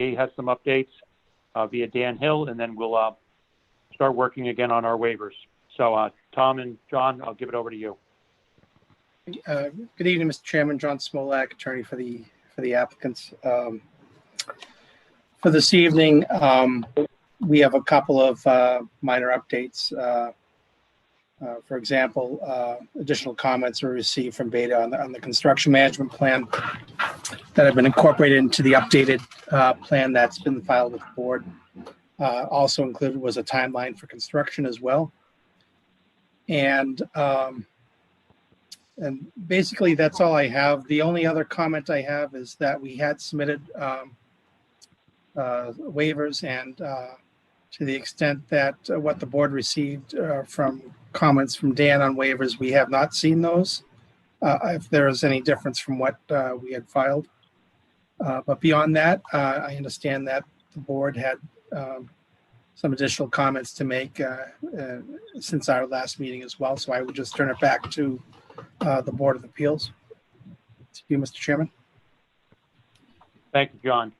he has some updates via Dan Hill, and then we'll start working again on our waivers. So Tom and John, I'll give it over to you. Good evening, Mr. Chairman. John Smolak, attorney for the applicants. For this evening, we have a couple of minor updates. For example, additional comments were received from Beta on the construction management plan that have been incorporated into the updated plan that's been filed with the board. Also included was a timeline for construction as well. And basically that's all I have. The only other comment I have is that we had submitted waivers, and to the extent that what the board received from comments from Dan on waivers, we have not seen those, if there is any difference from what we had filed. But beyond that, I understand that the board had some additional comments to make since our last meeting as well. So I would just turn it back to the Board of Appeals. To you, Mr. Chairman. Thank you, John.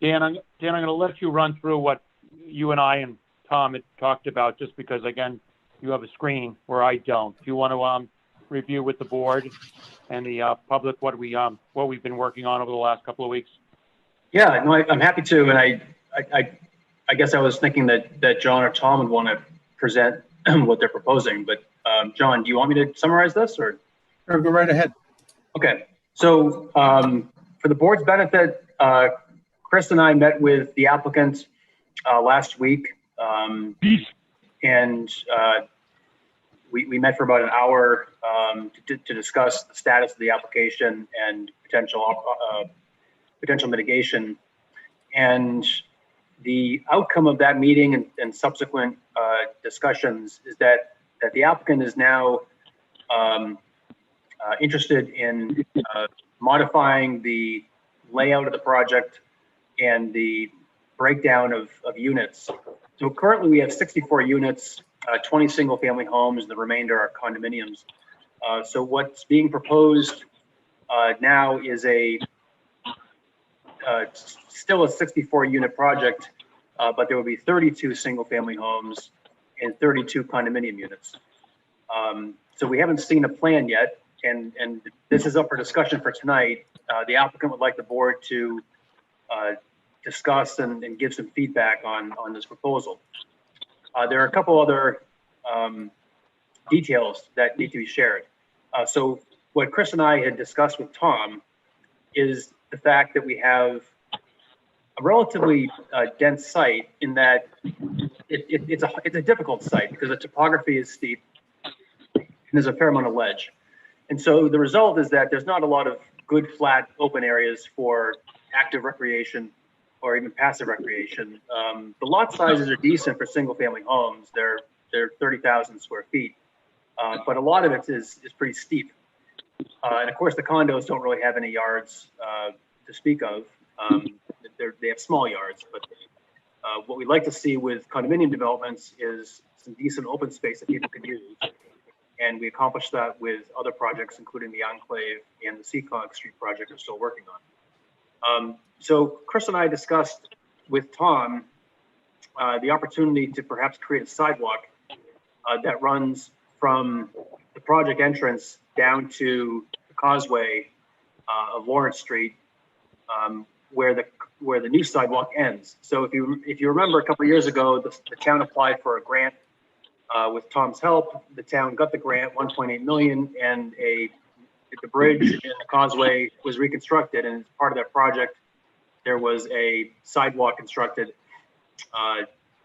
Dan, I'm going to let you run through what you and I and Tom had talked about, just because, again, you have a screen where I don't. Do you want to review with the board and the public what we've been working on over the last couple of weeks? Yeah, no, I'm happy to, and I guess I was thinking that John or Tom would want to present what they're proposing, but John, do you want me to summarize this, or? Sure, go right ahead. Okay, so for the board's benefit, Chris and I met with the applicant last week, and we met for about an hour to discuss the status of the application and potential mitigation. And the outcome of that meeting and subsequent discussions is that the applicant is now interested in modifying the layout of the project and the breakdown of units. So currently we have 64 units, 20 single family homes, and the remainder are condominiums. So what's being proposed now is still a 64 unit project, but there will be 32 single family homes and 32 condominium units. So we haven't seen a plan yet, and this is up for discussion for tonight. The applicant would like the board to discuss and give some feedback on this proposal. There are a couple other details that need to be shared. So what Chris and I had discussed with Tom is the fact that we have a relatively dense site, in that it's a difficult site because the topography is steep and there's a fair amount of ledge. And so the result is that there's not a lot of good flat open areas for active recreation or even passive recreation. The lot sizes are decent for single family homes. They're 30,000 square feet, but a lot of it is pretty steep. And of course the condos don't really have any yards to speak of. They have small yards, but what we'd like to see with condominium developments is some decent open space that people can use. And we accomplished that with other projects, including the Enclave and the Seacog Street project we're still working on. So Chris and I discussed with Tom the opportunity to perhaps create a sidewalk that runs from the project entrance down to the causeway of Lawrence Street, where the new sidewalk ends. So if you remember, a couple of years ago, the town applied for a grant. With Tom's help, the town got the grant, 1.8 million, and the bridge and the causeway was reconstructed. And as part of that project, there was a sidewalk constructed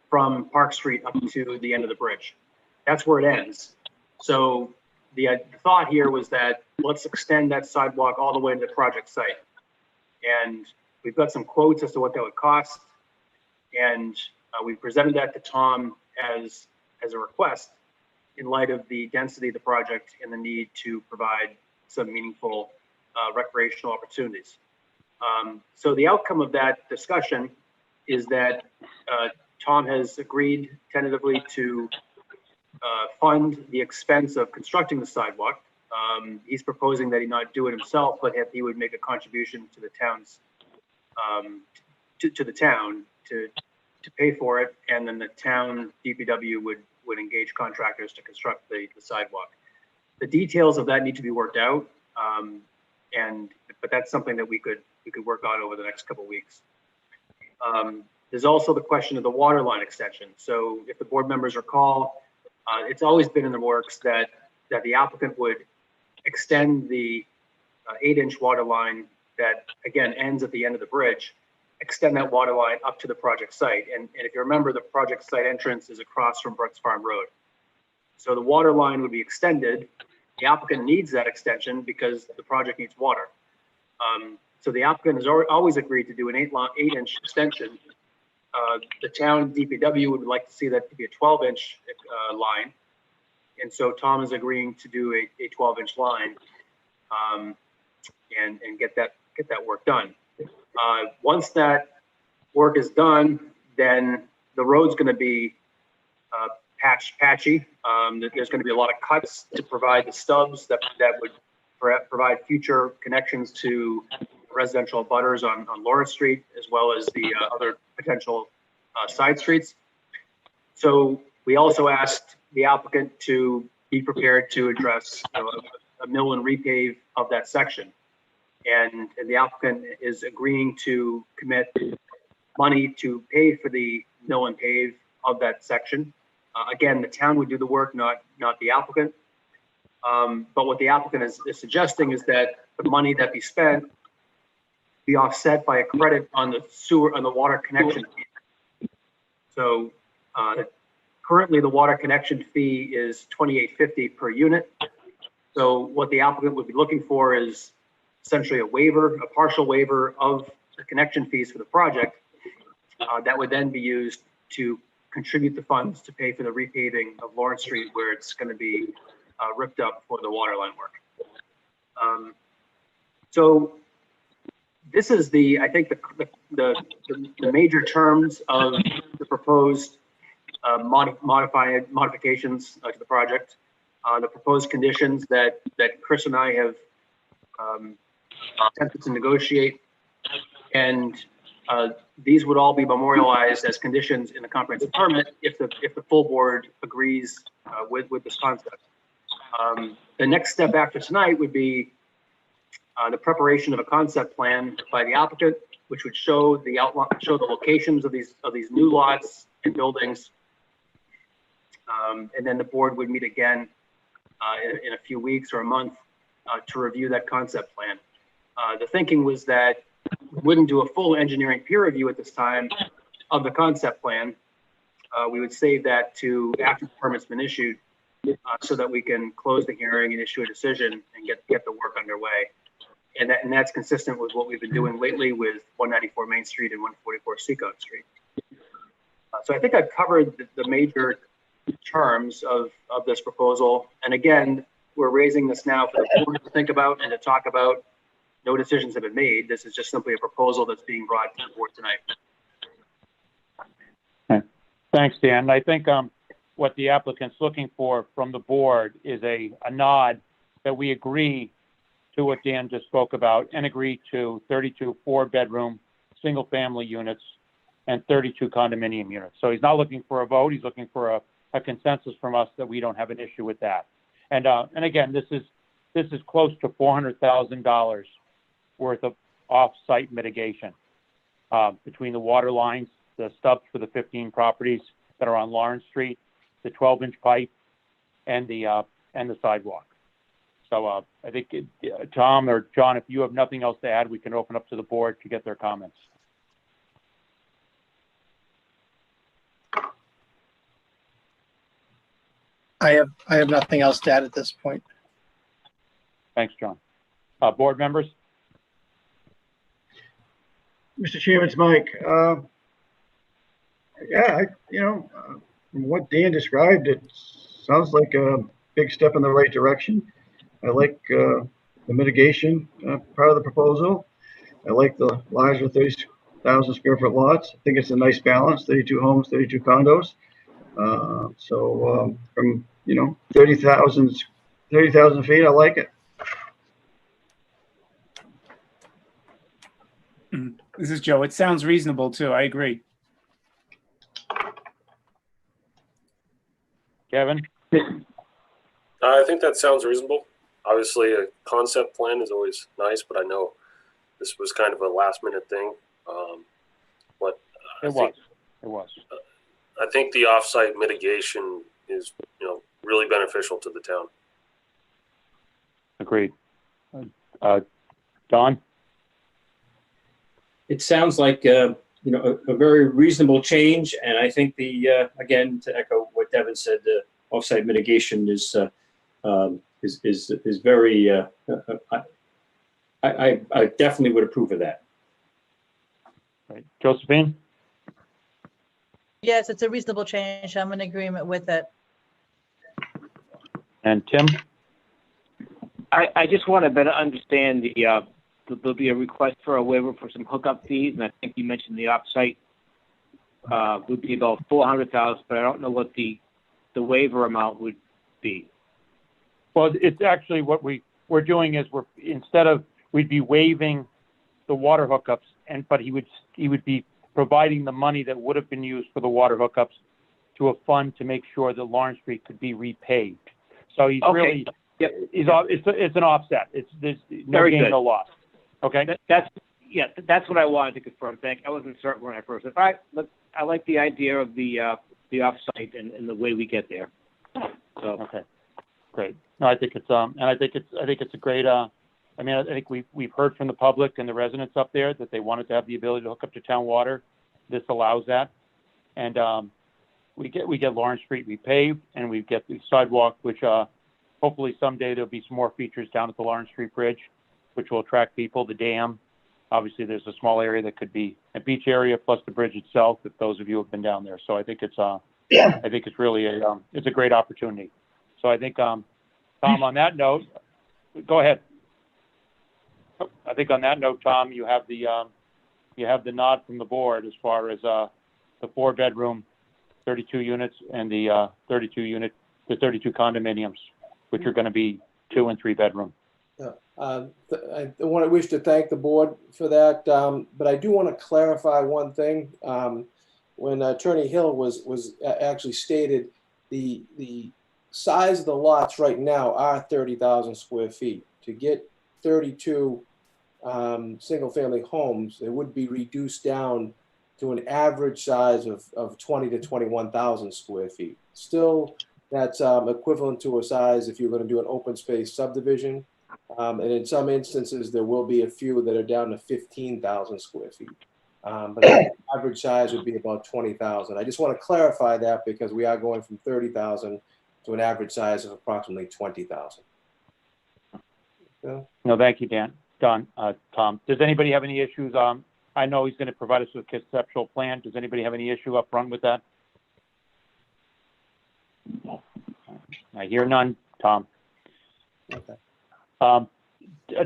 from Park Street up to the end of the bridge. That's where it ends. So the thought here was that let's extend that sidewalk all the way to the project site. And we've got some quotes as to what that would cost. And we presented that to Tom as a request in light of the density of the project and the need to provide some meaningful recreational opportunities. So the outcome of that discussion is that Tom has agreed tentatively to fund the expense of constructing the sidewalk. He's proposing that he not do it himself, but he would make a contribution to the town's to the town to pay for it, and then the town DPW would engage contractors to construct the sidewalk. The details of that need to be worked out, but that's something that we could work on over the next couple of weeks. There's also the question of the water line extension. So if the board members recall, it's always been in the works that the applicant would extend the 8-inch water line that, again, ends at the end of the bridge, extend that water line up to the project site. And if you remember, the project site entrance is across from Brooks Farm Road. So the water line would be extended. The applicant needs that extension because the project needs water. So the applicant has always agreed to do an 8-inch extension. The town DPW would like to see that to be a 12-inch line. And so Tom is agreeing to do a 12-inch line and get that work done. Once that work is done, then the road's going to be patchy. There's going to be a lot of cuts to provide the stubs that would provide future connections to residential abutters on Lawrence Street, as well as the other potential side streets. So we also asked the applicant to be prepared to address a mill and repave of that section. And the applicant is agreeing to commit money to pay for the mill and pave of that section. Again, the town would do the work, not the applicant. But what the applicant is suggesting is that the money that be spent be offset by a credit on the water connection fee. So currently the water connection fee is $28.50 per unit. So what the applicant would be looking for is essentially a partial waiver of the connection fees for the project that would then be used to contribute the funds to pay for the repaving of Lawrence Street, where it's going to be ripped up for the water line work. So this is I think the major terms of the proposed modifications to the project, the proposed conditions that Chris and I have attempted to negotiate, and these would all be memorialized as conditions in the comprehensive permit if the full board agrees with this concept. The next step after tonight would be the preparation of a concept plan by the applicant, which would show the locations of these new lots and buildings, and then the board would meet again in a few weeks or a month to review that concept plan. The thinking was that we wouldn't do a full engineering peer review at this time of the concept plan. We would save that to after the permit's been issued, so that we can close the hearing and issue a decision and get the work underway. And that's consistent with what we've been doing lately with 194 Main Street and 144 Seacon Street. So I think I've covered the major terms of this proposal. And again, we're raising this now for the board to think about and to talk about. No decisions have been made. This is just simply a proposal that's being brought to the board tonight. Okay. Thanks, Dan. I think what the applicant's looking for from the board is a nod that we agree to what Dan just spoke about and agree to 32 4-bedroom single-family units and 32 condominium units. So he's not looking for a vote. He's looking for a consensus from us that we don't have an issue with that. And again, this is close to $400,000 worth of off-site mitigation between the water lines, the stubs for the 15 properties that are on Lawrence Street, the 12-inch pipe, and the sidewalk. So I think Tom or John, if you have nothing else to add, we can open up to the board to get their comments. I have nothing else to add at this point. Thanks, John. Board members? Mr. Chairman, it's Mike. Yeah, from what Dan described, it sounds like a big step in the right direction. I like the mitigation part of the proposal. I like the larger 30,000 square foot lots. I think it's a nice balance, 32 homes, 32 condos. So from 30,000 feet, I like it. This is Joe. It sounds reasonable too. I agree. Kevin? I think that sounds reasonable. Obviously, a concept plan is always nice, but I know this was kind of a last-minute thing. But It was. I think the off-site mitigation is, really beneficial to the town. Agreed. Don? It sounds like a very reasonable change, and I think again, to echo what Devin said, the offsite mitigation is very. I definitely would approve of that. Right. Josephine? Yes, it's a reasonable change. I'm in agreement with it. And Tim? I just want to better understand there'll be a request for a waiver for some hookup fees, and I think you mentioned the offsite would be about $400,000, but I don't know what the waiver amount would be. Well, it's actually what we're doing is we'd be waiving the water hookups, but he would be providing the money that would have been used for the water hookups to a fund to make sure that Lawrence Street could be repaved. So he's Okay. really, Yep. It's an offset. There's no Very gain, good. no loss. Okay. That's what I wanted to confirm. I wasn't certain when I first said, all right, look, I like the idea of the offsite and the way we get there. So Okay. Great. No, I think it's a great. I think we've heard from the public and the residents up there that they wanted to have the ability to hook up to town water. This allows that, and we get Lawrence Street repaved, and we get the sidewalk, which hopefully someday there'll be some more features down at the Lawrence Street Bridge, which will attract people. The dam, obviously, there's a small area that could be a beach area plus the bridge itself. If those of you have been down there, so I think it's really it's a great opportunity. So I think Tom, on that note, go ahead. I think on that note, Tom, you have the nod from the board as far as the 4-bedroom, 32 units, and the 32 condominiums, which are going to be 2 and 3 bedroom. I wish to thank the board for that, but I do want to clarify one thing. When Attorney Hill was actually stated, the size of the lots right now are 30,000 square feet. To get 32 single-family homes, it would be reduced down to an average size of 20 to 21,000 square feet. Still, that's equivalent to a size if you're going to do an open space subdivision. And in some instances, there will be a few that are down to 15,000 square feet. But the average size would be about 20,000. I just want to clarify that because we are going from 30,000 to an average size of approximately 20,000. Yeah. No, thank you, Tom. Does anybody have any issues? I know he's going to provide us with a conceptual plan. Does anybody have any issue up front with that? I hear none. Tom. Okay.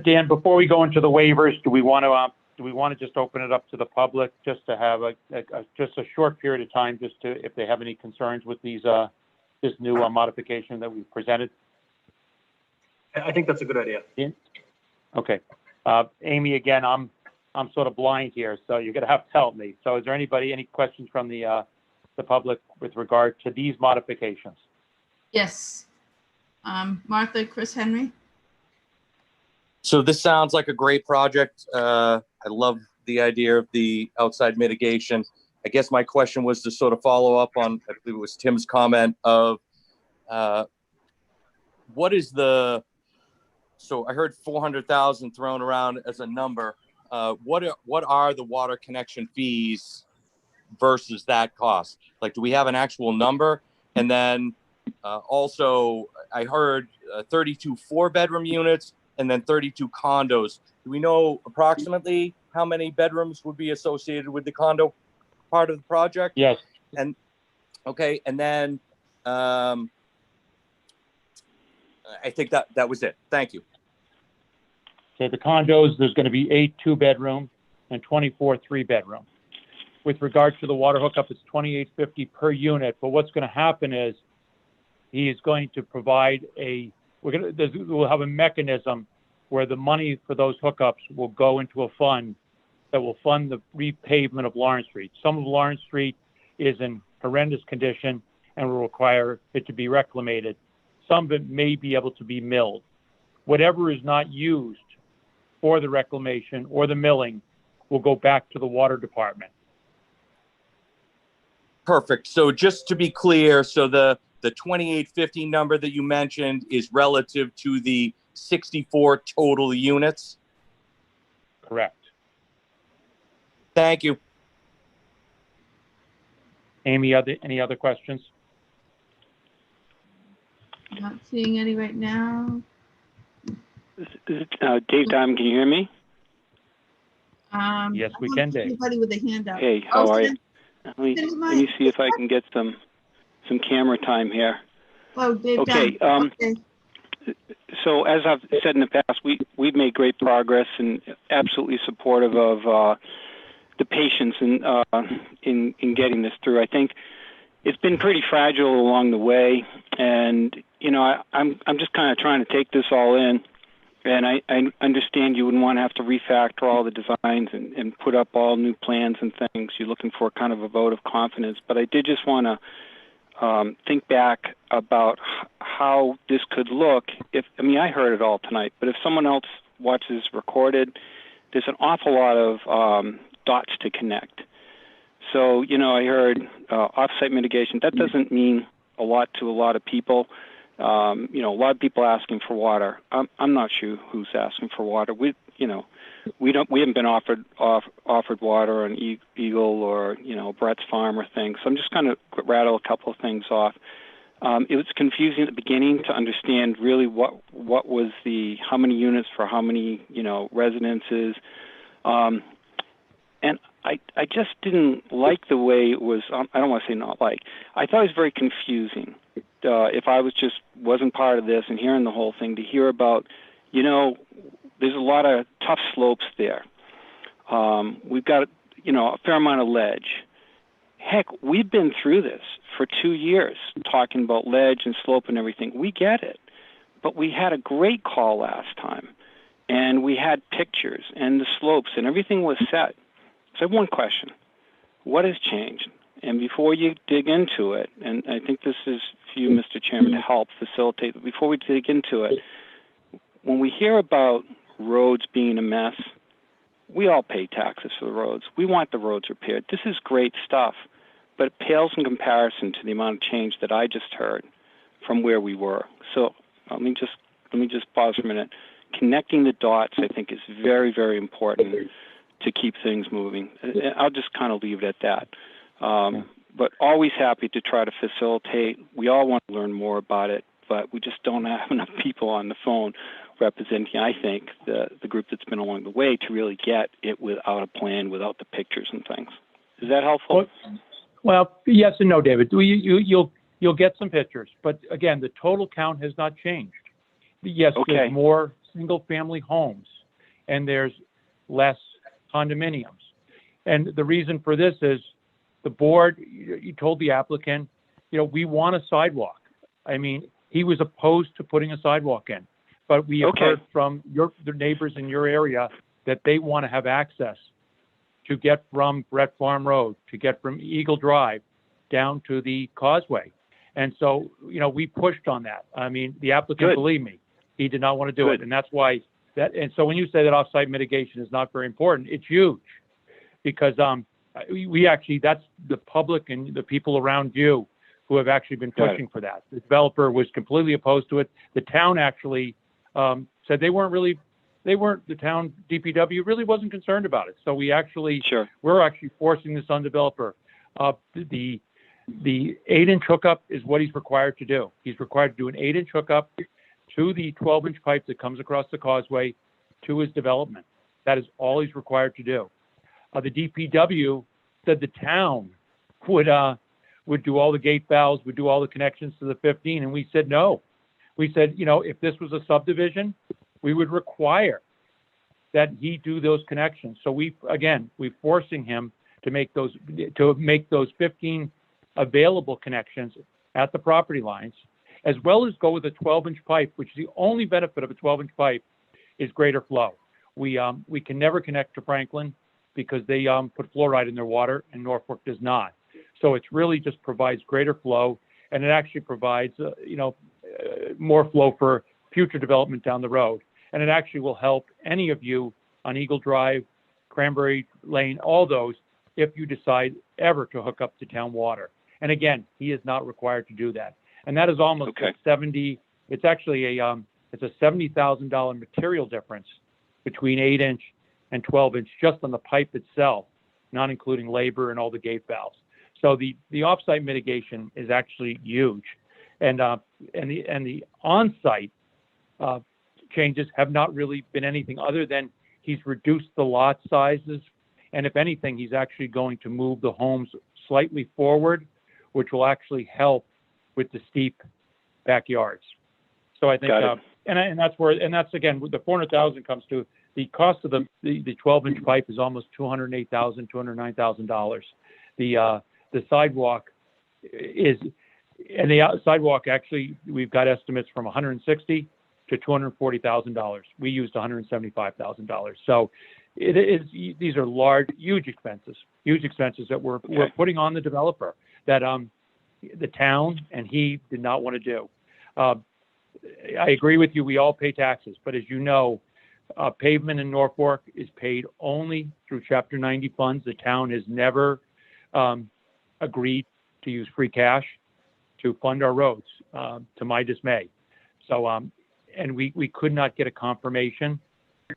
Dan, before we go into the waivers, do we want to just open it up to the public just to have just a short period of time, just to, if they have any concerns with this new modification that we've presented? I think that's a good idea. Yeah. Okay. Amy, again, I'm sort of blind here, so you're going to have to help me. So is there any questions from the public with regard to these modifications? Yes. Martha, Chris Henry. So this sounds like a great project. I love the idea of the outside mitigation. I guess my question was to sort of follow up on, I believe it was Tim's comment of what is so I heard 400,000 thrown around as a number. What are the water connection fees versus that cost? Like, do we have an actual number? And then also I heard 32 4-bedroom units and then 32 condos. Do we know approximately how many bedrooms would be associated with the condo part of the project? Yes. And okay, and then I think that was it. Thank you. So the condos, there's going to be 8 2-bedroom and 24 3-bedroom. With regard to the water hookup, it's $2,850 per unit. But what's going to happen is he is going to provide we'll have a mechanism where the money for those hookups will go into a fund that will fund the repavement of Lawrence Street. Some of Lawrence Street is in horrendous condition and will require it to be reclamated. Some of it may be able to be milled. Whatever is not used for the reclamation or the milling will go back to the water department. Perfect. So just to be clear, so the 2850 number that you mentioned is relative to the 64 total units? Correct. Thank you. Amy, any other questions? Not seeing any right now. Dave Diamond, can you hear me? Yes, we I don't can, see Dave. anybody with a hand up. Hey, how are you? Let me see if I can get some camera time here. Oh, Dave. Okay. Okay. So as I've said in the past, we've made great progress and absolutely supportive of the patients in getting this through. I think it's been pretty fragile along the way, and I'm just kind of trying to take this all in. And I understand you wouldn't want to have to refactor all the designs and put up all new plans and things. You're looking for kind of a vote of confidence. But I did just want to think back about how this could look. I heard it all tonight, but if someone else watches recorded, there's an awful lot of dots to connect. So, I heard off-site mitigation. That doesn't mean a lot to a lot of people. A lot of people asking for water. I'm not sure who's asking for water. We haven't been offered water on Eagle or Brett's Farm or things. So I'm just going to rattle a couple of things off. It was confusing at the beginning to understand really what was how many units for how many residences, and I just didn't like the way it was. I don't want to say not like. I thought it was very confusing. If I wasn't part of this and hearing the whole thing, to hear about, there's a lot of tough slopes there. We've got, a fair amount of ledge. Heck, we've been through this for 2 years, talking about ledge and slope and everything. We get it. But we had a great call last time, and we had pictures and the slopes, and everything was set. So I have one question. What has changed? And before you dig into it, and I think this is for you, Mr. Chairman, to help facilitate, but before we dig into it, when we hear about roads being a mess, we all pay taxes for the roads. We want the roads repaired. This is great stuff, but it pales in comparison to the amount of change that I just heard from where we were. So let me just pause for a minute. Connecting the dots, I think, is very, very important to keep things moving. I'll just kind of leave it at that. But always happy to try to facilitate. We all want to learn more about it, but we just don't have enough people on the phone representing, I think, the group that's been along the way to really get it without a plan, without the pictures and things. Is that helpful? Well, yes and no, David. You'll get some pictures, but again, the total count has not changed. Yes, okay. There's more single-family homes, and there's less condominiums. And the reason for this is the board, you told the applicant, we want a sidewalk. I mean, he was opposed to putting a sidewalk in, but we have heard from the neighbors in your area that they want to have access to get from Brett Farm Road, to get from Eagle Drive down to the causeway. And so, we pushed on that. I mean, the applicant, believe me, he did not want to do it. And that's why and so when you say that off-site mitigation is not very important, it's huge because we actually, that's the public and the people around you who have actually been pushing for that. The developer was completely opposed to it. The town actually said the town DPW really wasn't concerned about it. So we actually, we're actually forcing this on developer. The 8-inch hookup is what he's required to do. He's required to do an 8-inch hookup to the 12-inch pipe that comes across the causeway to his development. That is all he's required to do. The DPW said the town would do all the gate valves, would do all the connections to the 15, and we said no. We said, if this was a subdivision, we would require that he do those connections. So we're forcing him to make those 15 available connections at the property lines, as well as go with a 12-inch pipe, which is the only benefit of a 12-inch pipe is greater flow. We can never connect to Franklin because they put fluoride in their water, and Norfolk does not. So it really just provides greater flow, and it actually provides, more flow for future development down the road. And it actually will help any of you on Eagle Drive, Cranberry Lane, all those, if you decide ever to hook up to town water. And again, he is not required to do that. And that is almost Okay. it's actually it's a $70,000 material difference between 8-inch and 12-inch just on the pipe itself, not including labor and all the gate valves. So the offsite mitigation is actually huge. And the on-site changes have not really been anything other than he's reduced the lot sizes. And if anything, he's actually going to move the homes slightly forward, which will actually help with the steep backyards. So I think, and that's again, the 400,000 comes to the cost of the 12-inch pipe is almost $208,000, $209,000. The sidewalk is, and the sidewalk actually, we've got estimates from $160,000 to $240,000. We used $175,000. So it is, these are large, huge expenses that we're putting on the developer that the town and he did not want to do. I agree with you. We all pay taxes, but as you know, pavement in Norfolk is paid only through Chapter 90 funds. The town has never agreed to use free cash to fund our roads, to my dismay. So, and we could not get a confirmation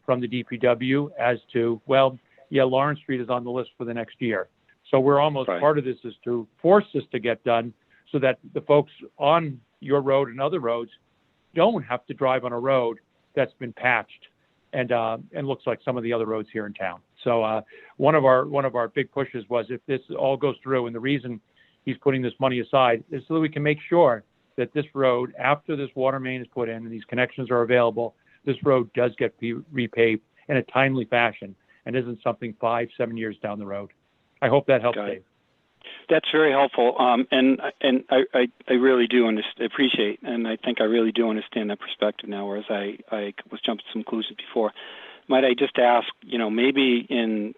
from the DPW as to, well, yeah, Lawrence Street is on the list for the next year. So we're almost part of this is to force this to get done so that the folks on your road and other roads don't have to drive on a road that's been patched and looks like some of the other roads here in town. So one of our big pushes was if this all goes through, and the reason he's putting this money aside is so that we can make sure that this road, after this water main is put in and these connections are available, this road does get repaved in a timely fashion and isn't something 5-7 years down the road. I hope that helps, Dave. That's very helpful, and I really do appreciate, and I think I really do understand that perspective now, whereas I was jumping to some conclusions before. Might I just ask, maybe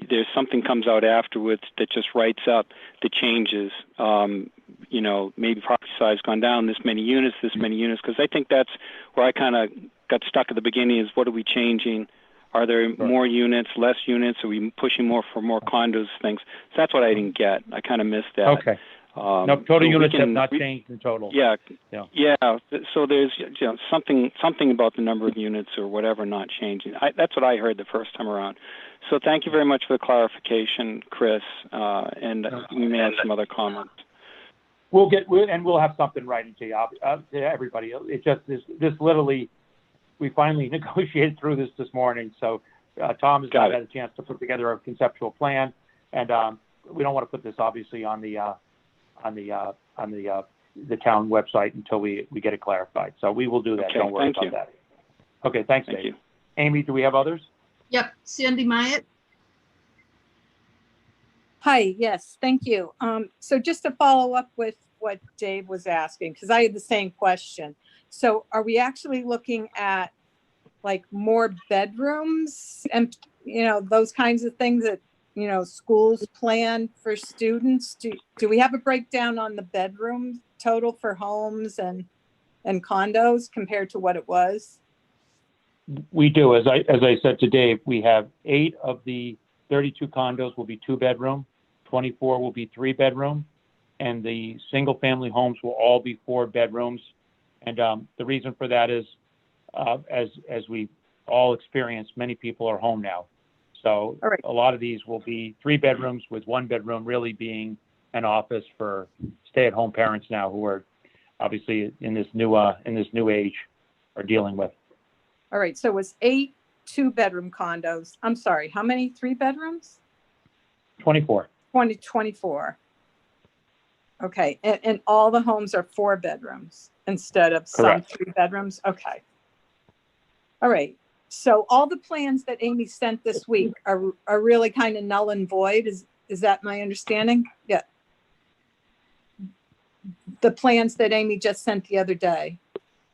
there's something comes out afterwards that just writes up the changes, maybe property size gone down this many units, because I think that's where I kind of got stuck at the beginning is what are we changing? Are there more units, less units? Are we pushing more for more condos, things? So that's what I didn't get. I kind of missed that. Okay. No, total units have not changed in total. Yeah. So there's something about the number of units or whatever not changing. That's what I heard the first time around. So thank you very much for the clarification, Chris. And we may have some other comments. We'll have something writing to you, to everybody. It's just this literally. We finally negotiated through this morning, so Tom has not had a chance to put together a conceptual plan, and we don't want to put this obviously on the town website until we get it clarified. So we will do that. Okay, don't worry about that. Okay, thanks, Dave. You. Amy, do we have others? Yep, Sandy Myatt. Hi, yes, thank you. So just to follow up with what Dave was asking, because I had the same question. So are we actually looking at like more bedrooms and, those kinds of things that, schools plan for students? Do we have a breakdown on the bedroom total for homes and condos compared to what it was? We do. As I said to Dave, we have 8 of the 32 condos will be 2-bedroom, 24 will be 3-bedroom, and the single family homes will all be 4 bedrooms. And the reason for that is, as we all experience, many people are home now. So a lot of these will be 3 bedrooms with 1 bedroom really being an office for stay-at-home parents now who are obviously in this new age are dealing with. All right. So it was 8 2-bedroom condos. I'm sorry. How many 3 bedrooms? 24. 24. Okay. And all the homes are 4 bedrooms instead of some 3 bedrooms. Okay. All right. So all the plans that Amy sent this week are really kind of null and void. Is that my understanding? Yeah. The plans that Amy just sent the other day,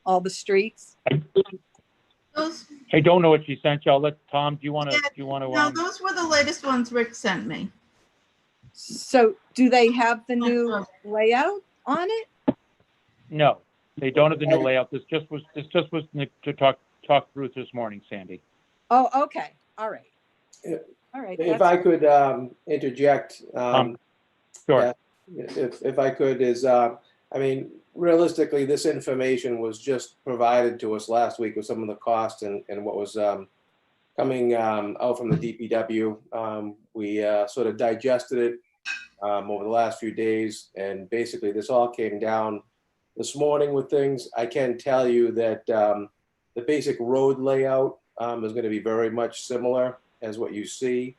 all the streets. Those, I don't know what she sent you. I'll let Tom, do you want to, yeah, no, those were the latest ones Rick sent me. So do they have the new layout on it? no, they don't have the new layout. This just was to talk through this morning, Sandy. Oh, okay. All right. Yeah. All right. If that's- I could interject, Sure. if I could, I mean, realistically, this information was just provided to us last week with some of the costs and what was coming out from the DPW. We sort of digested it over the last few days, and basically this all came down this morning with things. I can tell you that the basic road layout is going to be very much similar as what you see.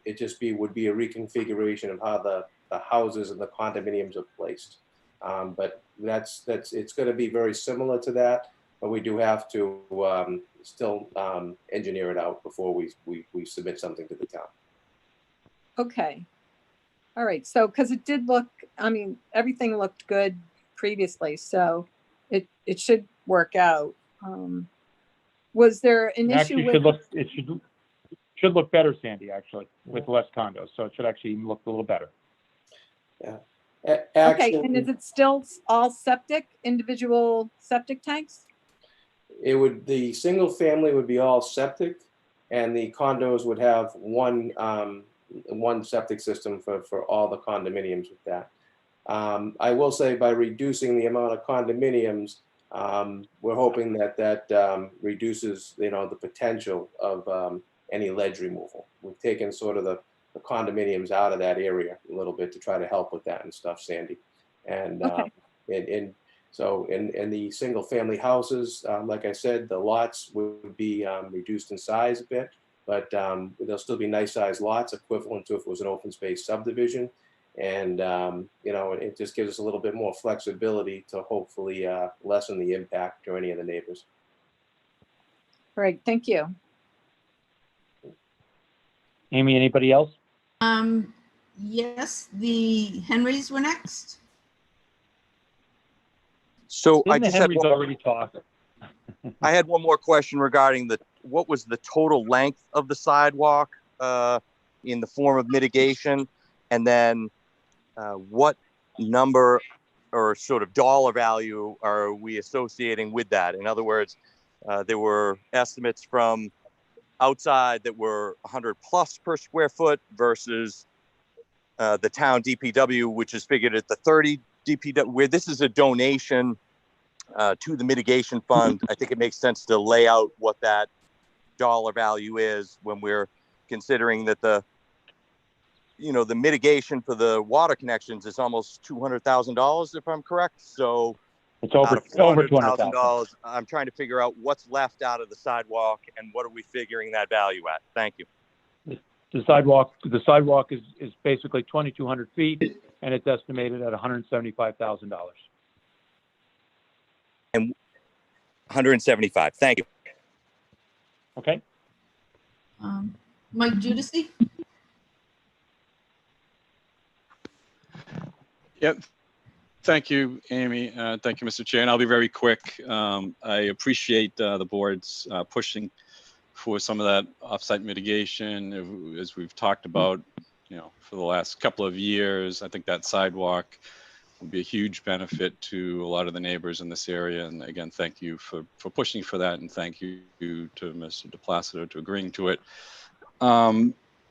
It just would be a reconfiguration of how the houses and the condominiums are placed. But it's going to be very similar to that, but we do have to still engineer it out before we submit something to the town. Okay. All right. So, because it did look, I mean, everything looked good previously, so it should work out. Was there an issue with? It should look better, Sandy, actually, with less condos. So it should actually look a little better. Yeah. Okay, and is it still all septic, individual septic tanks? It would, the single family would be all septic, and the condos would have one septic system for all the condominiums with that. I will say by reducing the amount of condominiums, we're hoping that reduces, the potential of any ledge removal. We've taken sort of the condominiums out of that area a little bit to try to help with that and stuff, Sandy. And so in the single family houses, like I said, the lots would be reduced in size a bit, but they'll still be nice sized lots equivalent to if it was an open space subdivision. And, it just gives us a little bit more flexibility to hopefully lessen the impact to any of the neighbors. All right, thank you. Amy, anybody else? Yes, the Henrys were next. So I Didn't the just had Henrys already talked? I had one more question regarding what was the total length of the sidewalk in the form of mitigation, and then what number or sort of dollar value are we associating with that? In other words, there were estimates from outside that were 100 plus per square foot versus the town DPW, which is figured at the 30 DPW, where this is a donation to the mitigation fund. I think it makes sense to lay out what that dollar value is when we're considering that the mitigation for the water connections is almost $200,000, if I'm correct. So it's over $200,000. I'm trying to figure out what's left out of the sidewalk and what are we figuring that value at? Thank you. The sidewalk is basically 2,200 feet, and it's estimated at $175,000. And 175. Thank you. Okay. Mike Judici? Yep. Thank you, Amy. Thank you, Mr. Chair. And I'll be very quick. I appreciate the board's pushing for some of that offsite mitigation, as we've talked about, for the last couple of years. I think that sidewalk will be a huge benefit to a lot of the neighbors in this area. And again, thank you for pushing for that, and thank you to Mr. DePlacido to agreeing to it.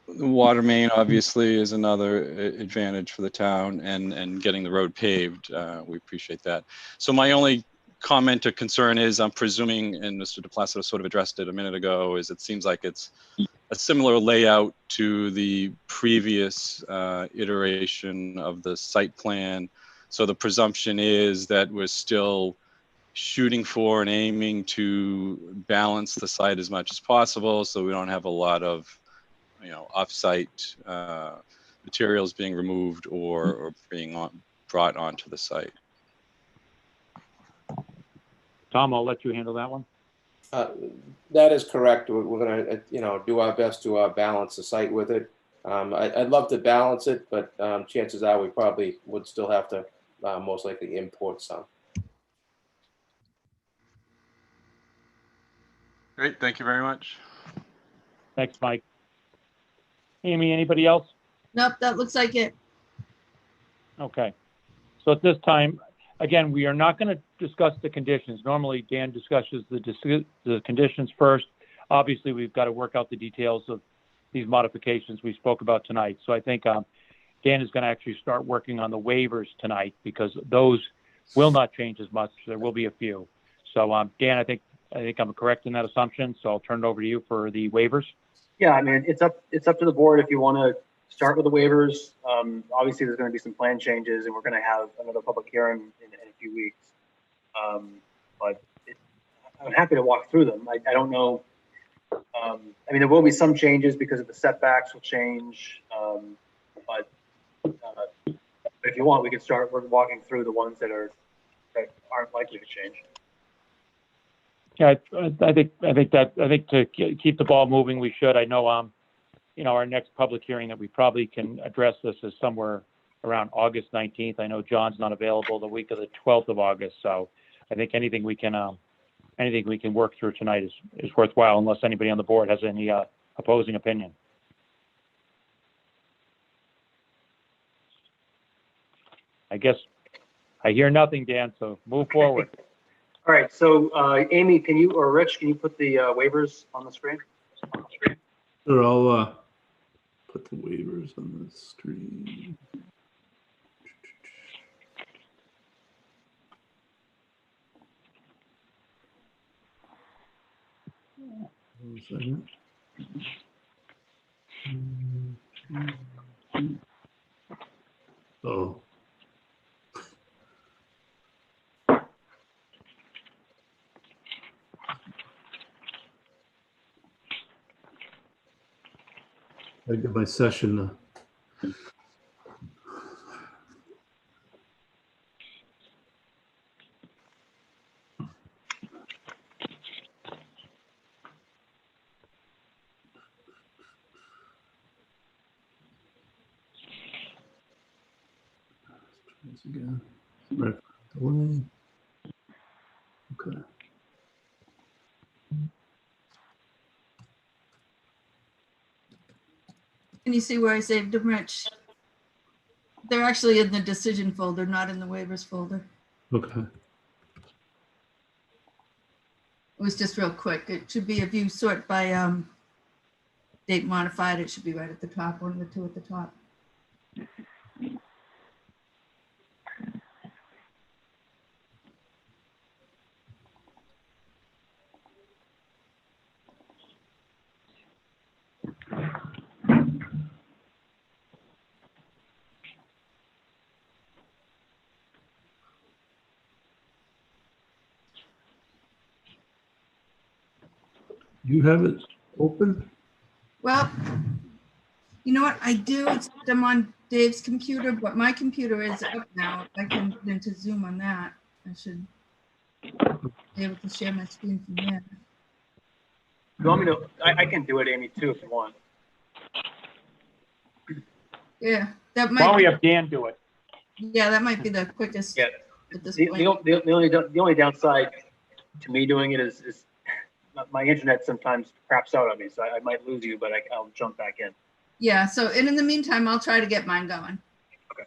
The water main obviously is another advantage for the town, and getting the road paved. We appreciate that. So my only comment or concern is, I'm presuming, and Mr. DePlacido sort of addressed it a minute ago, is it seems like it's a similar layout to the previous iteration of the site plan. So the presumption is that we're still shooting for and aiming to balance the site as much as possible, so we don't have a lot of off-site materials being removed or being brought onto the site. Tom, I'll let you handle that one. That is correct. We're going to, do our best to balance the site with it. I'd love to balance it, but chances are we probably would still have to most likely import some. Great, thank you very much. Thanks, Mike. Amy, anybody else? Nope, that looks like it. Okay. So at this time, again, we are not going to discuss the conditions. Normally, Dan discusses the conditions first. Obviously, we've got to work out the details of these modifications we spoke about tonight. So I think Dan is going to actually start working on the waivers tonight because those will not change as much. There will be a few. So Dan, I think I'm correct in that assumption. So I'll turn it over to you for the waivers. Yeah, I mean, it's up to the board if you want to start with the waivers. Obviously, there's going to be some plan changes, and we're going to have another public hearing in a few weeks. But I'm happy to walk through them. I don't know. I mean, there will be some changes because of the setbacks will change. But if you want, we can start walking through the ones that aren't likely to change. Yeah, I think to keep the ball moving, we should. I know, our next public hearing that we probably can address this is somewhere around August 19th. I know John's not available the week of the 12th of August, so I think anything we can work through tonight is worthwhile, unless anybody on the board has any opposing opinion. I guess I hear nothing, Dan, so move forward. All right, so Amy, or Rich, can you put the waivers on the screen? Sure, I'll put the waivers on the screen. One second. Oh. I get my session. Once again, right delay. Okay. Can you see where I saved them, Rich? They're actually in the decision folder, not in the waivers folder. Okay. It was just real quick. It should be, if you sort by date modified, it should be right at the top, one of the two at the top. You have it open? Well, you know what I do? I'm on Dave's computer, but my computer is up now. I can get into Zoom on that. I should be able to share my screen from there. You want me to? I can do it, Amy, too, if you want. Yeah, that Why don't might. we have Dan do it? Yeah, that might be the quickest. Yeah. At this The point. only downside to me doing it is my internet sometimes craps out on me, so I might lose you, but I'll jump back in. Yeah. So, and in the meantime, I'll try to get mine going. Okay.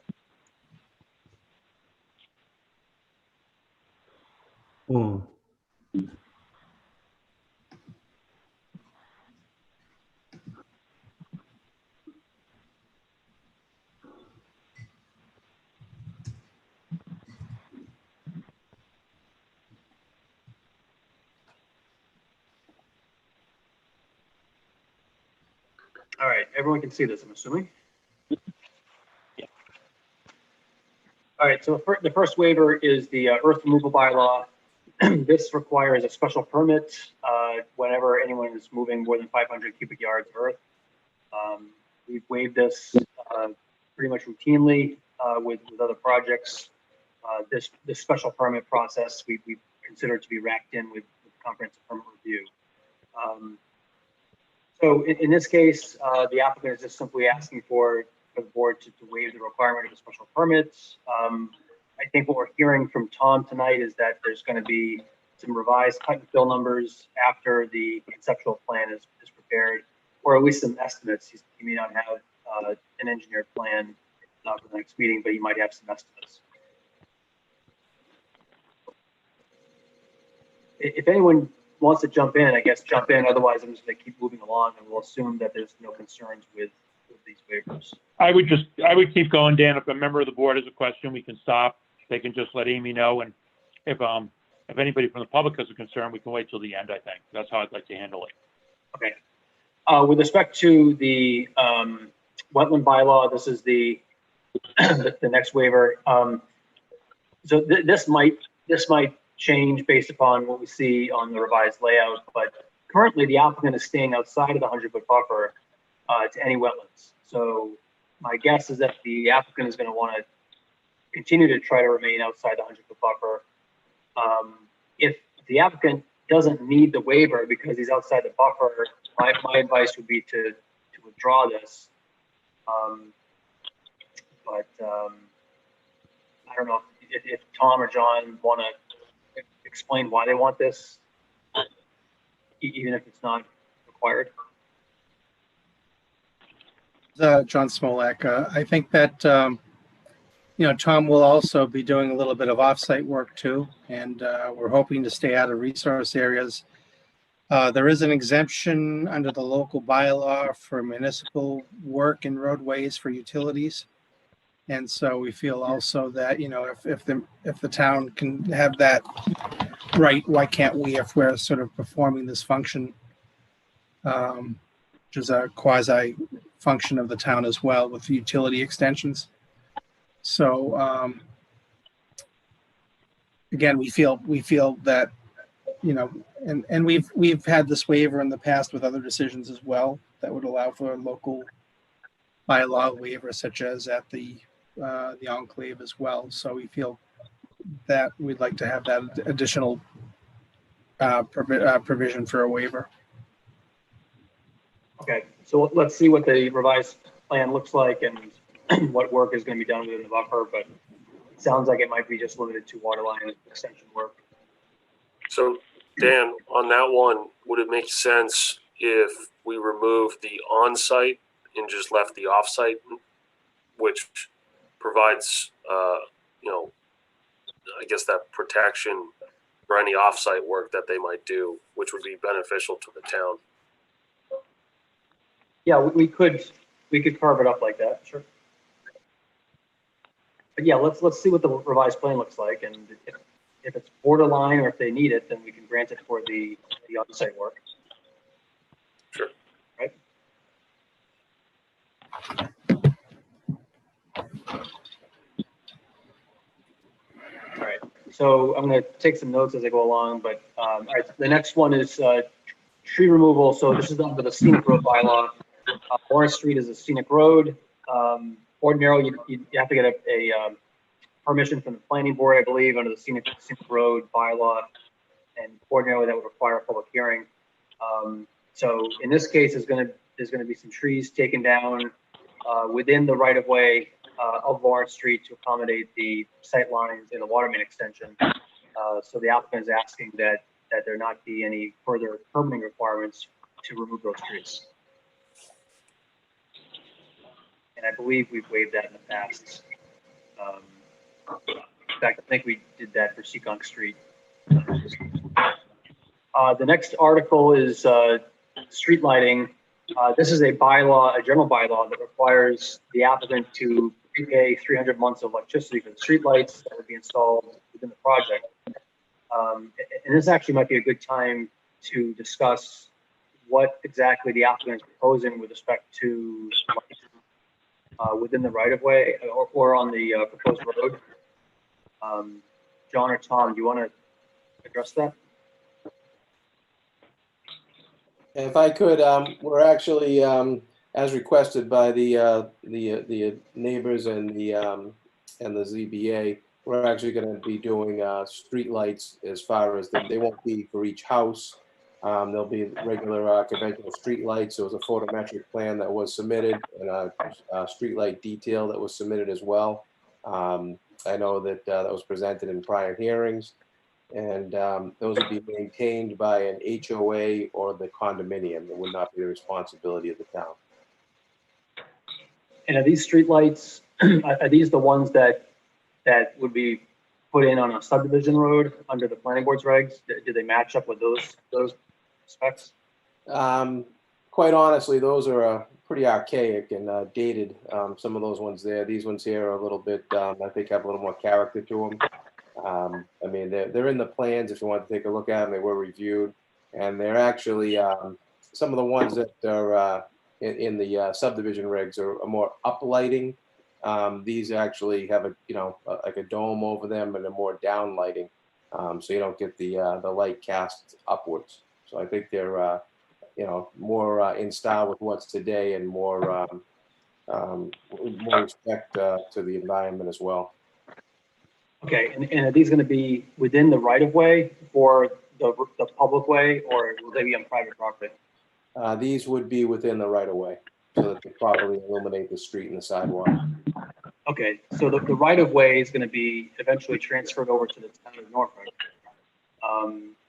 Oh. All right, everyone can see this, I'm assuming. Yeah. All right, so the first waiver is the earth removal bylaw. This requires a special permit whenever anyone is moving more than 500 cubic yards of earth. We've waived this pretty much routinely with other projects. This special permit process we consider to be racked in with comprehensive permit review. So in this case, the applicant is just simply asking for the board to waive the requirement of a special permit. I think what we're hearing from Tom tonight is that there's going to be some revised cut and fill numbers after the conceptual plan is prepared, or at least some estimates. He may not have an engineered plan for the next meeting, but he might have some estimates. If anyone wants to jump in, I guess jump in. Otherwise, I'm just going to keep moving along, and we'll assume that there's no concerns with these waivers. I would keep going, Dan. If a member of the board has a question, we can stop. They can just let Amy know, and if anybody from the public has a concern, we can wait till the end. I think that's how I'd like to handle it. Okay. With respect to the wetland bylaw, this is the the next waiver. So this might change based upon what we see on the revised layout, but currently the applicant is staying outside of the 100-foot buffer to any wetlands. So my guess is that the applicant is going to want to continue to try to remain outside the 100-foot buffer. If the applicant doesn't need the waiver because he's outside the buffer, my advice would be to withdraw this. But I don't know if Tom or John want to explain why they want this, even if it's not required. John Smolak. I think that, Tom will also be doing a little bit of offsite work too, and we're hoping to stay out of resource areas. There is an exemption under the local bylaw for municipal work in roadways for utilities. And so we feel also that, if the town can have that right, why can't we, if we're sort of performing this function, which is a quasi function of the town as well with utility extensions. So again, we feel that, and we've had this waiver in the past with other decisions as well that would allow for a local bylaw waiver, such as at the enclave as well. So we feel that we'd like to have that additional provision for a waiver. Okay, so let's see what the revised plan looks like and what work is going to be done within the buffer, but it sounds like it might be just limited to waterline extension work. So Dan, on that one, would it make sense if we remove the on-site and just left the off-site, which provides, I guess that protection for any off-site work that they might do, which would be beneficial to the town? Yeah, we could carve it up like that, sure. But yeah, let's see what the revised plan looks like, and if it's borderline or if they need it, then we can grant it for the on-site work. Sure. Right. All right. So I'm going to take some notes as I go along, but all right. The next one is tree removal. So this is under the scenic road bylaw. Lawrence Street is a scenic road. Ordinarily, you have to get a permission from the planning board, I believe, under the scenic road bylaw, and ordinarily that would require a public hearing. So in this case, there's going to be some trees taken down within the right of way of Lawrence Street to accommodate the sight lines in the water main extension. So the applicant is asking that there not be any further permitting requirements to remove those trees. And I believe we've waived that in the past. In fact, I think we did that for Seekonk Street. The next article is street lighting. This is a bylaw, a general bylaw that requires the applicant to prepay 300 months of electricity for the street lights that would be installed within the project. And this actually might be a good time to discuss what exactly the applicant is proposing with respect to lights within the right-of-way or on the proposed road. John or Tom, do you want to address that? If I could, we're actually, as requested by the neighbors and the ZBA, we're actually going to be doing street lights as far as they won't be for each house. There'll be regular conventional street lights. There was a photometric plan that was submitted and a street light detail that was submitted as well. I know that that was presented in prior hearings. And those would be maintained by an HOA or the condominium. It would not be the responsibility of the town. And are these streetlights, are these the ones that would be put in on a subdivision road under the planning board's regs? Do they match up with those specs? Quite honestly, those are pretty archaic and dated. Some of those ones there. These ones here are a little bit, I think, have a little more character to them. I mean, they're in the plans if you want to take a look at them. They were reviewed, and they're actually some of the ones that are in the subdivision regs are more uplighting. These actually have like a dome over them and a more down lighting, so you don't get the light cast upwards. So I think they're more in style with what's today and more respect to the environment as well. Okay, and are these going to be within the right of way or the public way, or will they be on private property? These would be within the right of way, so that they properly illuminate the street and the sidewalk. Okay, so the right of way is going to be eventually transferred over to the town of Norfolk.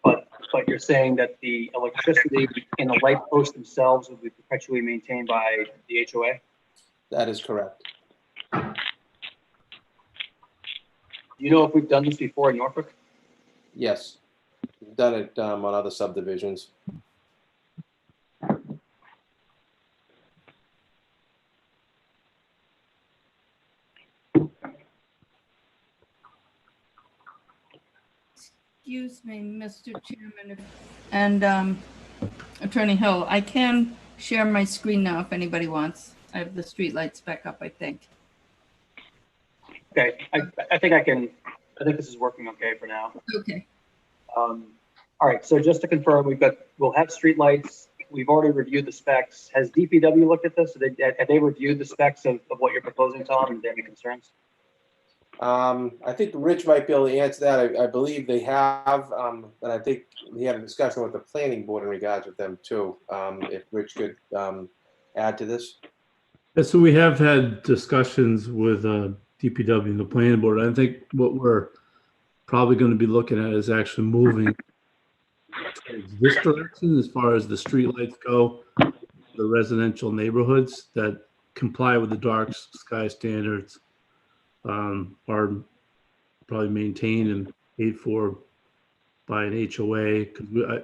But you're saying that the electricity and the light posts themselves will be perpetually maintained by the HOA? That is correct. Do you know if we've done this before in Norfolk? Yes, we've done it on other subdivisions. Excuse me, Mr. Chairman, and Attorney Hill, I can share my screen now if anybody wants. I have the streetlights back up, I think. Okay, I think this is working okay for now. Okay. All right, so just to confirm, we'll have streetlights. We've already reviewed the specs. Has DPW looked at this? Have they reviewed the specs of what you're proposing, Tom, and do they have any concerns? I think Rich might be able to answer that. I believe they have, and I think we had a discussion with the planning board in regards with them too. If Rich could add to this. Yeah, so we have had discussions with DPW and the planning board. I think what we're probably going to be looking at is actually moving towards this direction as far as the streetlights go, the residential neighborhoods that comply with the dark sky standards are probably maintained and paid for by an HOA, because we're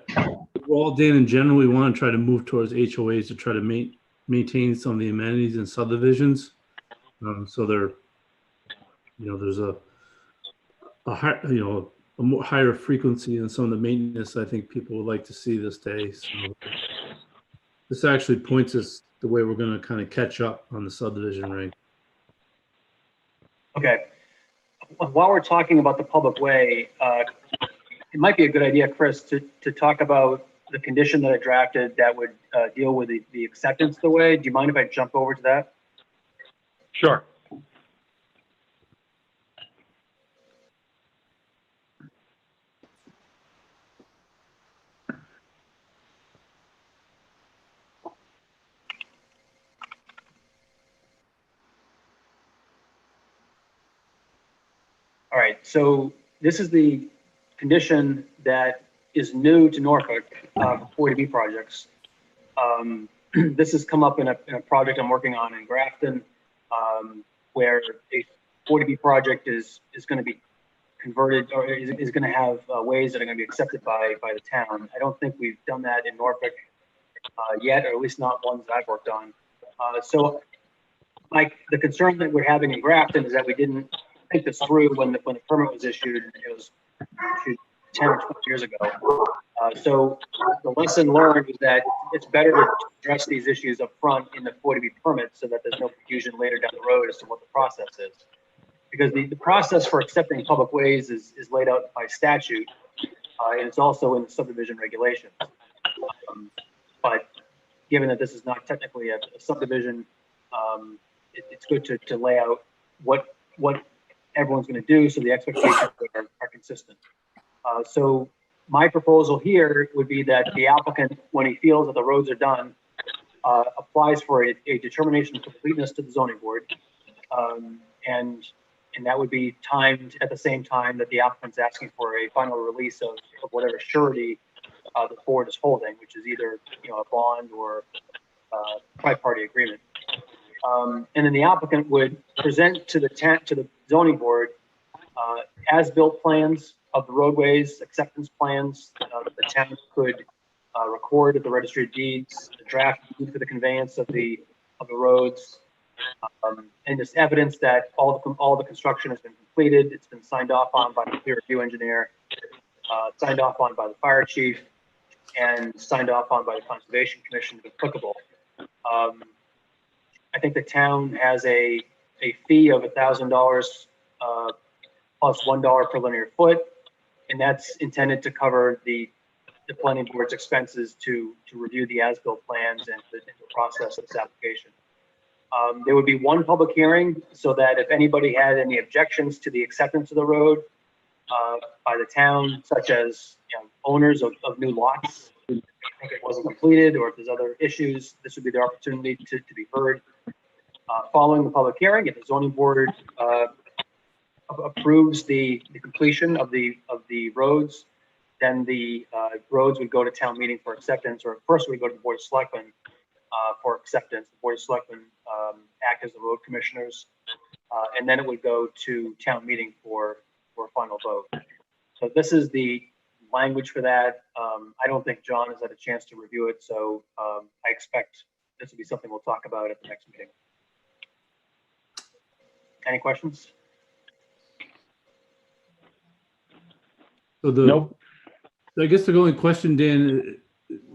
all, Dan, in general, we want to try to move towards HOAs to try to maintain some of the amenities in subdivisions. So they're, there's a high, a more higher frequency in some of the maintenance I think people would like to see this day. So this actually points us the way we're going to kind of catch up on the subdivision rate. Okay. While we're talking about the public way, it might be a good idea, Chris, to talk about the condition that I drafted that would deal with the acceptance of the way. Do you mind if I jump over to that? Sure. All right, so this is the condition that is new to Norfolk for 40B projects. This has come up in a project I'm working on in Grafton, where a 40B project is going to be converted, or is going to have ways that are going to be accepted by the town. I don't think we've done that in Norfolk yet, or at least not ones that I've worked on. So, Mike, the concern that we're having in Grafton is that we didn't think this through when the permit was issued. It was issued 10 or 12 years ago. So the lesson learned is that it's better to address these issues up front in the 40B permit so that there's no confusion later down the road as to what the process is. Because the process for accepting public ways is laid out by statute, and it's also in the subdivision regulations. But given that this is not technically a subdivision, it's good to lay out what everyone's going to do so the expectations are consistent. So my proposal here would be that the applicant, when he feels that the roads are done, applies for a determination of completeness to the zoning board, and and that would be timed at the same time that the applicant's asking for a final release of whatever surety the board is holding, which is either a bond or tri-party agreement. And then the applicant would present to the zoning board as-built plans of the roadways, acceptance plans that the town could record at the registry of deeds, the draft deed for the conveyance of the roads, and just evidence that all the construction has been completed. It's been signed off on by the peer review engineer, signed off on by the fire chief, and signed off on by the Conservation Commission if applicable. I think the town has a fee of $1,000 plus $1 per linear foot, and that's intended to cover the planning board's expenses to review the as-built plans and the process of this application. There would be one public hearing so that if anybody had any objections to the acceptance of the road by the town, such as owners of new lots, I think it wasn't completed, or if there's other issues, this would be the opportunity to be heard. Following the public hearing, if the zoning board approves the completion of the roads, then the roads would go to town meeting for acceptance, or first we go to the Board of Selectmen for acceptance. The Board of Selectmen act as the road commissioners, and then it would go to town meeting for a final vote. So this is the language for that. I don't think John has had a chance to review it, so I expect this will be something we'll talk about at the next meeting. Any questions? So Nope. I guess the only question, Dan,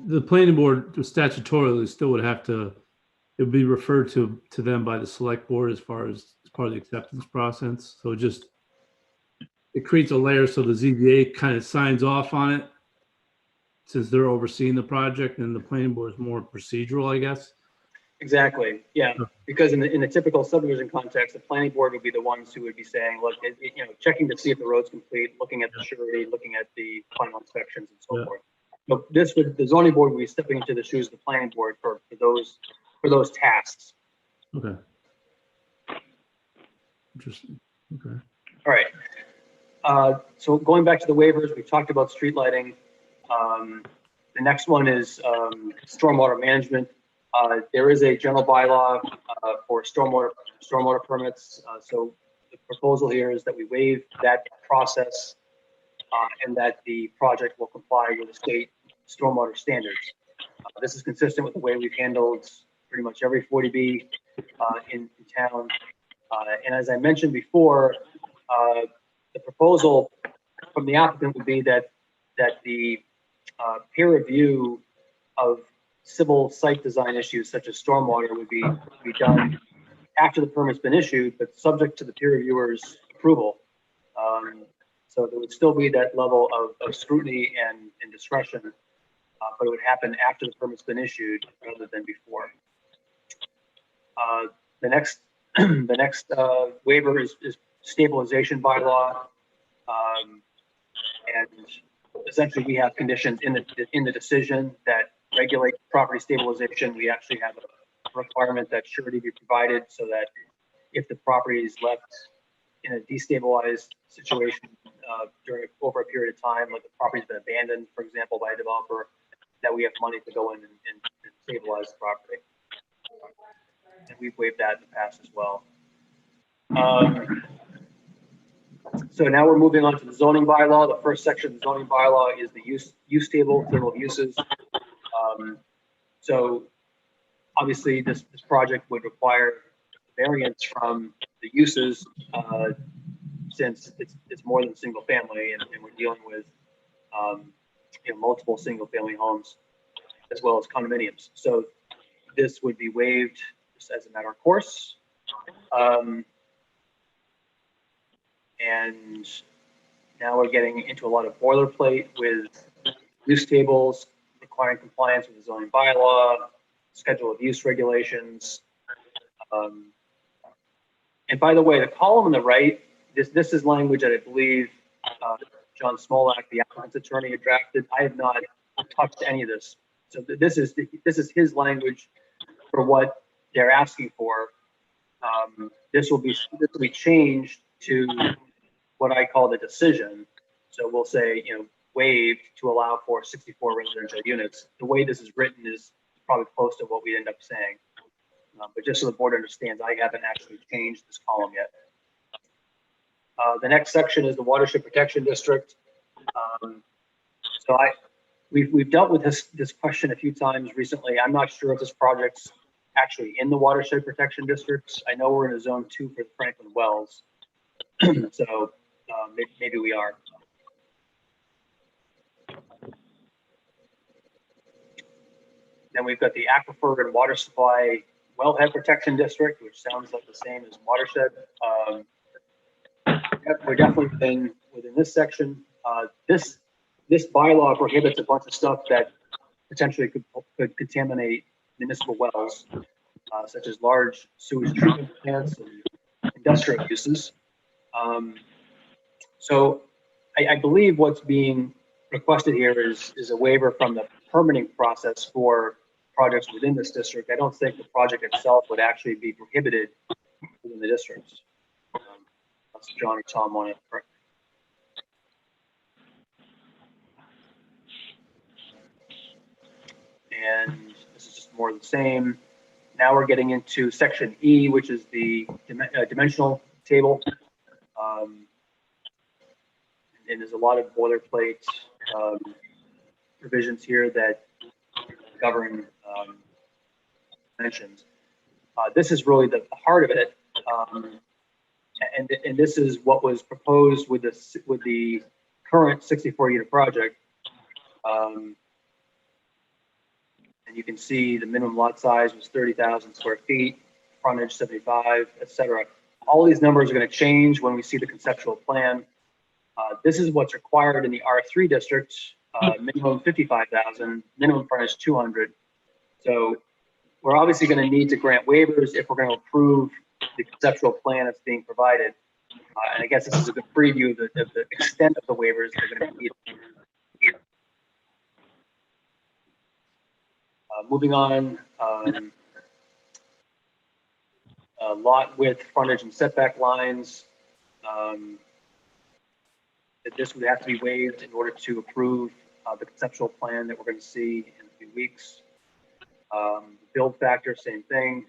the planning board statutorily still would have to, it would be referred to them by the select board as part of the acceptance process. So it creates a layer so the ZBA kind of signs off on it since they're overseeing the project, and the planning board is more procedural, I guess. Exactly. Yeah, because in the typical subdivision context, the planning board would be the ones who would be saying, look, checking to see if the road's complete, looking at the surety, looking at the final inspections, and so forth. So the zoning board would be stepping into the shoes of the planning board for those tasks. Okay. Interesting. Okay. All right. So going back to the waivers, we talked about street lighting. The next one is stormwater management. There is a general bylaw for stormwater permits. So the proposal here is that we waive that process and that the project will comply with the state stormwater standards. This is consistent with the way we've handled pretty much every 40B in town. And as I mentioned before, the proposal from the applicant would be that the peer review of civil site design issues such as stormwater would be done after the permit's been issued, but subject to the peer reviewer's approval. So there would still be that level of scrutiny and discretion, but it would happen after the permit's been issued rather than before. The next waiver is stabilization bylaw, and essentially we have conditions in the decision that regulate property stabilization. We actually have a requirement that surety be provided so that if the property is left in a destabilized situation over a period of time, like the property's been abandoned, for example, by a developer, that we have money to go in and stabilize the property. And we've waived that in the past as well. So now we're moving on to the zoning bylaw. The first section of the zoning bylaw is the use table of uses. So obviously this project would require variance from the uses since it's more than single family, and we're dealing with multiple single family homes as well as condominiums. So this would be waived just as a matter of course. And now we're getting into a lot of boilerplate with use tables requiring compliance with the zoning bylaw, schedule of use regulations. And by the way, the column on the right, this is language that I believe John Smolak, the applicant's attorney, had drafted. I have not touched any of this. So this is his language for what they're asking for. This will be changed to what I call the decision. So we'll say, waived to allow for 64 residential units. The way this is written is probably close to what we end up saying. But just so the board understands, I haven't actually changed this column yet. The next section is the watershed protection district. So we've dealt with this question a few times recently. I'm not sure if this project's actually in the watershed protection districts. I know we're in a zone 2 for the Franklin Wells. So maybe we are. Then we've got the aquifer and water supply wellhead protection district, which sounds like the same as watershed. We're definitely within this section. This bylaw prohibits a bunch of stuff that potentially could contaminate municipal wells, such as large sewage treatment plants and industrial uses. So I believe what's being requested here is a waiver from the permitting process for projects within this district. I don't think the project itself would actually be prohibited within the districts. Unless John or Tom want to correct me. And this is just more of the same. Now we're getting into section E, which is the dimensional table. And there's a lot of boilerplate provisions here that govern dimensions. This is really the heart of it, and this is what was proposed with the current 64-unit project. And you can see the minimum lot size was 30,000 square feet, frontage 75, etc. All these numbers are going to change when we see the conceptual plan. This is what's required in the R3 district, minimum 55,000, minimum frontage 200. So we're obviously going to need to grant waivers if we're going to approve the conceptual plan that's being provided. And I guess this is a good preview of the extent of the waivers that are going to be needed. Moving on, lot width, frontage, and setback lines. That this would have to be waived in order to approve the conceptual plan that we're going to see in a few weeks. Build factor, same thing.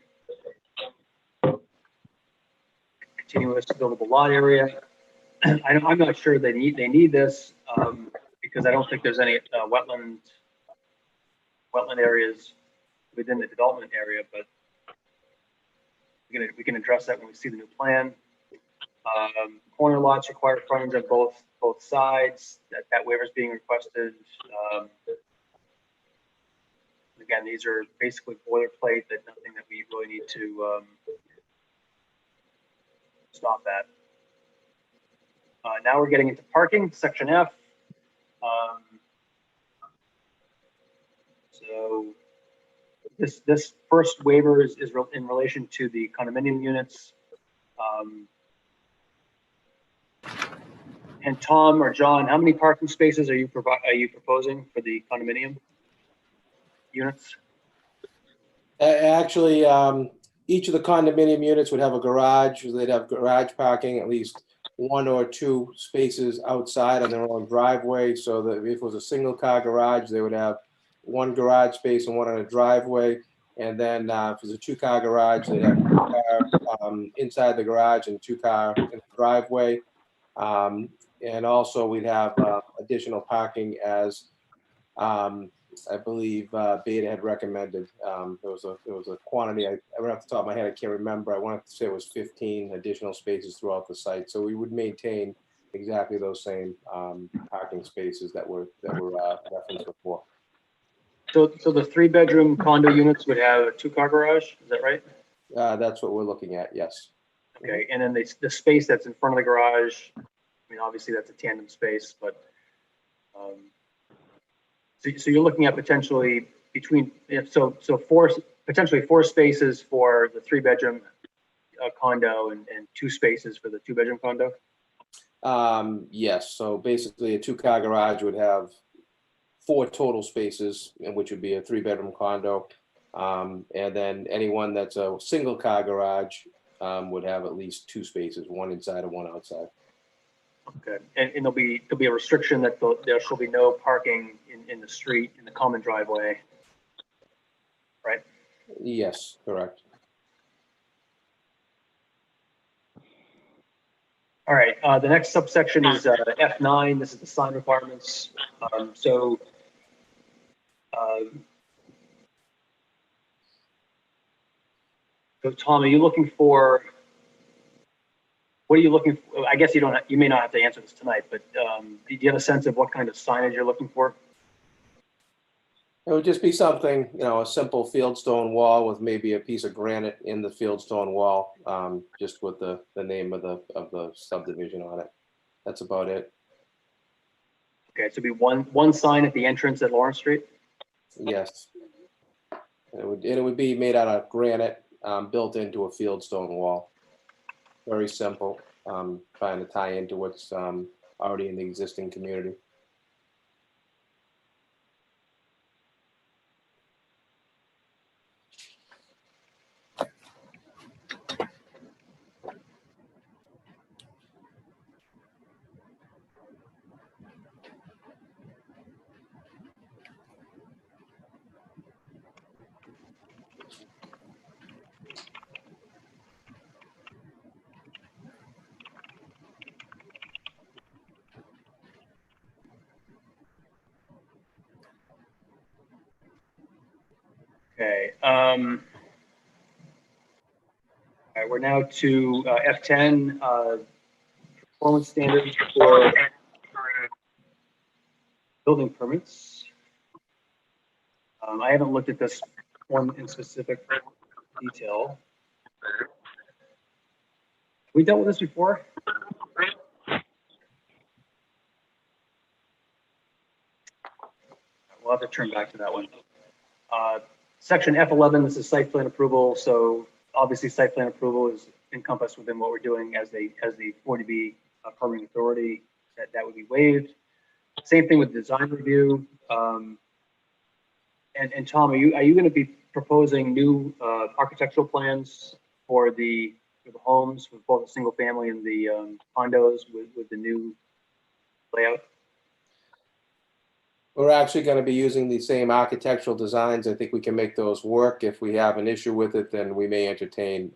Continuous buildable lot area. I'm not sure they need this because I don't think there's any wetland areas within the development area, but we can address that when we see the new plan. Corner lots require frontage on both sides. That waiver is being requested. Again, these are basically boilerplate. That nothing that we really need to stop at. Now we're getting into parking, section F. So this first waiver is in relation to the condominium units. And Tom or John, how many parking spaces are you proposing for the condominium units? Actually, each of the condominium units would have a garage. They'd have garage parking, at least 1 or 2 spaces outside on their own driveway. So that if it was a single car garage, they would have 1 garage space and 1 on a driveway. And then if it was a 2-car garage, they'd have 2 car inside the garage and 2 car in the driveway. And also we'd have additional parking as I believe Beta had recommended. There was a quantity, I right off the top of my head, I can't remember. I wanted to say it was 15 additional spaces throughout the site. So we would maintain exactly those same parking spaces that were referenced before. So the 3-bedroom condo units would have a 2-car garage, is that right? That's what we're looking at, yes. Okay, and then the space that's in front of the garage, I mean, obviously that's a tandem space, but so you're looking at potentially potentially 4 spaces for the 3-bedroom condo and 2 spaces for the 2-bedroom condo? Yes, so basically a 2-car garage would have 4 total spaces, which would be a 3-bedroom condo. And then anyone that's a single car garage would have at least 2 spaces, one inside and one outside. Okay, and there'll be a restriction that there shall be no parking in the street, in the common driveway, right? Yes, correct. All right, the next subsection is F9. This is the sign requirements. So Tom, are you looking for, what are you looking for? I guess you may not have to answer this tonight, but do you have a sense of what kind of signage you're looking for? It would just be something, a simple fieldstone wall with maybe a piece of granite in the fieldstone wall, just with the name of the subdivision on it. That's about it. Okay, so it'd be one sign at the entrance at Lawrence Street? Yes. And it would be made out of granite, built into a fieldstone wall. Very simple, trying to tie into what's already in the existing community. Okay. All right, we're now to F10, performance standards for building permits. I haven't looked at this one in specific detail. We dealt with this before? We'll have to turn back to that one. Section F11, this is site plan approval. So obviously site plan approval is encompassed within what we're doing as the 40B permitting authority. That would be waived. Same thing with design review. And Tom, are you going to be proposing new architectural plans for the homes, with both the single family and the condos with the new layout? We're actually going to be using the same architectural designs. I think we can make those work. If we have an issue with it, then we may entertain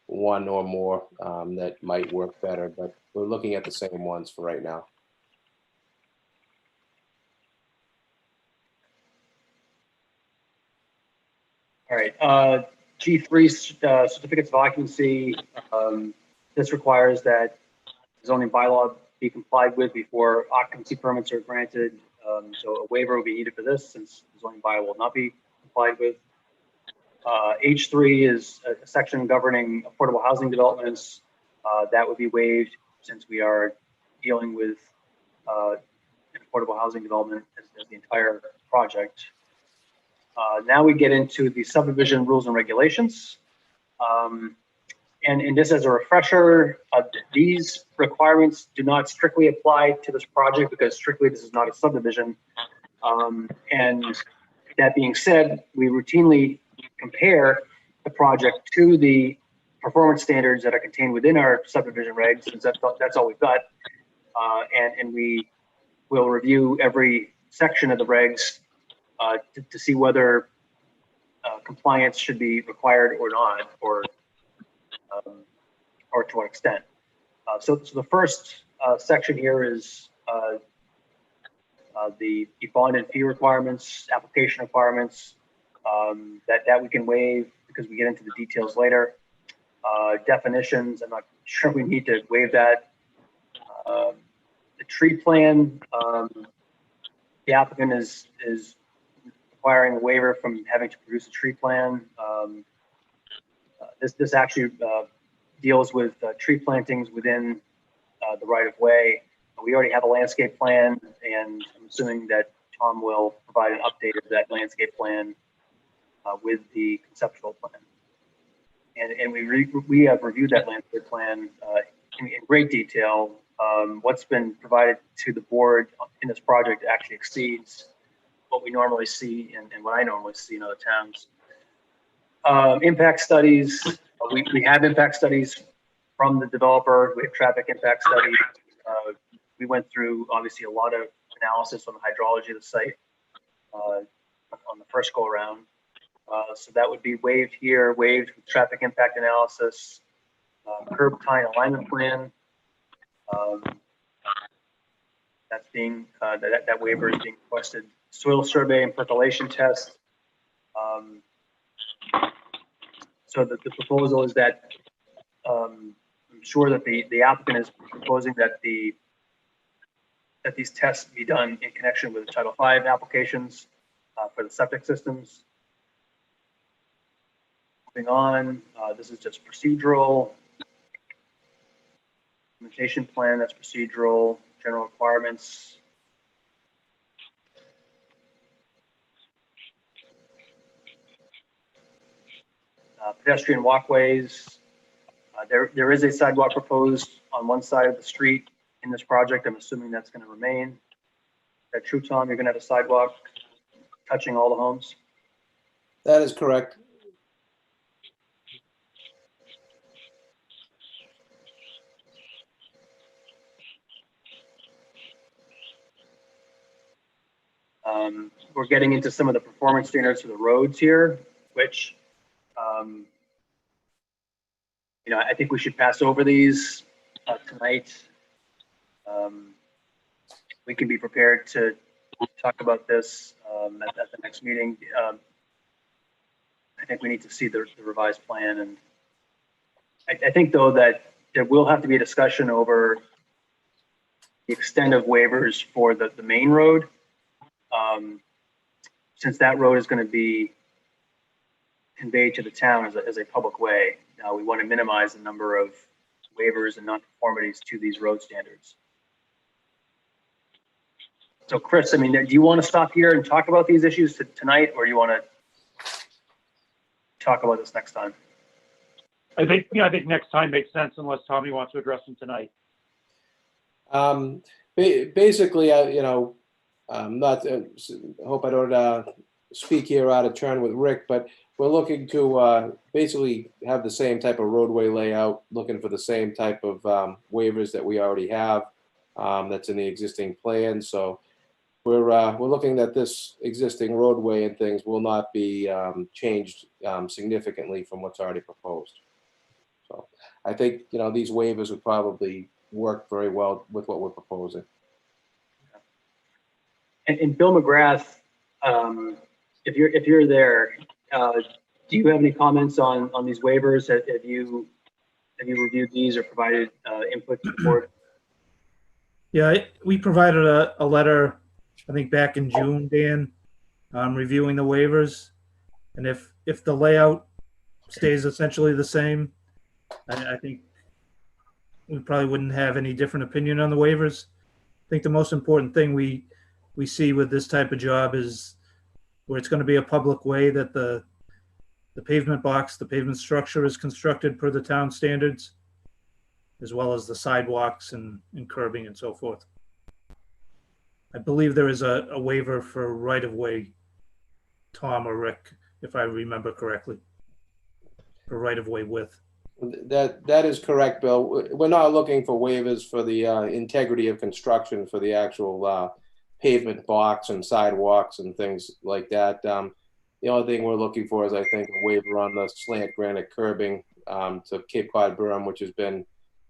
one or more that might work better, but we're looking at the same ones for right now. All right, G3 certificates of occupancy. This requires that zoning bylaw be complied with before occupancy permits are granted. So a waiver will be needed for this since the zoning bylaw will not be complied with. H3 is a section governing affordable housing developments. That would be waived since we are dealing with an affordable housing development as the entire project. Now we get into the subdivision rules and regulations. And just as a refresher, these requirements do not strictly apply to this project because strictly this is not a subdivision. And that being said, we routinely compare the project to the performance standards that are contained within our subdivision regs, since that's all we've got. And we will review every section of the regs to see whether compliance should be required or not, or to what extent. So the first section here is the bond and fee requirements, application requirements, that we can waive because we get into the details later. Definitions, I'm not sure we need to waive that. The tree plan, the applicant is requiring a waiver from having to produce a tree plan. This actually deals with tree plantings within the right of way. We already have a landscape plan, and I'm assuming that Tom will provide an update of that landscape plan with the conceptual plan. And we have reviewed that landscape plan in great detail. What's been provided to the board in this project actually exceeds what we normally see and what I normally see in other towns. Impact studies, We have impact studies from the developer. We have traffic impact studies. We went through obviously a lot of analysis on the hydrology of the site on the first go around. So that would be waived here, waived with traffic impact analysis, curb tie alignment plan. That's being that waiver is being requested. Soil survey and percolation test. So the proposal is that I'm sure that the applicant is proposing that these tests be done in connection with Title V applications for the septic systems. Moving on, this is just procedural. Implementation plan, that's procedural. General requirements. Pedestrian walkways. There is a sidewalk proposed on one side of the street in this project. I'm assuming that's going to remain. Is that true, Tom? You're going to have a sidewalk touching all the homes? That is correct. We're getting into some of the performance standards for the roads here, which, I think we should pass over these tonight. We can be prepared to talk about this at the next meeting. I think we need to see the revised plan, and I think though that there will have to be a discussion over the extent of waivers for the main road. Since that road is going to be conveyed to the town as a public way, we want to minimize the number of waivers and nonconformities to these road standards. So Chris, I mean, do you want to stop here and talk about these issues tonight, or do you want to talk about this next time? I think next time makes sense unless Tommy wants to address them tonight. Basically, not. I hope I don't speak here out of turn with Rick, but we're looking to basically have the same type of roadway layout, looking for the same type of waivers that we already have that's in the existing plan. So we're looking at this existing roadway and things will not be changed significantly from what's already proposed. So I think these waivers would probably work very well with what we're proposing. And Bill McGrath, if you're there, do you have any comments on these waivers? Have you reviewed these or provided input to the board? Yeah, we provided a letter, I think back in June, Dan, reviewing the waivers, and if the layout stays essentially the same, I think we probably wouldn't have any different opinion on the waivers. I think the most important thing we see with this type of job is where it's going to be a public way, that the pavement box, the pavement structure is constructed per the town standards, as well as the sidewalks and curbing and so forth. I believe there is a waiver for right-of-way, Tom or Rick, if I remember correctly, for right-of-way width. That is correct, Bill. We're not looking for waivers for the integrity of construction for the actual pavement box and sidewalks and things like that. The only thing we're looking for is, I think, a waiver on the slant granite curbing to Cape Cod berm, which has been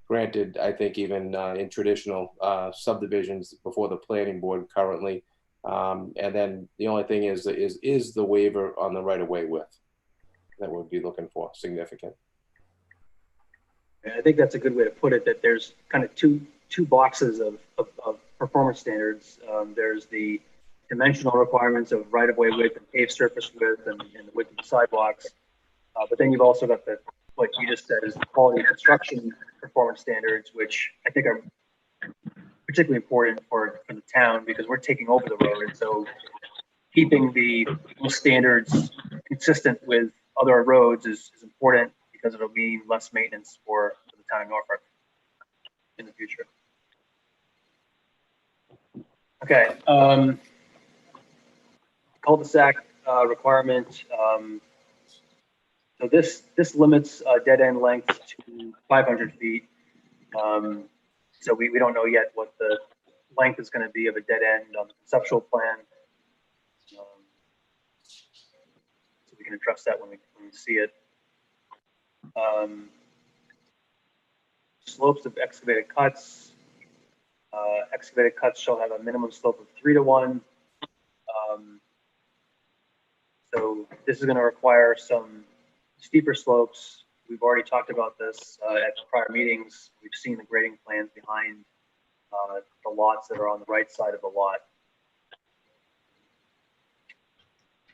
granted, I think, even in traditional subdivisions before the planning board currently. And then the only thing is the waiver on the right-of-way width that we'll be looking for, significant. I think that's a good way to put it, that there's kind of two boxes of performance standards. There's the dimensional requirements of right-of-way width and paved surface width and the width of the sidewalks. But then you've also got what you just said is the quality of construction performance standards, which I think are particularly important for the town because we're taking over the road. And so keeping those standards consistent with other roads is important because it'll mean less maintenance for the town of Norfolk in the future. Okay. Cul-de-sac requirement. So this limits dead end length to 500 feet. So we don't know yet what the length is going to be of a dead end on the conceptual plan. So we can address that when we see it. Slopes of excavated cuts. Excavated cuts shall have a minimum slope of 3 to 1. So this is going to require some steeper slopes. We've already talked about this at prior meetings. We've seen the grading plans behind the lots that are on the right side of the lot.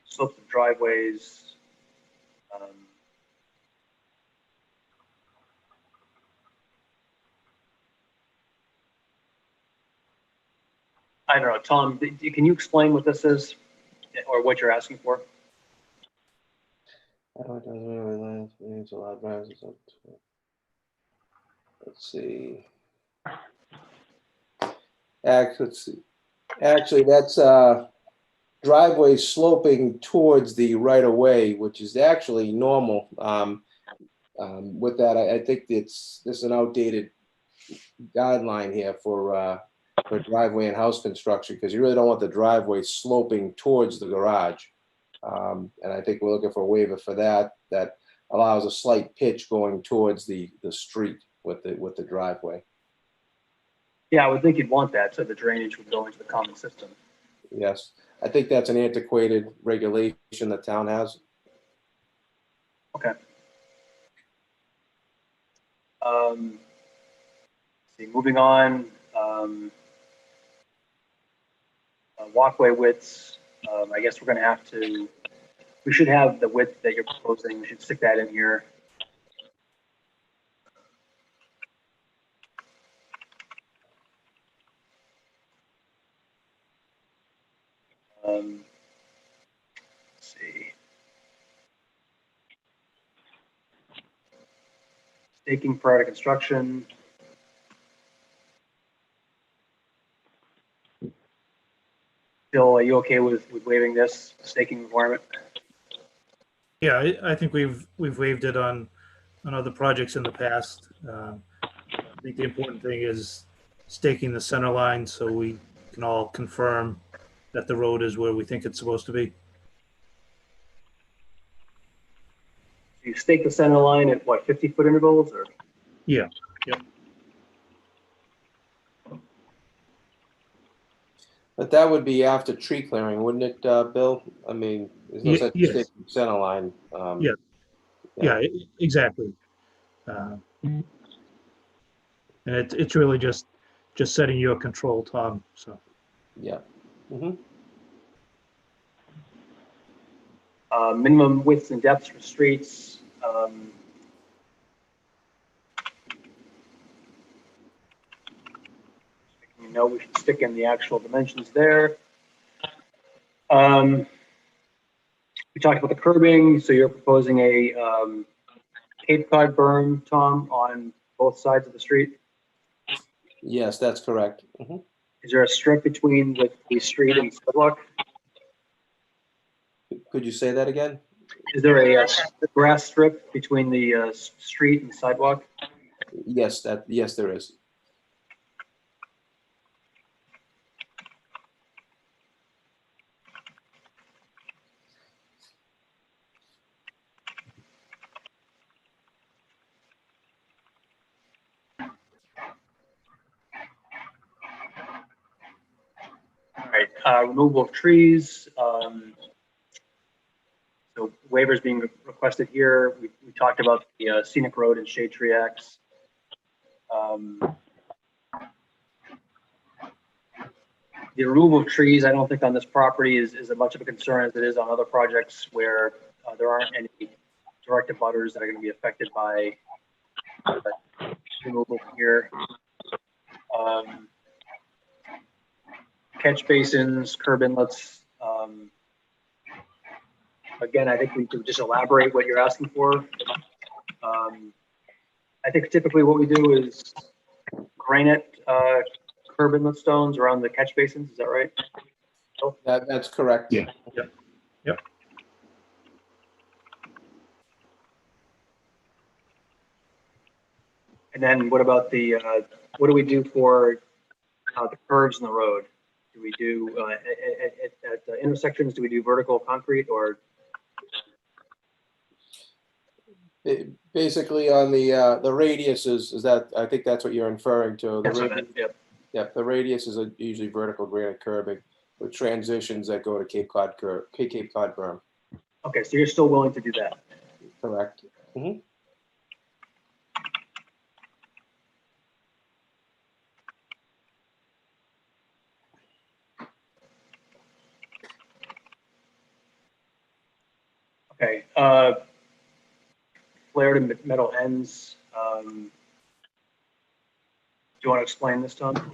Slopes of driveways. I don't know, Tom, can you explain what this is or what you're asking for? Let's see. Actually, that's driveway sloping towards the right of way, which is actually normal. With that, I think this is an outdated guideline here for driveway and house construction, because you really don't want the driveway sloping towards the garage. And I think we're looking for a waiver for that. That allows a slight pitch going towards the street with the driveway. Yeah, I would think you'd want that so the drainage would go into the common system. Yes, I think that's an antiquated regulation the town has. Okay. Let's see, moving on. Walkway widths. I guess we're going to have to. We should have the width that you're proposing. We should stick that in here. Let's see. Staking prior to construction. Bill, are you okay with waiving this staking requirement? Yeah, I think we've waived it on other projects in the past. I think the important thing is staking the center line so we can all confirm that the road is where we think it's supposed to be. You stake the center line at what, 50-foot intervals, or? Yeah. Yep. But that would be after tree clearing, wouldn't it, Bill? I mean, there's no such Yes. thing as center line. Yeah, exactly. And it's really just setting your control, Tom. So. Yeah. Mm-hmm. Minimum widths and depths for streets. You know, we should stick in the actual dimensions there. We talked about the curbing, so you're proposing a Cape Cod berm, Tom, on both sides of the street? Yes, that's correct. Mm-hmm. Is there a strip between the street and sidewalk? Could you say that again? Is there a grass strip between the street and sidewalk? Yes, there is. All right, removal of trees. So waivers being requested here. We talked about the scenic road and shade tree acts. The removal of trees, I don't think on this property is as much of a concern as it is on other projects where there aren't any direct abutters that are going to be affected by removal here. Catch basins, curb inlets. Again, I think we can just elaborate what you're asking for. I think typically what we do is granite curb inlet stones around the catch basins. Is that right? That's correct. Yeah. Yep. And then what about the, what do we do for the curves in the road? Do we do, at the intersections, do we do vertical concrete or? Basically on the radius is that, I think that's what you're inferring to. The That's what I meant, yep. Yep, the radius is usually vertical granite curbing with transitions that go to Cape Cod berm. Okay, so you're still willing to do that? Correct. Mm-hmm. Okay, flared and metal ends. Do you want to explain this, Tom?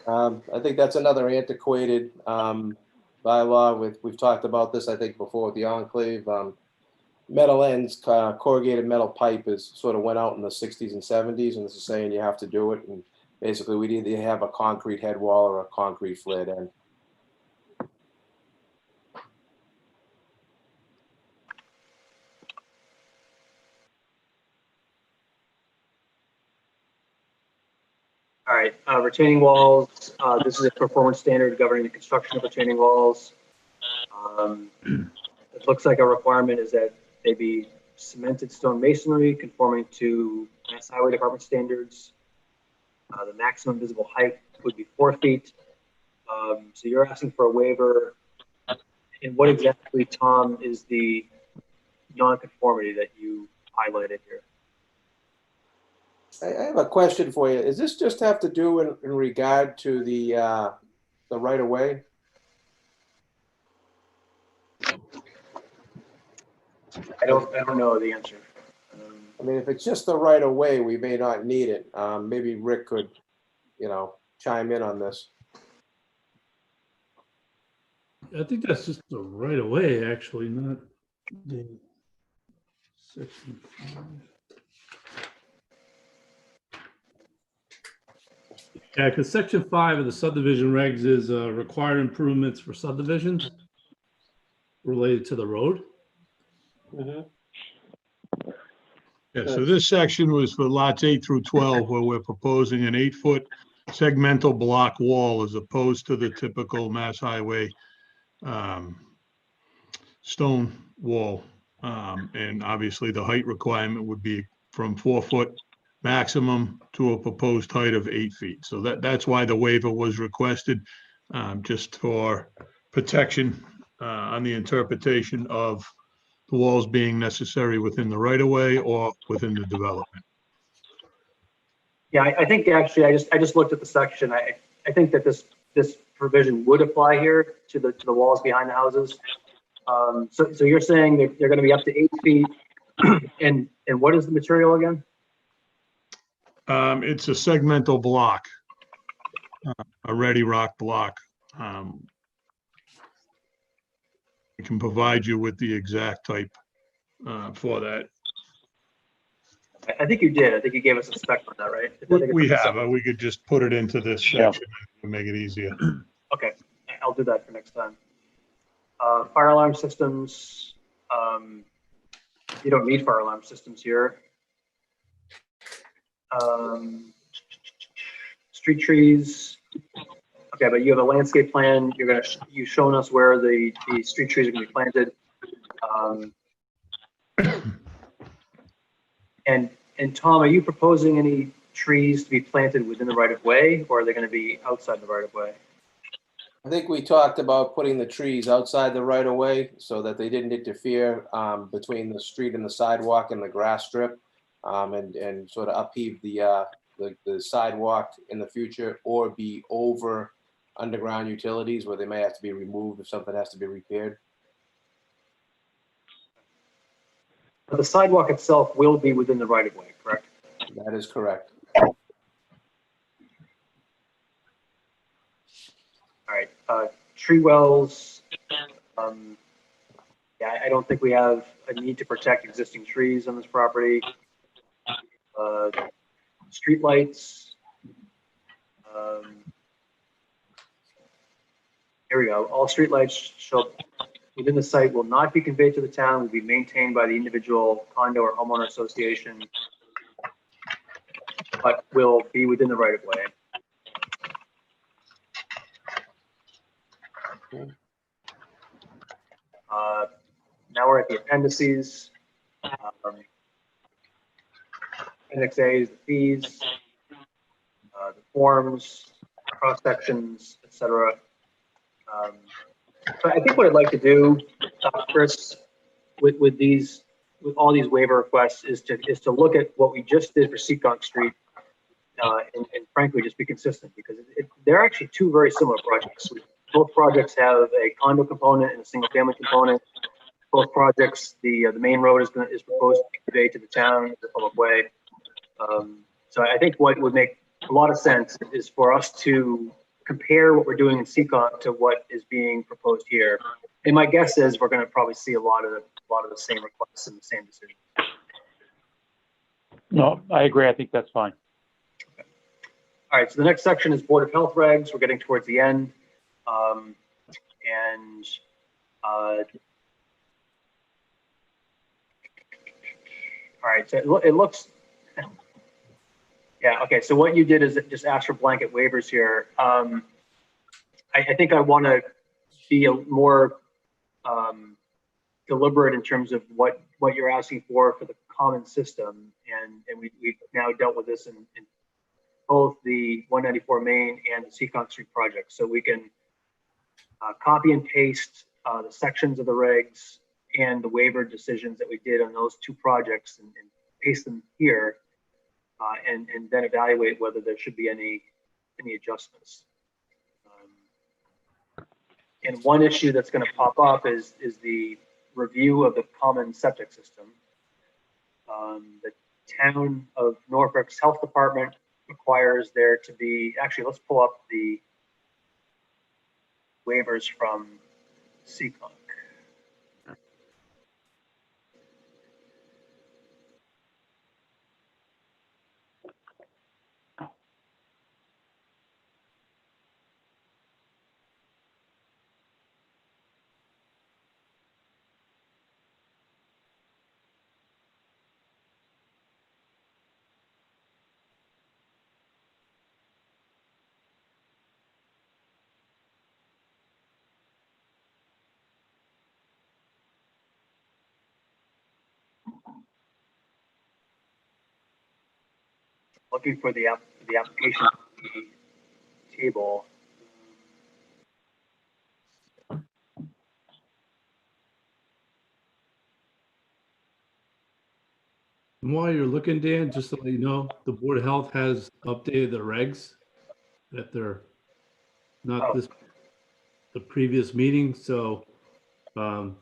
I think that's another antiquated bylaw. We've talked about this, I think, before with the enclave. Metal ends, corrugated metal pipe is sort of went out in the 60s and 70s, and this is saying you have to do it. And basically, we either have a concrete head wall or a concrete flared end. All right, retaining walls. This is a performance standard governing the construction of retaining walls. It looks like a requirement is that they be cemented stone masonry conforming to Mass Highway Department standards. The maximum visible height would be 4 feet. So you're asking for a waiver. And what exactly, Tom, is the nonconformity that you highlighted here? I have a question for you. Does this just have to do in regard to the right of way? I don't know the answer. I mean, if it's just the right of way, we may not need it. Maybe Rick could, chime in on this. I think that's just the right of way, actually, not the section 5. Yeah, because section 5 of the subdivision regs is required improvements for subdivisions related to the road. Mm-hmm. Yeah, so this section was for lots 8 through 12, where we're proposing an 8-foot segmental block wall as opposed to the typical Mass Highway stone wall. And obviously the height requirement would be from 4 foot maximum to a proposed height of 8 feet. So that's why the waiver was requested, just for protection on the interpretation of the walls being necessary within the right of way or within the development. Yeah, I think actually I just looked at the section. I think that this provision would apply here to the walls behind the houses. So you're saying that they're going to be up to 8 feet, and what is the material again? It's a segmental block, a ready rock block. I can provide you with the exact type for that. I think you did. I think you gave us a spec on that, right? We have. We could just put it into this section and make it easier. Okay, I'll do that for next time. Fire alarm systems. You don't need fire alarm systems here. Street trees. Okay, but you have a landscape plan. You've shown us where the street trees are going to be planted. And Tom, are you proposing any trees to be planted within the right of way, or are they going to be outside the right of way? I think we talked about putting the trees outside the right of way so that they didn't interfere between the street and the sidewalk and the grass strip, and sort of upheave the sidewalk in the future, or be over underground utilities where they may have to be removed if something has to be repaired. But the sidewalk itself will be within the right of way, correct? That is correct. All right, tree wells. Yeah, I don't think we have a need to protect existing trees on this property. Street lights. Here we go. All street lights within the site will not be conveyed to the town, will be maintained by the individual condo or homeowner association. but will be within the right of way. Now we're at the appendices. Appendix A is the fees, the forms, cross sections, etc. So I think what I'd like to do, Chris, with all these waiver requests, is to look at what we just did for Seekonk Street, and frankly just be consistent, because they're actually two very similar projects. Both projects have a condo component and a single family component. Both projects, the main road is proposed to be conveyed to the town as a public way. So I think what would make a lot of sense is for us to compare what we're doing in Seekonk to what is being proposed here. And my guess is we're going to probably see a lot of the same requests and the same decisions. No, I agree. I think that's fine. Okay. All right. So the next section is Board of Health regs. We're getting towards the end. All right, so it looks, yeah, okay, so what you did is just ask for blanket waivers here. I think I want to be more deliberate in terms of what you're asking for the common system, and we've now dealt with this in both the 194 Main and the Seekonk Street project, so we can copy and paste the sections of the regs and the waiver decisions that we did on those two projects and paste them here, and then evaluate whether there should be any adjustments. And one issue that's going to pop up is the review of the common septic system. The town of Norfolk's health department requires there to be, actually, let's pull up the waivers from Seekonk. Looking for the application table. And while you're looking, Dan, just to let you know, the Board of Health has updated the regs that they're not the previous meeting. So I'll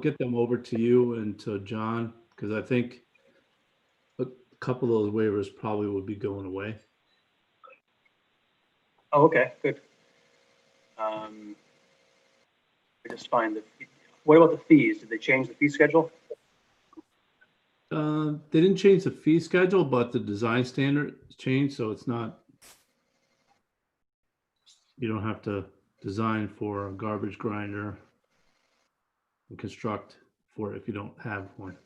get them over to you and to John, because I think a couple of those waivers probably would be going away. Oh, okay, good. I just find what about the fees? Did they change the fee schedule? They didn't change the fee schedule, but the design standard changed, so it's not, you don't have to design for a garbage grinder and construct for it if you don't have one.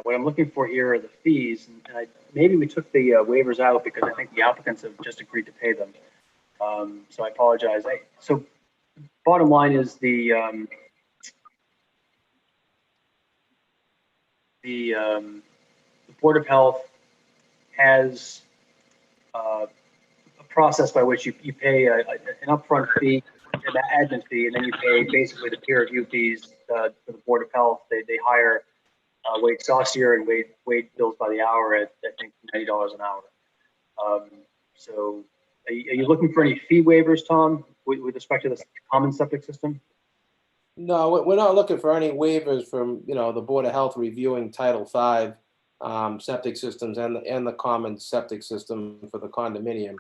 What I'm looking for here are the fees, and maybe we took the waivers out because I think the applicants have just agreed to pay them. So I apologize. So bottom line is the Board of Health has a process by which you pay an upfront fee, an admin fee, and then you pay basically the peer review fees for the Board of Health. They hire Wade Saucier, and Wade bills by the hour at, I think, $90 an hour. So are you looking for any fee waivers, Tom, with respect to the common septic system? No, we're not looking for any waivers from, the Board of Health reviewing Title V septic systems and the common septic system for the condominium.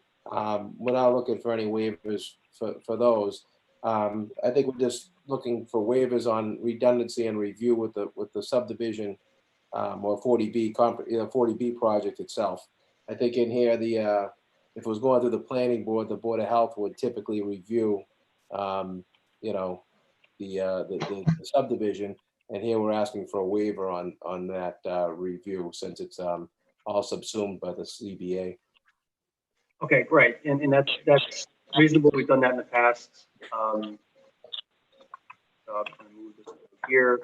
We're not looking for any waivers for those. I think we're just looking for waivers on redundancy and review with the subdivision or 40B, 40B project itself. I think in here, if it was going through the planning board, the Board of Health would typically review, the subdivision. And here we're asking for a waiver on that review, since it's all subsumed by the CBA. Okay, great. And that's reasonable. We've done that in the past. So I'm going to move this over here.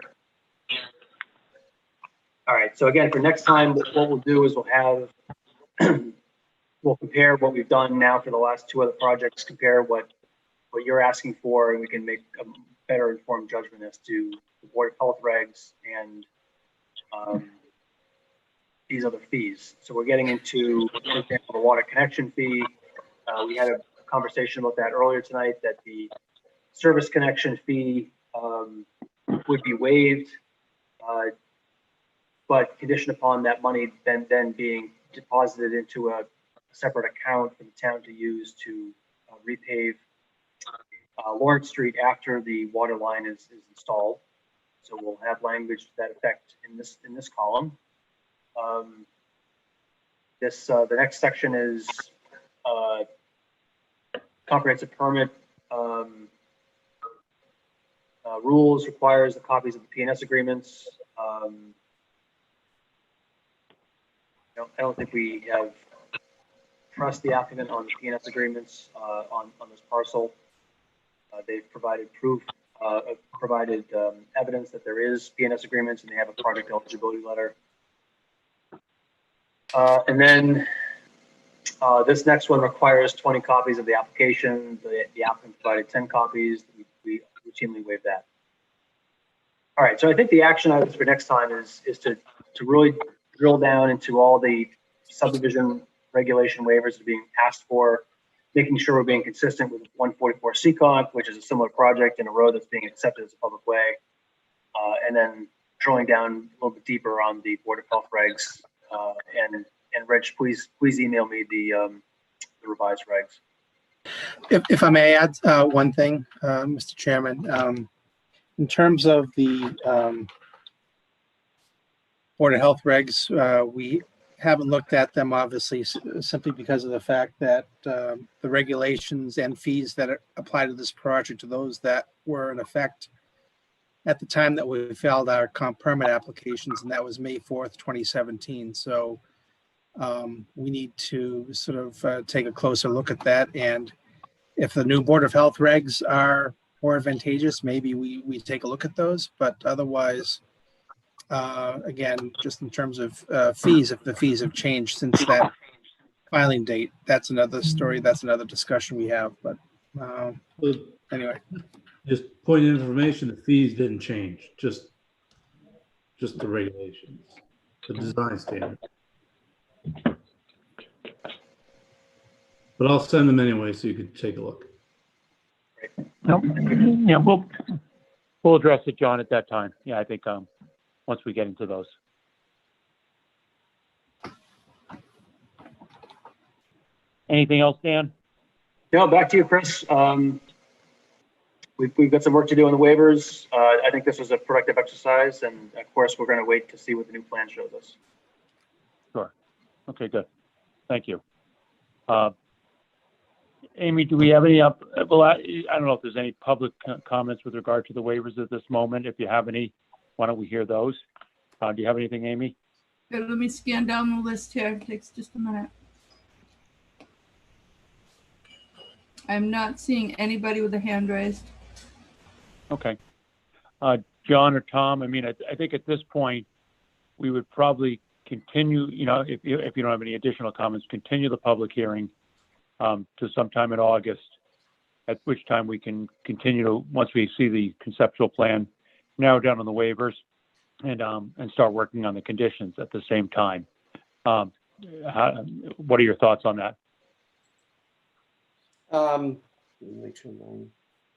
All right. So again, for next time, what we'll do is we'll compare what we've done now for the last two other projects, compare what you're asking for, and we can make a better informed judgment as to the Board of Health regs and these other fees. So we're getting into, for example, the water connection fee. We had a conversation about that earlier tonight, that the service connection fee would be waived, but conditioned upon that money then being deposited into a separate account for the town to use to repave Lawrence Street after the water line is installed. So we'll have language to that effect in this column. The next section is comprehensive permit rules, requires the copies of the PNS agreements. I don't think we have trust the applicant on the PNS agreements on this parcel. They've provided proof, provided evidence that there is PNS agreements, and they have a project eligibility letter. And then this next one requires 20 copies of the application. The applicant provided 10 copies. We routinely waive that. All right, so I think the action items for next time is to really drill down into all the subdivision regulation waivers that are being asked for, making sure we're being consistent with 144 Seekonk, which is a similar project in a road that's being accepted as a public way, and then drilling down a little bit deeper on the Board of Health regs. And Rich, please email me the revised regs. If I may add one thing, Mr. Chairman, in terms of the Board of Health regs, we haven't looked at them, obviously, simply because of the fact that the regulations and fees that apply to this project are those that were in effect at the time that we filed our comp permit applications, and that was May 4th, 2017. So we need to sort of take a closer look at that. And if the new Board of Health regs are more advantageous, maybe we take a look at those. But otherwise, again, just in terms of fees, if the fees have changed since that filing date, that's another story. That's another discussion we have. But anyway. Just point of information, the fees didn't change, just the regulations, the design standard. But I'll send them anyway, so you can take a look. Yeah, we'll address it, John, at that time. Yeah, I think once we get into those. Anything else, Dan? No, back to you, Chris. We've got some work to do on the waivers. I think this was a productive exercise, and of course, we're going to wait to see what the new plan shows us. Sure. Okay, good. Thank you. Amy, do we have any I don't know if there's any public comments with regard to the waivers at this moment. If you have any, why don't we hear those? Do you have anything, Amy? Good, let me scan down the list here. It takes just a minute. I'm not seeing anybody with a hand raised. Okay. John or Tom, I mean, I think at this point, we would probably continue, if you don't have any additional comments, continue the public hearing to sometime in August, at which time we can continue to, once we see the conceptual plan, narrow down on the waivers and start working on the conditions at the same time. What are your thoughts on that? Make sure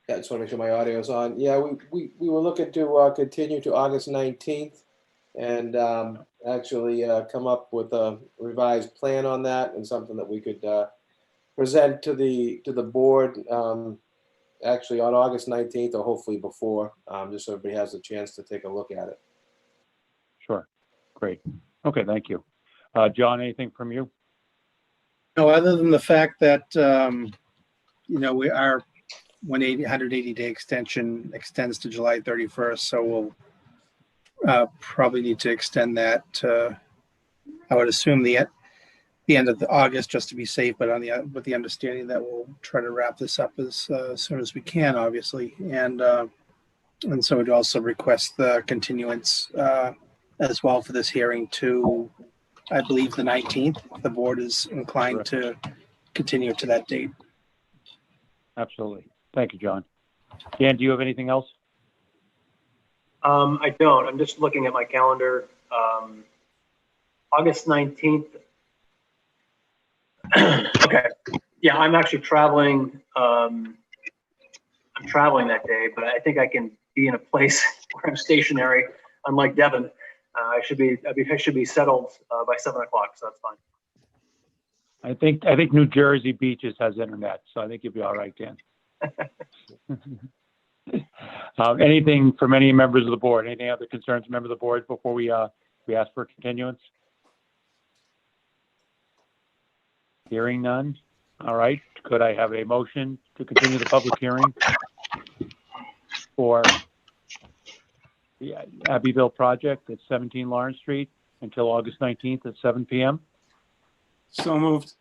I just want to make sure my audio is on. Yeah, we were looking to continue to August 19th and actually come up with a revised plan on that, and something that we could present to the board actually on August 19th, or hopefully before, just so everybody has a chance to take a look at it. Sure. Great. Okay, thank you. John, anything from you? No, other than the fact that, we are 180-day extension extends to July 31st, so we'll probably need to extend that to, I would assume, the end of August, just to be safe, but with the understanding that we'll try to wrap this up as soon as we can, obviously. And so we'd also request the continuance as well for this hearing to, I believe, the 19th. The board is inclined to continue to that date. Absolutely. Thank you, John. Dan, do you have anything else? I don't. I'm just looking at my calendar. August 19th. Okay. Yeah, I'm actually traveling. I'm traveling that day, but I think I can be in a place where I'm stationary. Unlike Devin, I should be settled by 7 o'clock, so that's fine. I think New Jersey Beaches has internet, so I think you'll be all right, Dan. Anything from any members of the board? Anything other concerns from members of the board before we ask for continuance? Hearing none. All right. Could I have a motion to continue the public hearing for the Abbeville project at 17 Lawrence Street until August 19th at 7 p.m.? So moved.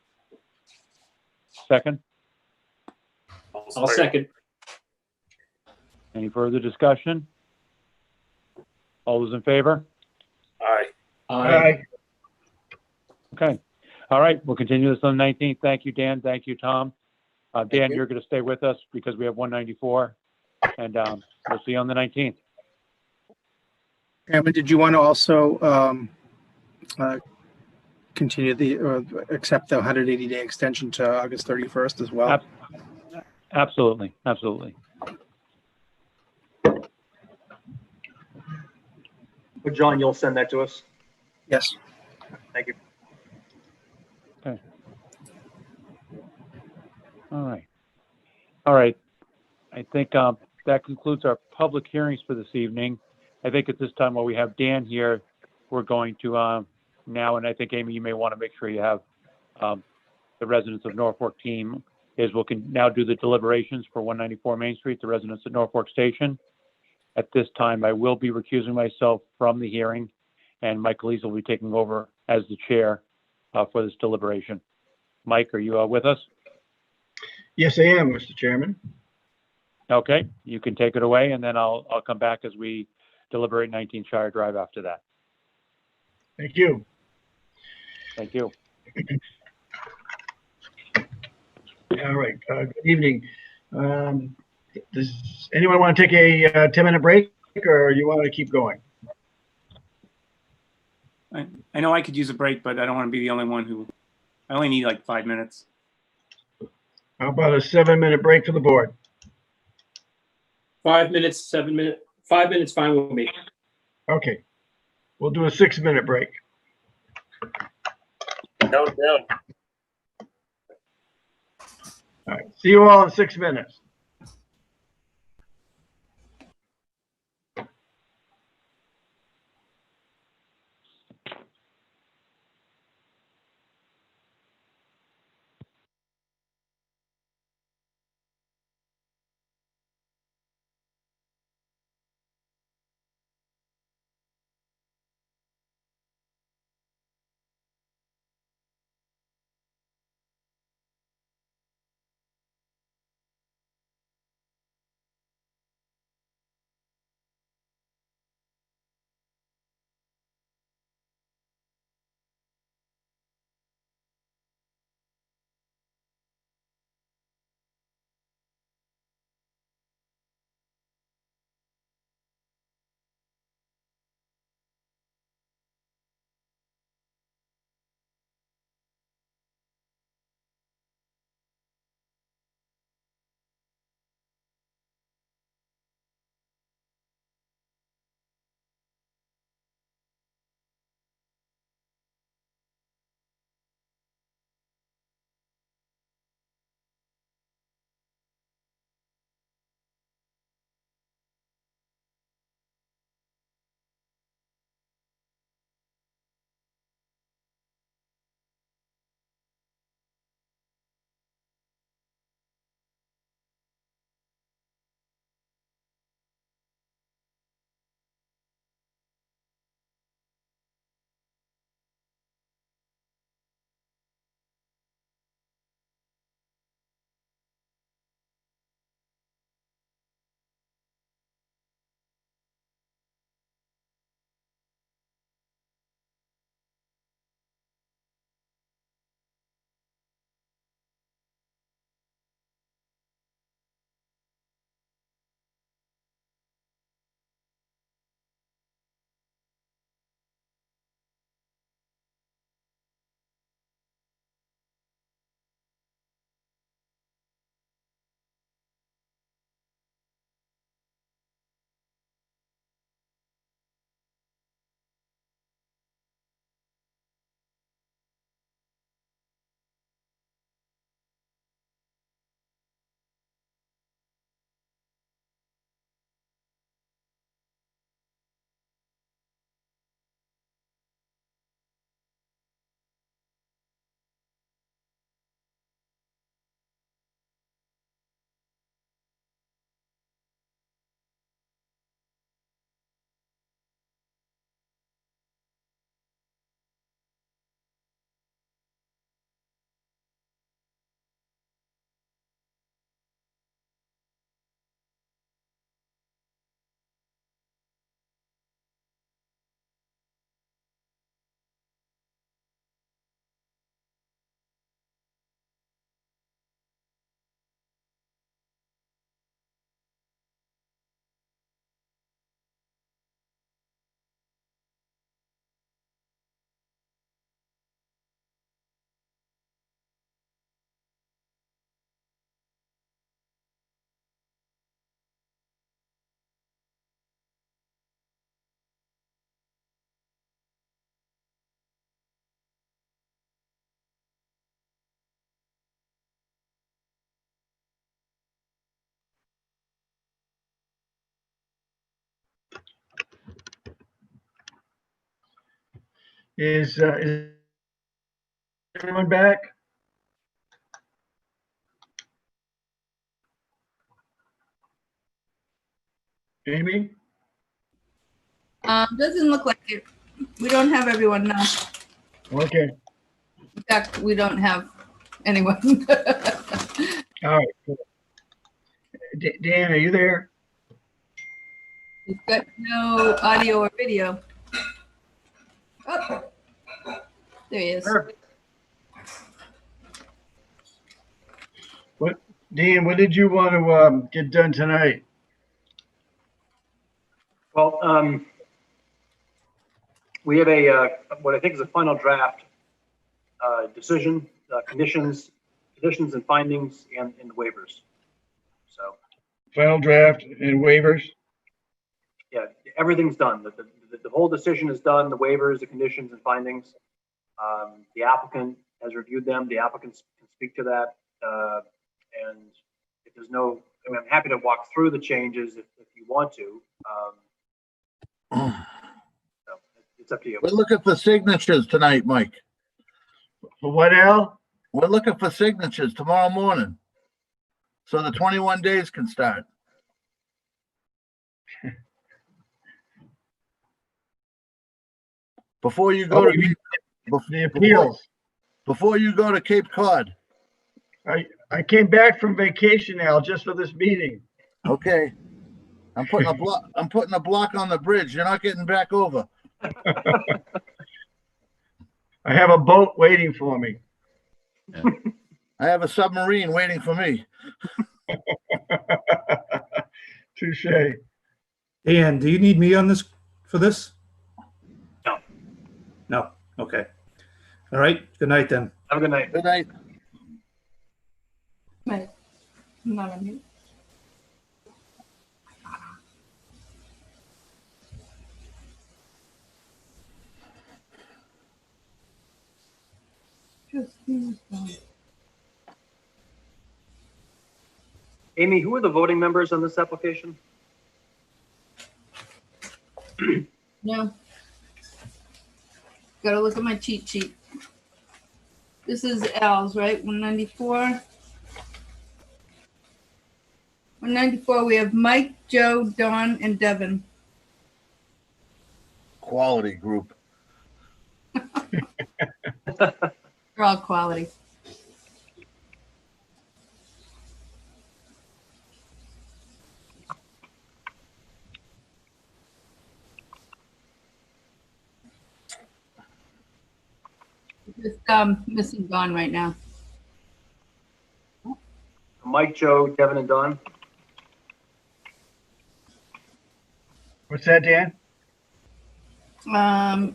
Second? I'll second. Any further discussion? All those in favor? Aye. Aye. Okay. All right. We'll continue this on the 19th. Thank you, Dan. Thank you, Tom. Dan, you're going to stay with us because we have 194, and we'll see you on the 19th. Chairman, did you want to also continue accept the 180-day extension to August 31st as well? Absolutely. Absolutely. But John, you'll send that to us? Yes. Thank you. Okay. All right. All right. I think that concludes our public hearings for this evening. I think at this time, while we have Dan here, we're going to now, and I think, Amy, you may want to make sure you have the residents of Norfolk team, is we can now do the deliberations for 194 Main Street, the residents at Norfolk Station. At this time, I will be recusing myself from the hearing, and Mike Lees will be taking over as the chair for this deliberation. Mike, are you with us? Yes, I am, Mr. Chairman. Okay, you can take it away, and then I'll come back as we deliberate 19 Shire Drive after that. Thank you. Thank you. All right. Good evening. Does anyone want to take a 10-minute break, or you want to keep going? I know I could use a break, but I don't want to be the only one who. I only need like 5 minutes. How about a 7-minute break for the board? 5 minutes, 7 minutes, 5 minutes, fine with me. Okay. We'll do a 6-minute break. Down. All right. See you all in 6 minutes. Is everyone back? Amy? Doesn't look like it. We don't have everyone now. Okay. In fact, we don't have anyone. All right. Cool. Dan, are you there? We've got no audio or video. Oh, there he is. What, Dan, what did you want to get done tonight? Well, we have a what I think is a final draft decision, conditions and findings, and waivers. So Final draft and waivers? yeah, everything's done. The whole decision is done. The waivers, the conditions and findings. The applicant has reviewed them. The applicants can speak to that. And if there's no, I mean, I'm happy to walk through the changes if you want to. So it's up to you. We're looking for signatures tonight, Mike. For what, Al? We're looking for signatures tomorrow morning, so the 21 days can start. Before you go to the appeals. Before you go to Cape Cod. I came back from vacation, Al, just for this meeting. Okay. I'm putting a block on the bridge. You're not getting back over. I have a boat waiting for me. Yeah. I have a submarine waiting for me. Touche. Dan, do you need me on this for this? No. No. Okay. All right. Good night then. Have a good night. Good night. Right. I'm not on mute. Amy, who are the voting members on this application? No. Gotta look at my cheat sheet. This is Al's, right? 194. 194, we have Mike, Joe, Don, and Devin. Quality group. They're all quality. Just missing Don right now. Mike, Joe, Devin, and Don. What's that, Dan?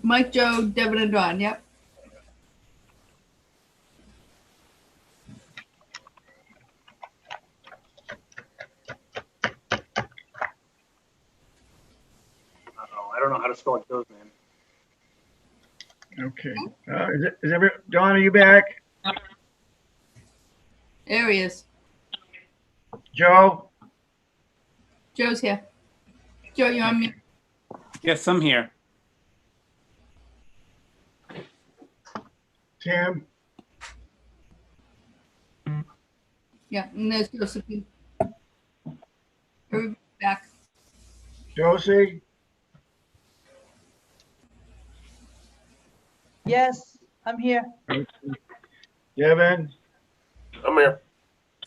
Mike, Joe, Devin, and Don. Yep. Uh-oh, I don't know how to spell Joe's name. Okay. Don, are you back? There he is. Joe? Joe's here. Joe, you're on mute. Yes, I'm here. Tim? Yeah, and there's Josephine. Everybody's back. Josie? Yes, I'm here. Devin? I'm here.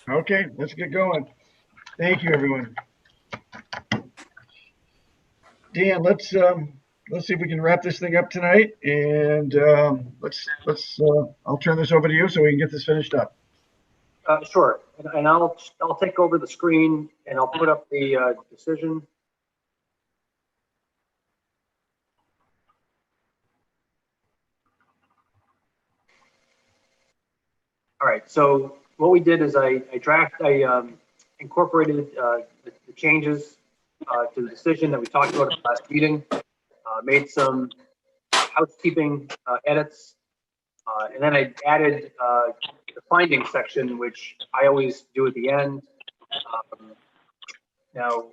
Okay, let's get going. Thank you, everyone. Dan, let's see if we can wrap this thing up tonight, and I'll turn this over to you so we can get this finished up. Sure, and I'll take over the screen and I'll put up the decision. All right. So what we did is I incorporated the changes to the decision that we talked about at the last meeting. Made some housekeeping edits, and then I added the findings section, which I always do at the end. Now,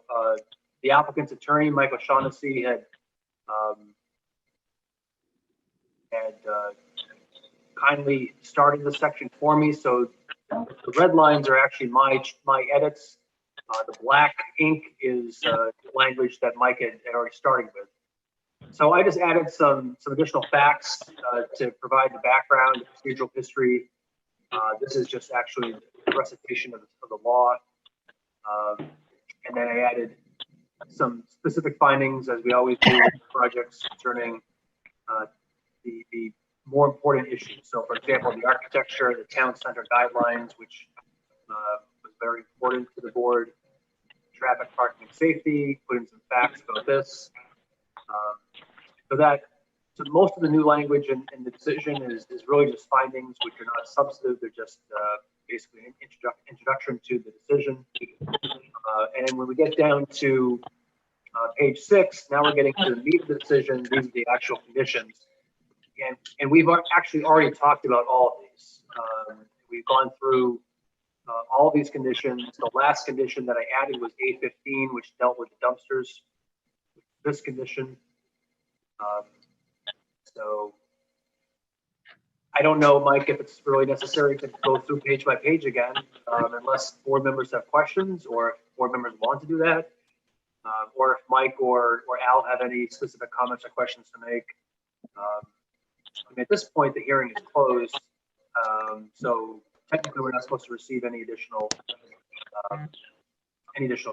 the applicant's attorney, Michael Shaughnessy, had had kindly started the section for me. So the red lines are actually my edits. The black ink is language that Mike had already started with. So I just added some additional facts to provide the background, procedural history. This is just actually the recitation of the law. And then I added some specific findings, as we always do with projects, concerning the more important issues. So, for example, the architecture, the town center guidelines, which was very important to the board, traffic, parking, and safety, put in some facts about this. So most of the new language in the decision is really just findings, which are not substantive. They're just basically an introduction to the decision. And then when we get down to page 6, now we're getting to the meat of the decision. These are the actual conditions. And we've actually already talked about all of these. We've gone through all of these conditions. The last condition that I added was A15, which dealt with the dumpsters. This condition. So I don't know, Mike, if it's really necessary to go through page by page again, unless board members have questions, or if board members want to do that, or if Mike or Al have any specific comments or questions to make. I mean, at this point, the hearing is closed, so technically we're not supposed to receive any additional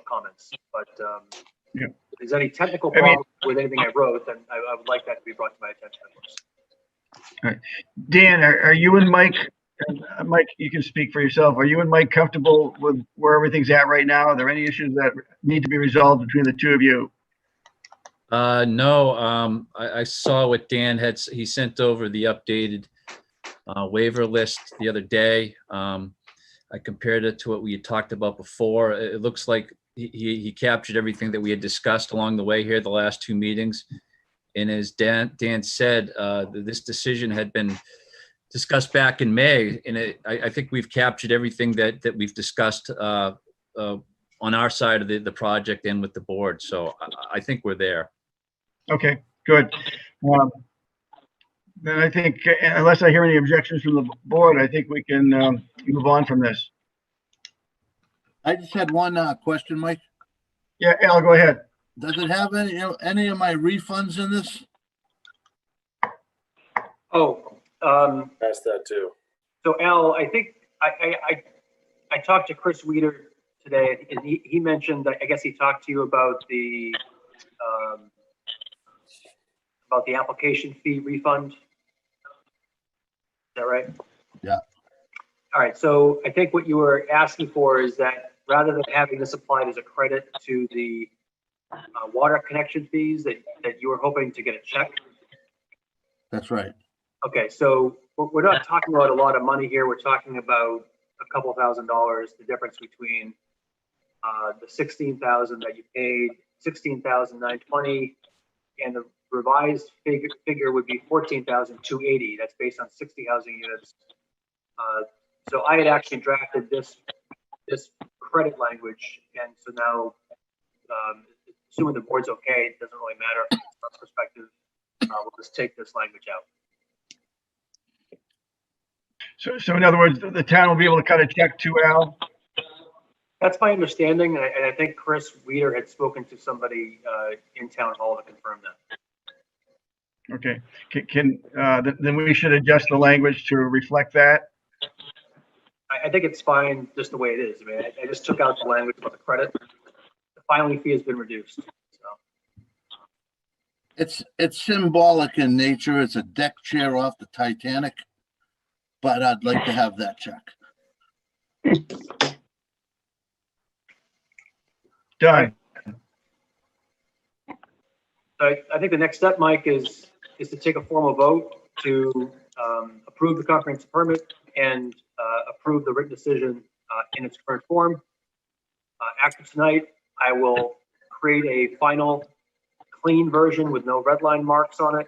comments. But yeah. If there's any technical problem with anything I wrote, then I would like that to be brought to my attention, of course. All right. Dan, are you and Mike, Mike, you can speak for yourself. Are you and Mike comfortable with where everything's at right now? Are there any issues that need to be resolved between the two of you? No, I saw what Dan had, he sent over the updated waiver list the other day. I compared it to what we had talked about before. It looks like he captured everything that we had discussed along the way here, the last 2 meetings. And as Dan said, this decision had been discussed back in May, and I think we've captured everything that we've discussed on our side of the project and with the board. So I think we're there. Okay, good. Then I think, unless I hear any objections from the board, I think we can move on from this. I just had one question, Mike. Yeah, Al, go ahead. Does it have any of my refunds in this? Oh, Ask that too. So Al, I think I talked to Chris Weeder today, and he mentioned that, I guess he talked to you about the application fee refund. Is that right? Yeah. All right. So I think what you were asking for is that rather than having this applied as a credit to the water connection fees, that you were hoping to get a check. That's right. Okay, so we're not talking about a lot of money here. We're talking about a couple $1,000s, the difference between the $16,000 that you paid, $16,920, and the revised figure would be $14,280. That's based on 60 housing units. So I had actually drafted this credit language, and so now, assuming the board's okay, it doesn't really matter from our perspective. We'll just take this language out. So in other words, the town will be able to cut a check to Al? That's my understanding, and I think Chris Weeder had spoken to somebody in town hall to confirm that. Okay. Then we should adjust the language to reflect that? I think it's fine just the way it is. I mean, I just took out the language about the credit. The filing fee has been reduced. So. It's symbolic in nature. It's a deck chair off the Titanic, but I'd like to have that check. Done. So I think the next step, Mike, is to take a formal vote to approve the comprehensive permit and approve the written decision in its current form. After tonight, I will create a final clean version with no red line marks on it.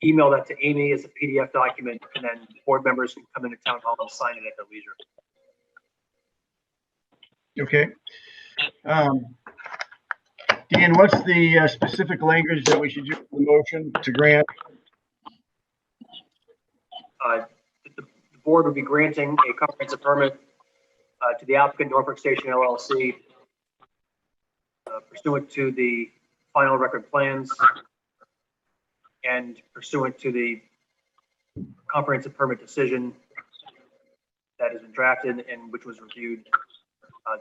Email that to Amy as a PDF document, and then board members can come into town hall and sign it at their leisure. Okay. Dan, what's the specific language that we should use for the motion to grant? the board would be granting a comprehensive permit to the applicant Norfolk Station LLC pursuant to the final record plans and pursuant to the comprehensive permit decision that has been drafted and which was reviewed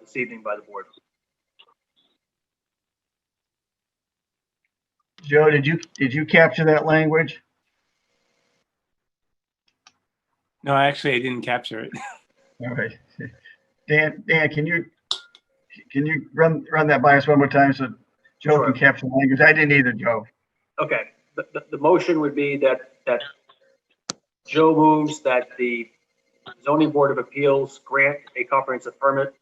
this evening by the board. Joe, did you capture that language? No, actually, I didn't capture it. All right. Dan, can you run that by us one more time so Joe can capture the language? I didn't either, Joe. Okay. The motion would be that Joe moves that the Zoning Board of Appeals grant a comprehensive permit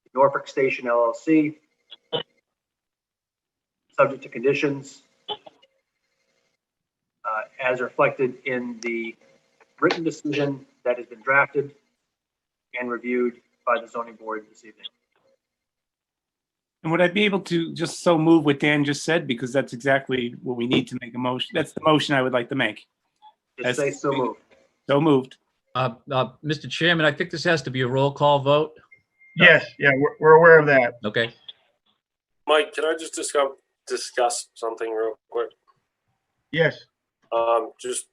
to Norfolk Station LLC, subject to conditions as reflected in the written decision that has been drafted and reviewed by the zoning board this evening. And would I be able to just so move what Dan just said? Because that's exactly what we need to make a motion. That's the motion I would like to make. Just say so moved. So moved. Mr. Chairman, I think this has to be a roll call vote. Yes, yeah, we're aware of that. Okay. Mike, can I just discuss something real quick? Yes. Just,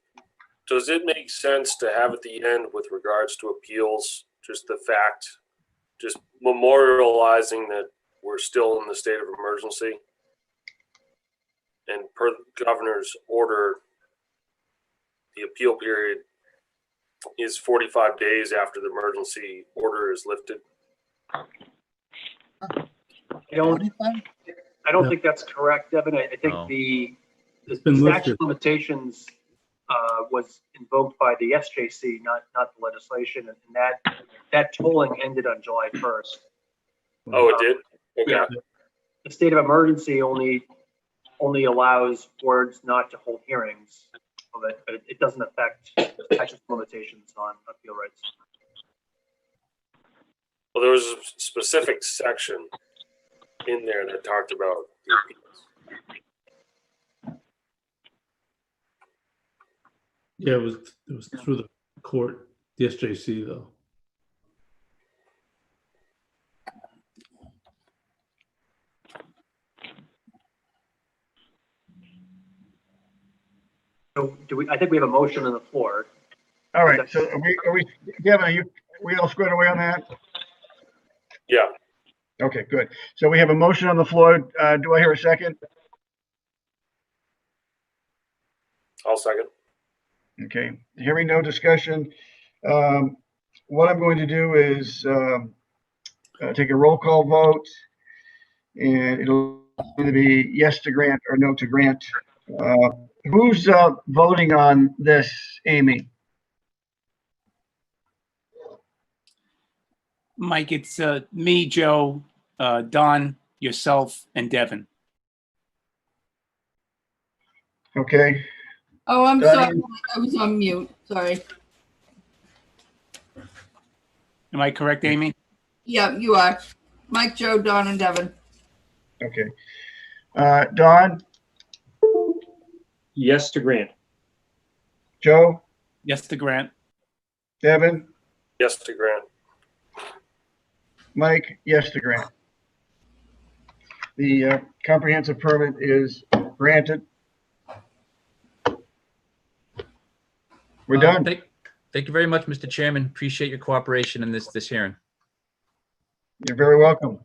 does it make sense to have at the end with regards to appeals, just the fact, just memorializing that we're still in the state of emergency? And per the governor's order, the appeal period is 45 days after the emergency order is lifted. I don't think that's correct, Devin. I think the statute of limitations was invoked by the SJC, not the legislation, and that tolling ended on July 1st. Oh, it did? Okay. Yeah. The state of emergency only allows boards not to hold hearings, but it doesn't affect statute of limitations on appeal rights. Well, there was a specific section in there that talked about the appeals. Yeah, it was through the court, the SJC though. So I think we have a motion on the floor. All right, so are we, Devin, we all squared away on that? Yeah. Okay, good. So we have a motion on the floor. Do I hear a second? I'll second. Okay, hearing no discussion. What I'm going to do is take a roll call vote, and it'll either be yes to grant or no to grant. Who's voting on this, Amy? Mike, it's me, Joe, Don, yourself, and Devin. Okay. Oh, I'm Donnie? sorry. I was on mute. Sorry. Am I correct, Amy? Yeah, you are. Mike, Joe, Don, and Devin. Okay. Don? Yes to grant. Joe? Yes to grant. Devin? Yes to grant. Mike? Yes to grant. The comprehensive permit is granted. We're done. Thank you very much, Mr. Chairman. Appreciate your cooperation in this hearing. You're very welcome.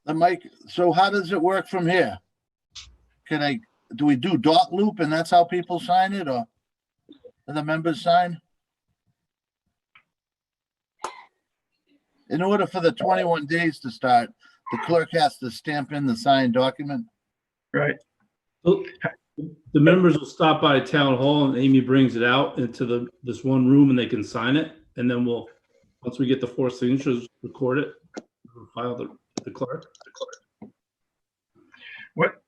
Mike, so how does it work from here? Do we do dot loop and that's how people sign it, or the members sign? In order for the 21 days to start, the clerk has to stamp in the signed document. Right. The members will stop by town hall and Amy brings it out into this one room and they can sign it. And then once we get the 4 signatures, record it, file the clerk. What,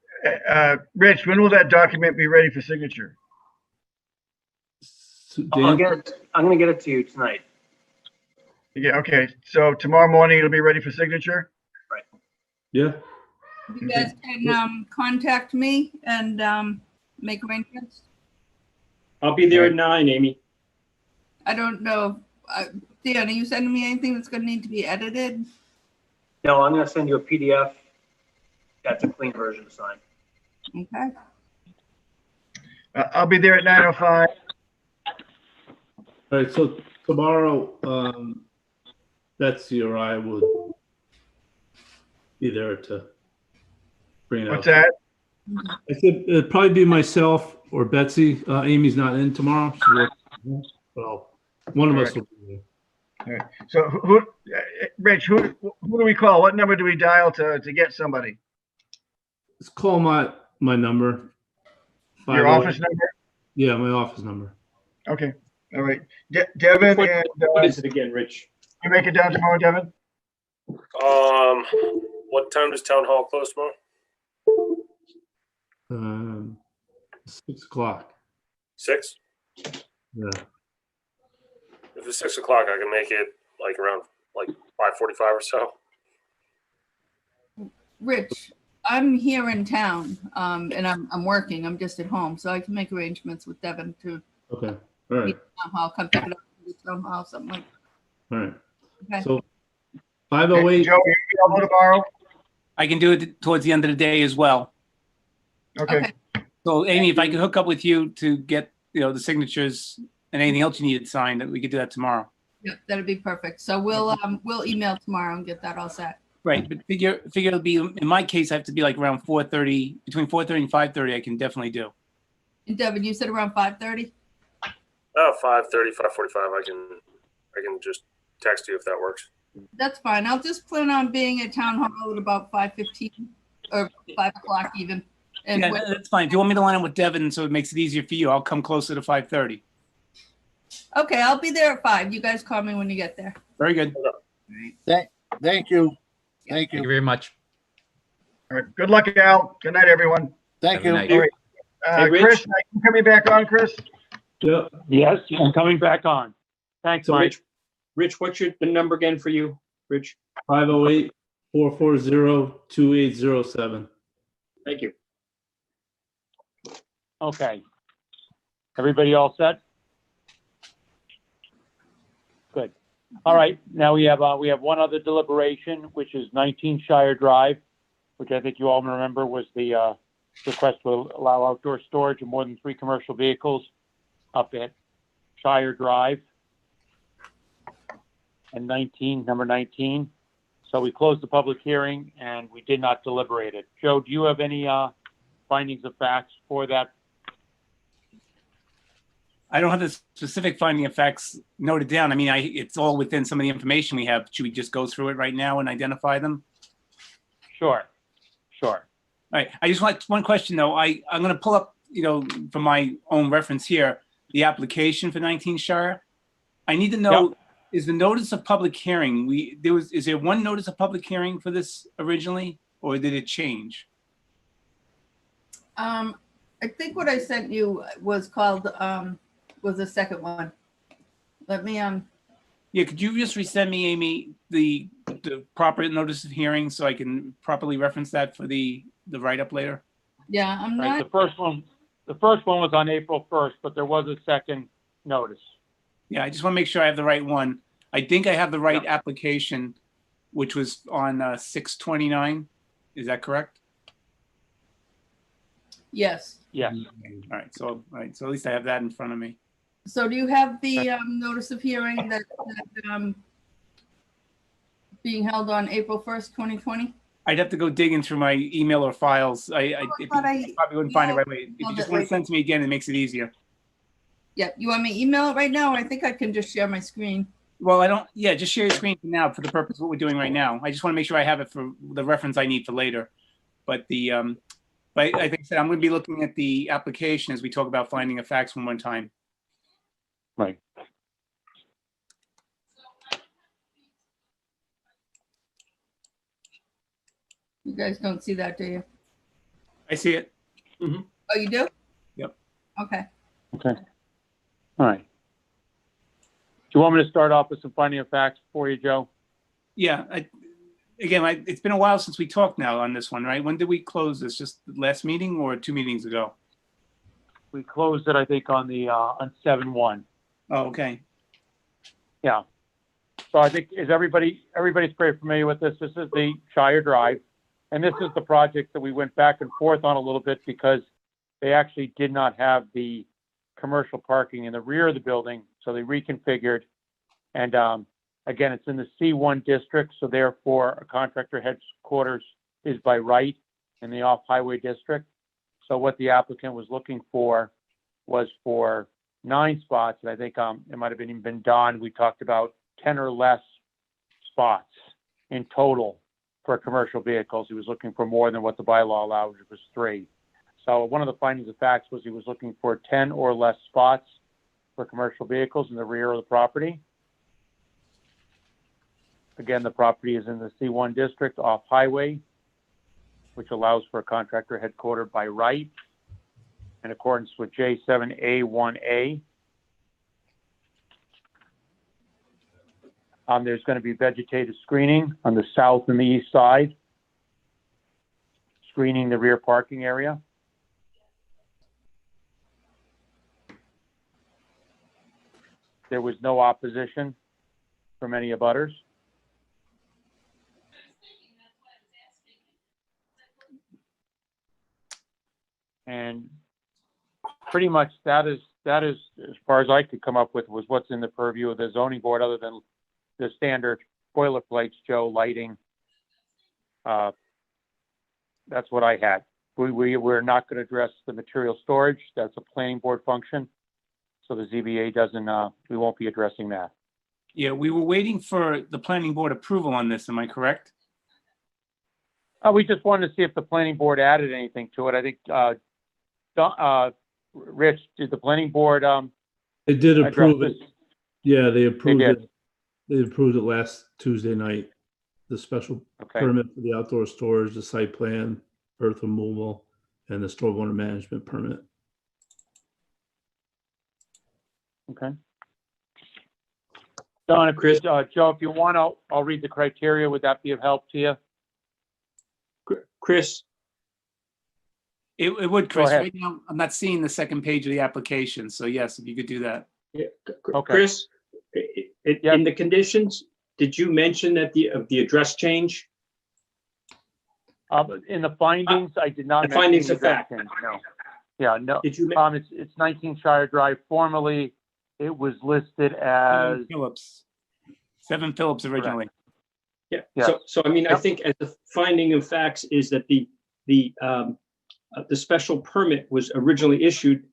Rich, when will that document be ready for signature? I'm going to get it to you tonight. Yeah, okay. So tomorrow morning it'll be ready for signature? Right. Yeah. You guys can contact me and make arrangements. I'll be there at 9, Amy. I don't know. Dan, are you sending me anything that's going to need to be edited? No, I'm going to send you a PDF. That's a clean version to sign. Okay. I'll be there at 9:05. All right, so tomorrow, Betsy or I would be there to bring it out. What's that? I said it'd probably be myself or Betsy. Amy's not in tomorrow. Well, one of us will be there. All right. So Rich, who do we call? What number do we dial to get somebody? Let's call my number. Your office number? Yeah, my office number. Okay. All right. Devin and what is it again, Rich? You make it down tomorrow, Devin? What time does town hall close tomorrow? 6 o'clock. 6? Yeah. If it's 6 o'clock, I can make it like around like 5:45 or so. Rich, I'm here in town, and I'm working. I'm just at home, so I can make arrangements with Devin to Okay. All right. meet at town hall, come pick it up at the town hall, something like that. All right. Okay. So 508. Joe, you available tomorrow? I can do it towards the end of the day as well. Okay. So Amy, if I could hook up with you to get, the signatures and anything else you needed signed, that we could do that tomorrow. Yeah, that'd be perfect. So we'll email tomorrow and get that all set. Right, but figure it'll be, in my case, I have to be like around 4:30, between 4:30 and 5:30, I can definitely do. And Devin, you said around 5:30? 5:30, 5:45. I can just text you if that works. That's fine. I'll just plan on being at town hall at about 5:15 or 5 o'clock even. And Yeah, that's fine. If you want me to line up with Devin so it makes it easier for you, I'll come closer to 5:30. okay, I'll be there at 5. You guys call me when you get there. Very good. Thank you. Thank you very much. All right. Good luck, Al. Good night, everyone. Thank Have a you. night. All right. Hey, Rich. Chris, are you coming back on, Chris? Yeah. Yes, I'm coming back on. Thanks, So Mike. Rich, what's the number again for you, Rich? 508-440-2807. Thank you. Okay. Everybody all set? Good. All right. Now we have one other deliberation, which is 19 Shire Drive, which I think you all remember was the request to allow outdoor storage of more than 3 commercial vehicles up at Shire Drive. And number 19. So we closed the public hearing and we did not deliberate it. Joe, do you have any findings of facts for that? I don't have the specific finding of facts noted down. I mean, it's all within some of the information we have. Should we just go through it right now and identify them? Sure. All right. I just want one question though. I'm going to pull up, from my own reference here, the application for 19 Shire. I need to know, is the notice of public hearing, is there one notice of public hearing for this originally, or did it change? I think what I sent you was called, was the second one. Let me, Yeah, could you just resend me, Amy, the proper notice of hearing so I can properly reference that for the write-up later? yeah, I'm Right. not, The first one was on April 1st, but there was a second notice. Yeah, I just want to make sure I have the right one. I think I have the right application, which was on 6/29. Is that correct? yes. Yes. All right. So at least I have that in front of me. So do you have the notice of hearing that being held on April 1st, 2020? I'd have to go digging through my email or files. I probably wouldn't find it right away. If you just want to send it to me again, it makes it easier. Yeah, you want me to email it right now? I think I can just share my screen. Well, just share your screen for now for the purpose of what we're doing right now. I just want to make sure I have it for the reference I need for later. But but I think I'm going to be looking at the application as we talk about finding of facts one more time. Right. You guys don't see that, do you? I see it. Oh, you do? Yep. Okay. Okay. All right. Do you want me to start off with some finding of facts for you, Joe? Yeah. It's been a while since we talked now on this one, right? When did we close this? Just the last meeting or 2 meetings ago? We closed it, I think, on 7/1. Oh, okay. Yeah. So I think everybody's pretty familiar with this. This is the Shire Drive. And this is the project that we went back and forth on a little bit because they actually did not have the commercial parking in the rear of the building. So they reconfigured. And again, it's in the C1 district. So therefore, a contractor headquarters is by right in the off-highway district. So what the applicant was looking for was for 9 spots. And I think it might have been Don. We talked about 10 or less spots in total for commercial vehicles. He was looking for more than what the bylaw allowed, which was 3. So one of the findings of facts was he was looking for 10 or less spots for commercial vehicles in the rear of the property. Again, the property is in the C1 district off highway, which allows for a contractor headquartered by right in accordance with J7A1A. There's going to be vegetative screening on the south and the east side, screening the rear parking area. There was no opposition from any abutters. And pretty much that is as far as I could come up with was what's in the purview of the zoning board, other than the standard boilerplates, Joe, lighting. That's what I had. We're not going to address the material storage. That's a planning board function. So the ZBA doesn't, we won't be addressing that. Yeah, we were waiting for the planning board approval on this. Am I correct? We just wanted to see if the planning board added anything to it. I think, Rich, did the planning board, They did approve it. this? Yeah, they approved did. it. They approved it last Tuesday night. The special permit for the outdoor storage, the site plan, earth removal, and the stormwater management permit. Okay. Don, Chris, Joe, if you want, I'll read the criteria. Would that be of help to you? Chris? It would, Chris. Right now, I'm not seeing the second page of the application. So yes, if you could do that. Yeah. Okay. Chris, in the conditions, did you mention that the address change? In the findings, I did not. The findings mention of fact. change, no. Yeah, no. Did you? It's 19 Shire Drive. Formerly, it was listed as 7 Phillips originally. Yeah. Yes. So I mean, I think as the finding of facts is that the special permit was originally issued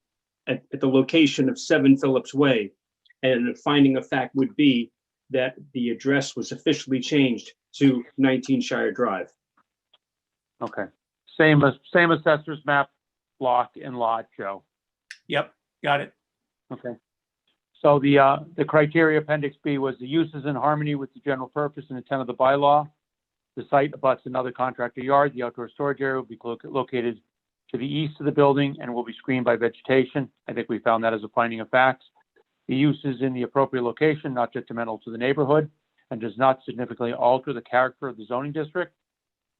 at the location of 7 Phillips Way, and the finding of fact would be that the address was officially changed to 19 Shire Drive. Okay. Same assessor's map, block and lot, Joe. Yep, got it. Okay. So the criteria appendix B was the use is in harmony with the general purpose and intent of the bylaw. The site abuts another contractor yard. The outdoor storage area will be located to the east of the building and will be screened by vegetation. I think we found that as a finding of facts. The use is in the appropriate location, not detrimental to the neighborhood, and does not significantly alter the character of the zoning district.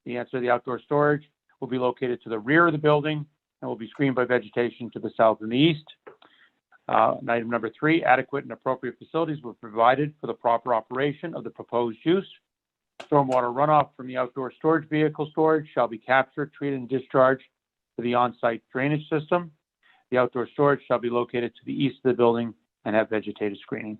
The answer, the outdoor storage will be located to the rear of the building and will be screened by vegetation to the south and the east. Item number 3, adequate and appropriate facilities were provided for the proper operation of the proposed use. Stormwater runoff from the outdoor storage vehicle storage shall be captured, treated, and discharged to the on-site drainage system. The outdoor storage shall be located to the east of the building and have vegetative screening.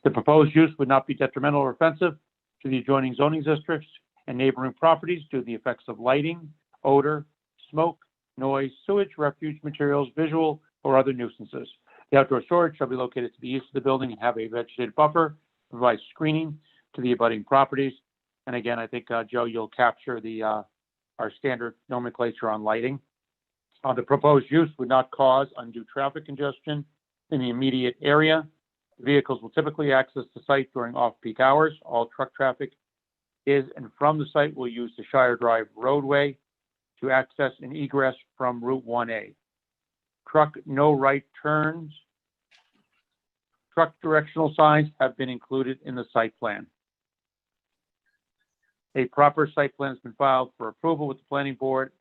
The proposed use would not be detrimental or offensive to the adjoining zoning districts and neighboring properties due to the effects of lighting, odor, smoke, noise, sewage, refuse materials, visual, or other nuisances. The outdoor storage shall be located to the east of the building and have a vegetated buffer, provide screening to the abutting properties. And again, I think, Joe, you'll capture our standard nomenclature on lighting. The proposed use would not cause undue traffic congestion in the immediate area. Vehicles will typically access the site during off-peak hours. All truck traffic is and from the site will use the Shire Drive roadway to access and egress from Route 1A. Truck no right turns. Truck directional signs have been included in the site plan. A proper site plan has been filed for approval with the planning board,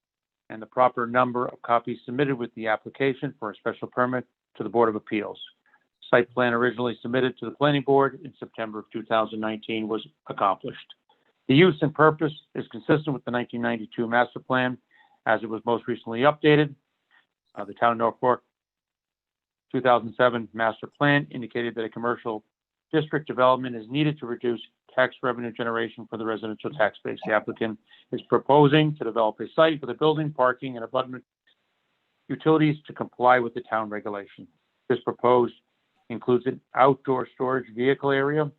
and the proper number of copies submitted with the application for a special permit to the Board of Appeals. site plan originally submitted to the planning board in September of 2019 was accomplished. The use and purpose is consistent with the 1992 master plan as it was most recently updated. The town of Norfolk 2007 master plan indicated that a commercial district development is needed to reduce tax revenue generation for the residential tax base. The applicant is proposing to develop a site with a building, parking, and abutment utilities to comply with the town regulation. This proposed includes an outdoor storage vehicle area,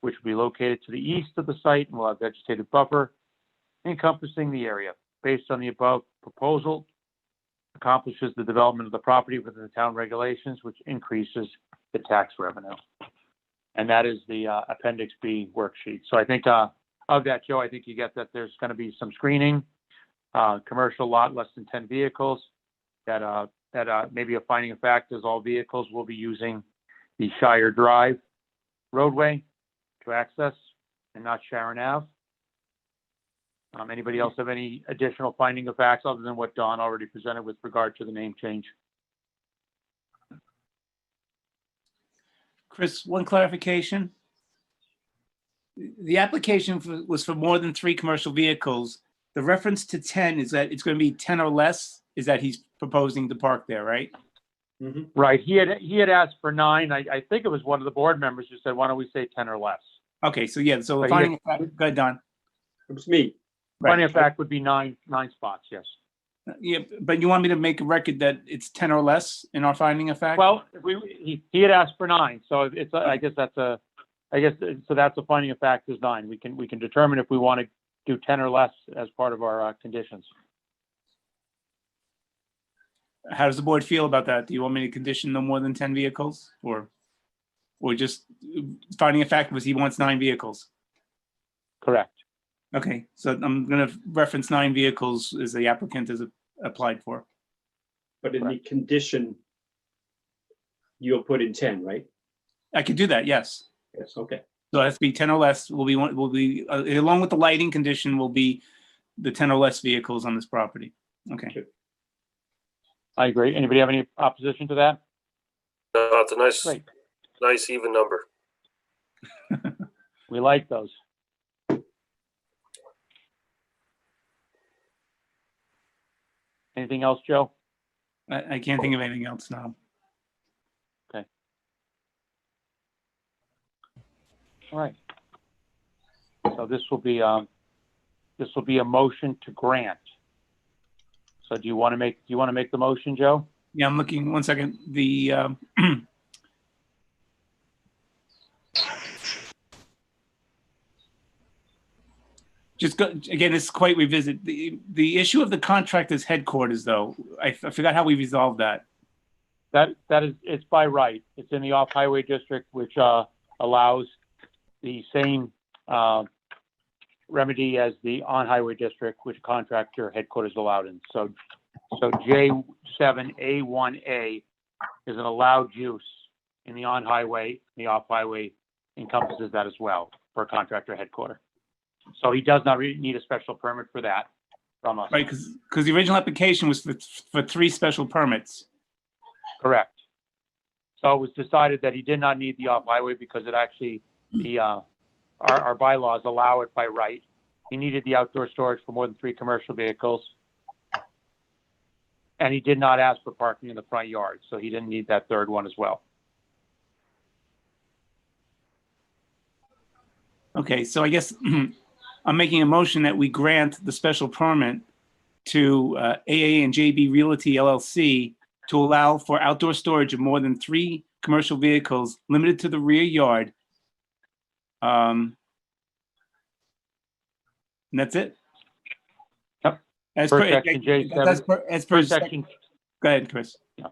which will be located to the east of the site and will have vegetative buffer encompassing the area. Based on the above proposal, accomplishes the development of the property within the town regulations, which increases the tax revenue. And that is the Appendix B worksheet. So I think of that, Joe, I think you get that there's going to be some screening, commercial lot less than 10 vehicles, that maybe a finding of fact is all vehicles will be using the Shire Drive roadway to access and not Sharon Ave. Anybody else have any additional finding of facts other than what Don already presented with regard to the name change? Chris, one clarification. The application was for more than 3 commercial vehicles. The reference to 10 is that it's going to be 10 or less, is that he's proposing to park there, right? Mm-hmm. Right. He had asked for 9. I think it was one of the board members who said, why don't we say 10 or less? Okay, so yeah, so But finding of fact, go ahead, Don. It was me. Finding of fact would be 9 spots, yes. Yeah, but you want me to make a record that it's 10 or less in our finding of fact? Well, he had asked for 9, so it's I guess that's a finding of fact is 9. We can determine if we want to do 10 or less as part of our conditions. How does the board feel about that? Do you want me to condition no more than 10 vehicles, or just finding a fact was he wants 9 vehicles? Correct. Okay, so I'm going to reference 9 vehicles as the applicant has applied for. But in the condition, you'll put in 10, right? I could do that, yes. Yes, okay. So it has to be 10 or less. Will be along with the lighting condition will be the 10 or less vehicles on this property. Okay. I agree. Anybody have any opposition to that? No, it's a nice even number. We like those. Anything else, Joe? I can't think of anything else now. Okay. All right. So this will be a motion to grant. So do you want to make the motion, Joe? Yeah, I'm looking. 1 second. The just go again. It's quite revisit the issue of the contractor's headquarters, though. I forgot how we resolved that. That is, it's by right. It's in the off-highway district, which allows the same remedy as the on-highway district, which contractor headquarters allowed in. So J7A1A is an allowed use in the on-highway. The off-highway encompasses that as well for a contractor headquarters. So he does not need a special permit for that from us. Right, because the original application was for 3 special permits. Correct. So it was decided that he did not need the off-highway because it actually, our bylaws allow it by right. He needed the outdoor storage for more than 3 commercial vehicles. And he did not ask for parking in the front yard, so he didn't need that 3rd one as well. Okay, so I guess I'm making a motion that we grant the special permit to AA and JB Realty LLC to allow for outdoor storage of more than 3 commercial vehicles limited to the rear yard. And that's it. Yep. As per per section J7. as per section. Go ahead, Chris. Yeah.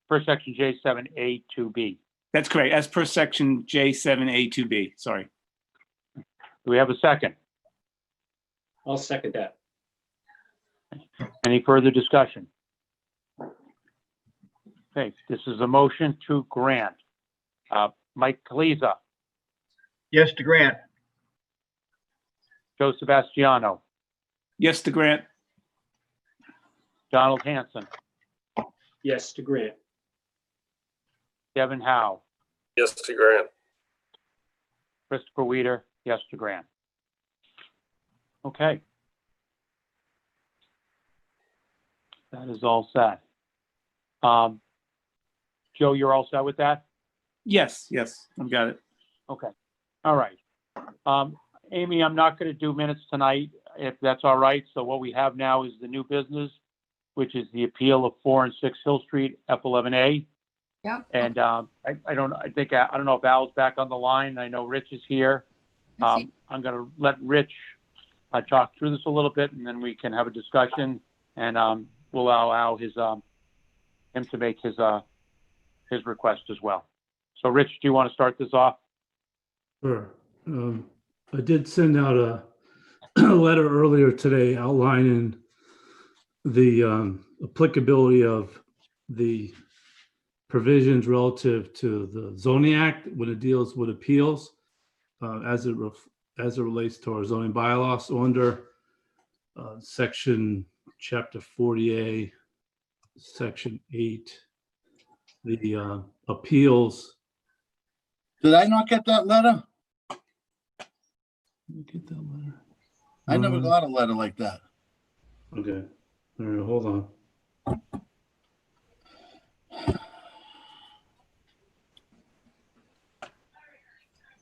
Per section J7A2B. That's correct. As per section J7A2B. Sorry. Do we have a second? I'll second that. Any further discussion? Okay, this is a motion to grant. Mike Kaliza, Yes to grant. Joe Sebastiano, Yes to grant. Donald Hanson, Yes to grant. Devin Howe, Yes to grant. Christopher Weider, yes to grant. Okay. That is all set. Joe, you're all set with that? Yes, I've got it. Okay. All right. Amy, I'm not going to do minutes tonight, if that's all right. So what we have now is the new business, which is the appeal of 4 and 6 Hill Street, F11A. Yep. And I don't know if Al's back on the line. I know Rich is here. I'm going to let Rich talk through this a little bit, and then we can have a discussion, and we'll allow him to make his request as well. So, Rich, do you want to start this off? Sure. I did send out a letter earlier today outlining the applicability of the provisions relative to the zoning act when it deals with appeals as it relates to our zoning bylaws. So under section chapter 40A, section 8, the appeals. Did I not get that letter? Get that letter. I never got a letter like that. Okay. All right, hold on.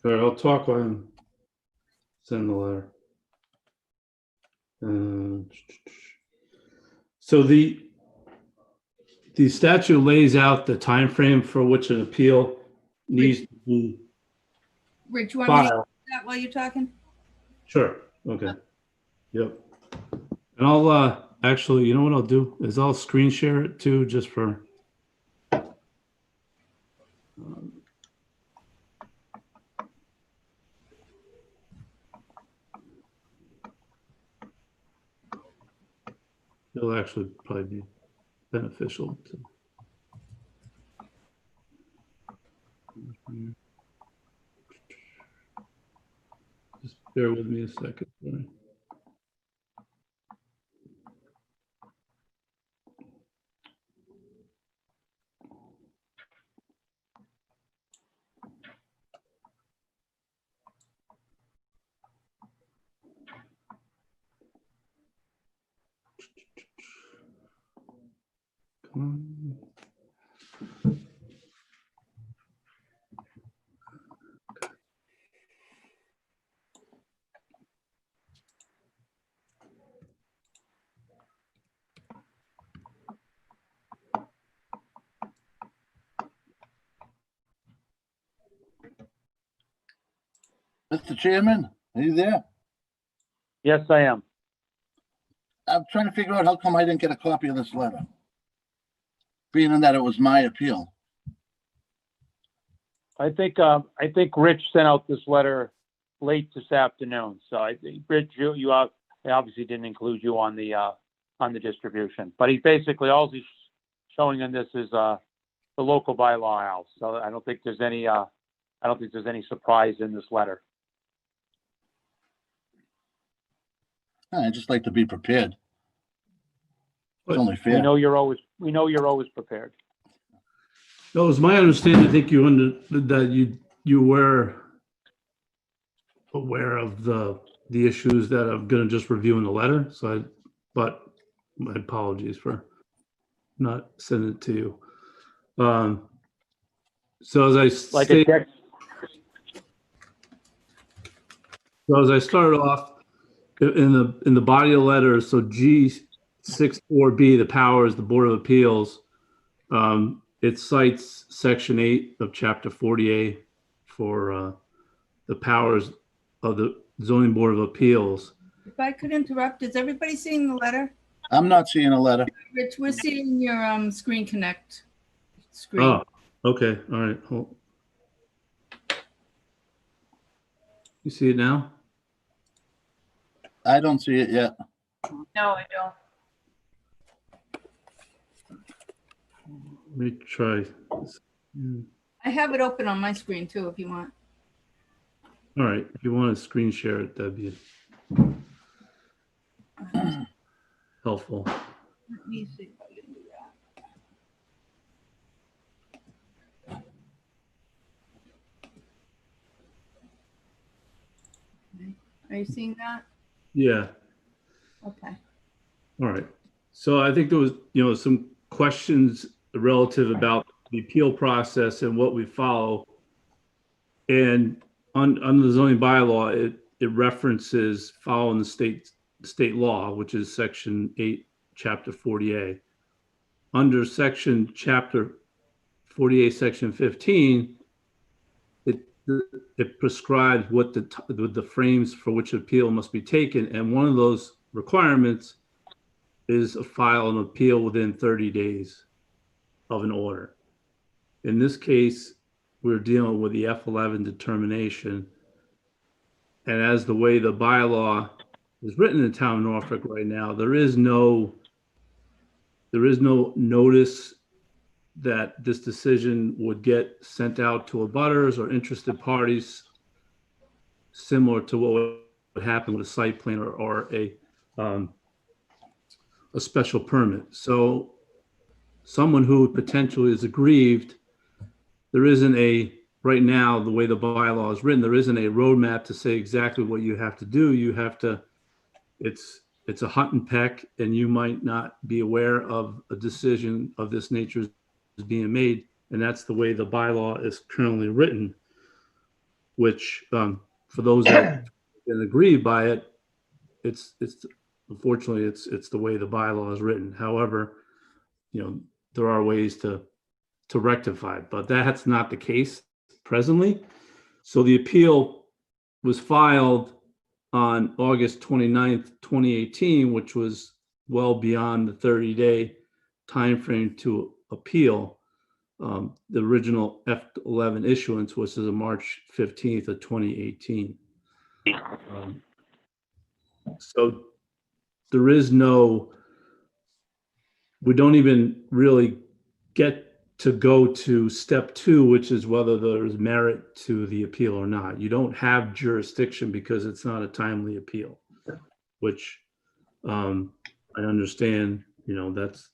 All right, I'll talk on send the letter. So the statute lays out the time frame for which an appeal needs to be Rich, you want me to filed. do that while you're talking? Sure. Okay. Yep. And I'll actually, you know what I'll do is I'll screen share it too, just for. It'll actually probably be beneficial to. Just bear with me a second. Sorry. Come on. Mr. Chairman, are you there? Yes, I am. I'm trying to figure out how come I didn't get a copy of this letter, being that it was my appeal. I think Rich sent out this letter late this afternoon. So I think Rich, you obviously didn't include you on the distribution, but he's basically all he's showing in this is the local bylaw house. So I don't think there's any surprise in this letter. I just like to be prepared. It's only fair. We know you're always prepared. No, it was my understanding. I think that you were aware of the issues that I'm going to just review in the letter. So but my apologies for not sending it to you. So as I stated, so as I started off in the body of the letter, so G64B, the powers, the Board of Appeals, it cites section 8 of chapter 40A for the powers of the zoning board of appeals. If I could interrupt, is everybody seeing the letter? I'm not seeing a letter. Rich, we're seeing your Screen Connect screen. Oh, okay. All right. Hold. You see it now? I don't see it yet. No, I don't. Let me try. I have it open on my screen too, if you want. All right. If you want to screen share it, that'd be helpful. Let me see if I can do Are you seeing that? Yeah. Okay. All right. So I think there was, some questions relative about the appeal process and what we follow. And under the zoning bylaw, it references following the state law, which is section 8, chapter 40A. Under section chapter 48, section 15, it prescribes what the frames for which appeal must be taken, and one of those requirements is a file an appeal within 30 days of an order. In this case, we're dealing with the F11 determination, and as the way the bylaw is written in the town of Norfolk right now, there is no notice that this decision would get sent out to abutters or interested parties, similar to what would happen with a site plan or a special permit. So someone who potentially is aggrieved, there isn't right now, the way the bylaw is written, there isn't a roadmap to say exactly what you have to do. You have to, it's a hunt and peck, and you might not be aware of a decision of this nature is being made. And that's the way the bylaw is currently written, which for those that can agree by it, it's unfortunately it's the way the bylaw is written. However, there are ways to rectify it, but that's not the case presently. So the appeal was filed on August 29th, 2018, which was well beyond the 30-day timeframe to appeal. The original F11 issuance was as of March 15th of 2018. So there is we don't even really get to go to step 2, which is whether there's merit to the appeal or not. You don't have jurisdiction because it's not a timely appeal, which I understand, that's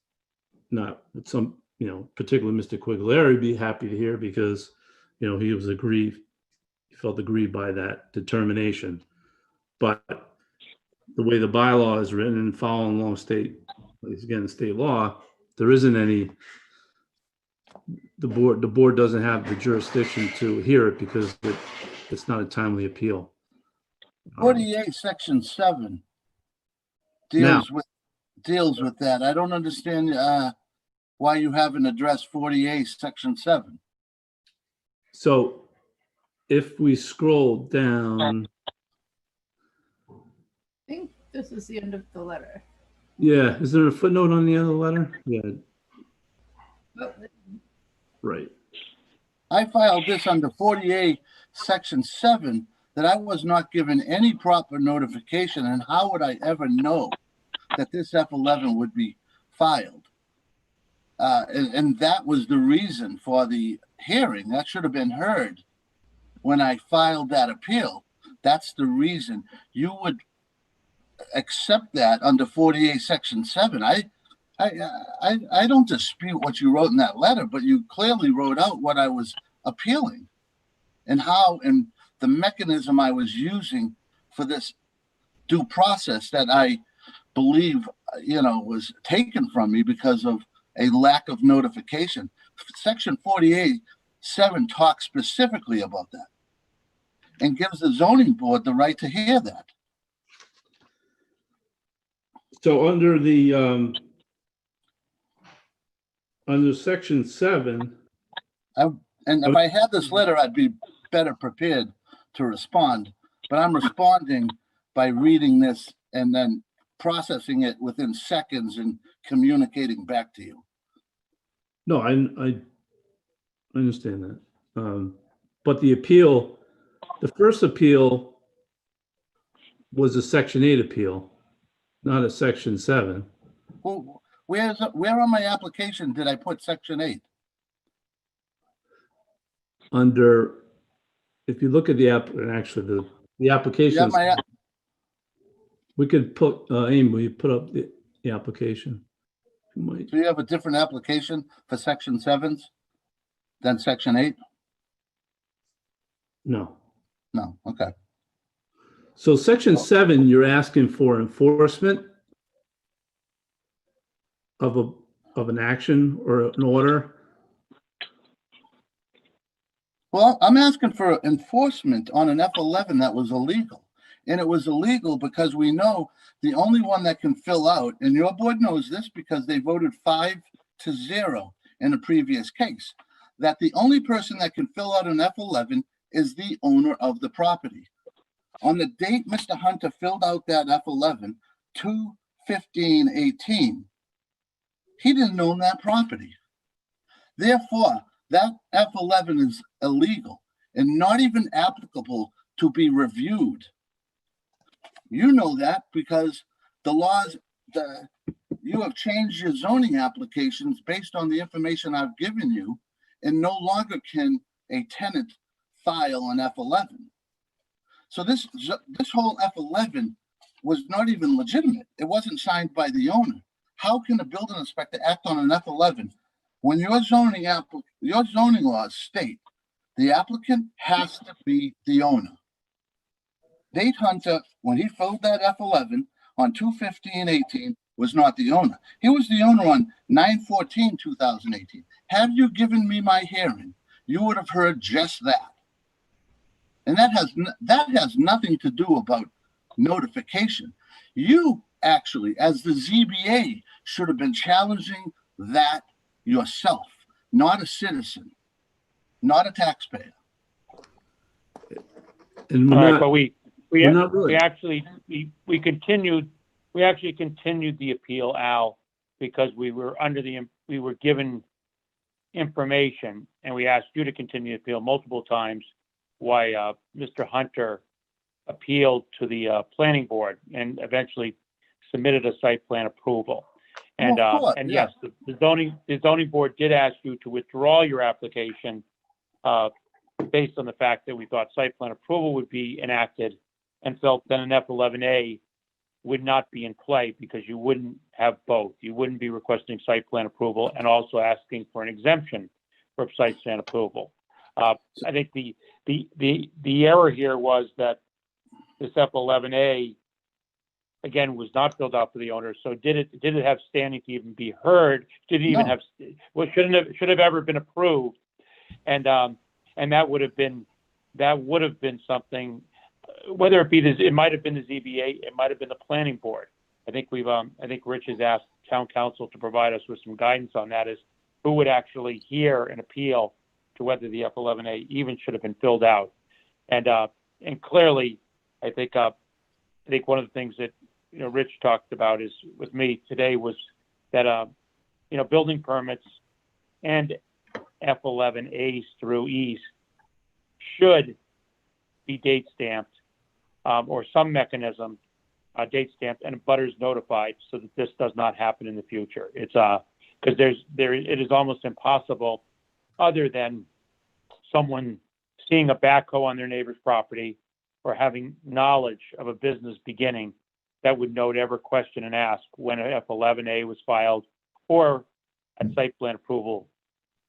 not some, particularly Mr. Quigley be happy to hear because, he was aggrieved, he felt aggrieved by that determination. But the way the bylaw is written and following along state law, there isn't any, the board doesn't have the jurisdiction to hear it because it's not a timely appeal. 48 section 7 deals with that. I don't understand why you haven't addressed 48 section 7. So if we scroll down, I think this is the end of the letter. yeah, is there a footnote on the other letter? Yeah. Oh, Right. I filed this under 48 section 7 that I was not given any proper notification, and how would I ever know that this F11 would be filed? And that was the reason for the hearing. That should have been heard when I filed that appeal. That's the reason. You would accept that under 48 section 7. I don't dispute what you wrote in that letter, but you clearly wrote out what I was appealing and how, and the mechanism I was using for this due process that I believe, was taken from me because of a lack of notification. Section 48(7) talks specifically about that and gives the zoning board the right to hear that. So under the under section 7, and if I had this letter, I'd be better prepared to respond, but I'm responding by reading this and then processing it within seconds and communicating back to you. no, I understand that. But the appeal, the first appeal was a section 8 appeal, not a section 7. Well, where on my application did I put section 8? Under, if you look at the app, actually the application, we could put, Amy, will you put up the application? Do you have a different application for section 7s than section 8? No. No, okay. So section 7, you're asking for enforcement of an action or an order. Well, I'm asking for enforcement on an F11 that was illegal. And it was illegal because we know the only one that can fill out, and your board knows this because they voted 5-0 in a previous case, that the only person that can fill out an F11 is the owner of the property. On the date Mr. Hunter filled out that F11, 2/15/18, he didn't own that property. Therefore, that F11 is illegal and not even applicable to be reviewed. You know that because the laws, you have changed your zoning applications based on the information I've given you, and no longer can a tenant file an F11. So this whole F11 was not even legitimate. It wasn't signed by the owner. How can a building inspector act on an F11 when your zoning laws state the applicant has to be the owner? Date Hunter, when he filled that F11 on 2/15/18, was not the owner. He was the owner on 9/14/2018. Had you given me my hearing, you would have heard just that. And that has nothing to do about notification. You actually, as the ZBA, should have been challenging that yourself, not a citizen, not a taxpayer. And All right, but we actually continued the appeal, Al, because we were given information, and we asked you to continue the appeal multiple times. Why Mr. Hunter appealed to the planning board and eventually submitted a site plan approval. And yes, the zoning board did ask you to withdraw your application based on the fact that we thought site plan approval would be enacted, and felt that an F11A would not be in play because you wouldn't have both. You wouldn't be requesting site plan approval and also asking for an exemption for site plan approval. I think the error here was that this F11A, again, was not filled out for the owner. So did it have standing to even be heard? Did it even should have ever been approved? And that would have been something. Whether it might have been the ZBA, it might have been the planning board. I think Rich has asked town council to provide us with some guidance on that, is who would actually hear an appeal to whether the F11A even should have been filled out. And clearly, I think one of the things that Rich talked about is with me today was that building permits and F11As through E's should be date stamped or some mechanism date stamped and butters notified so that this does not happen in the future. It's because it is almost impossible, other than someone seeing a backhoe on their neighbor's property or having knowledge of a business beginning, that would not ever question and ask when an F11A was filed or a site plan approval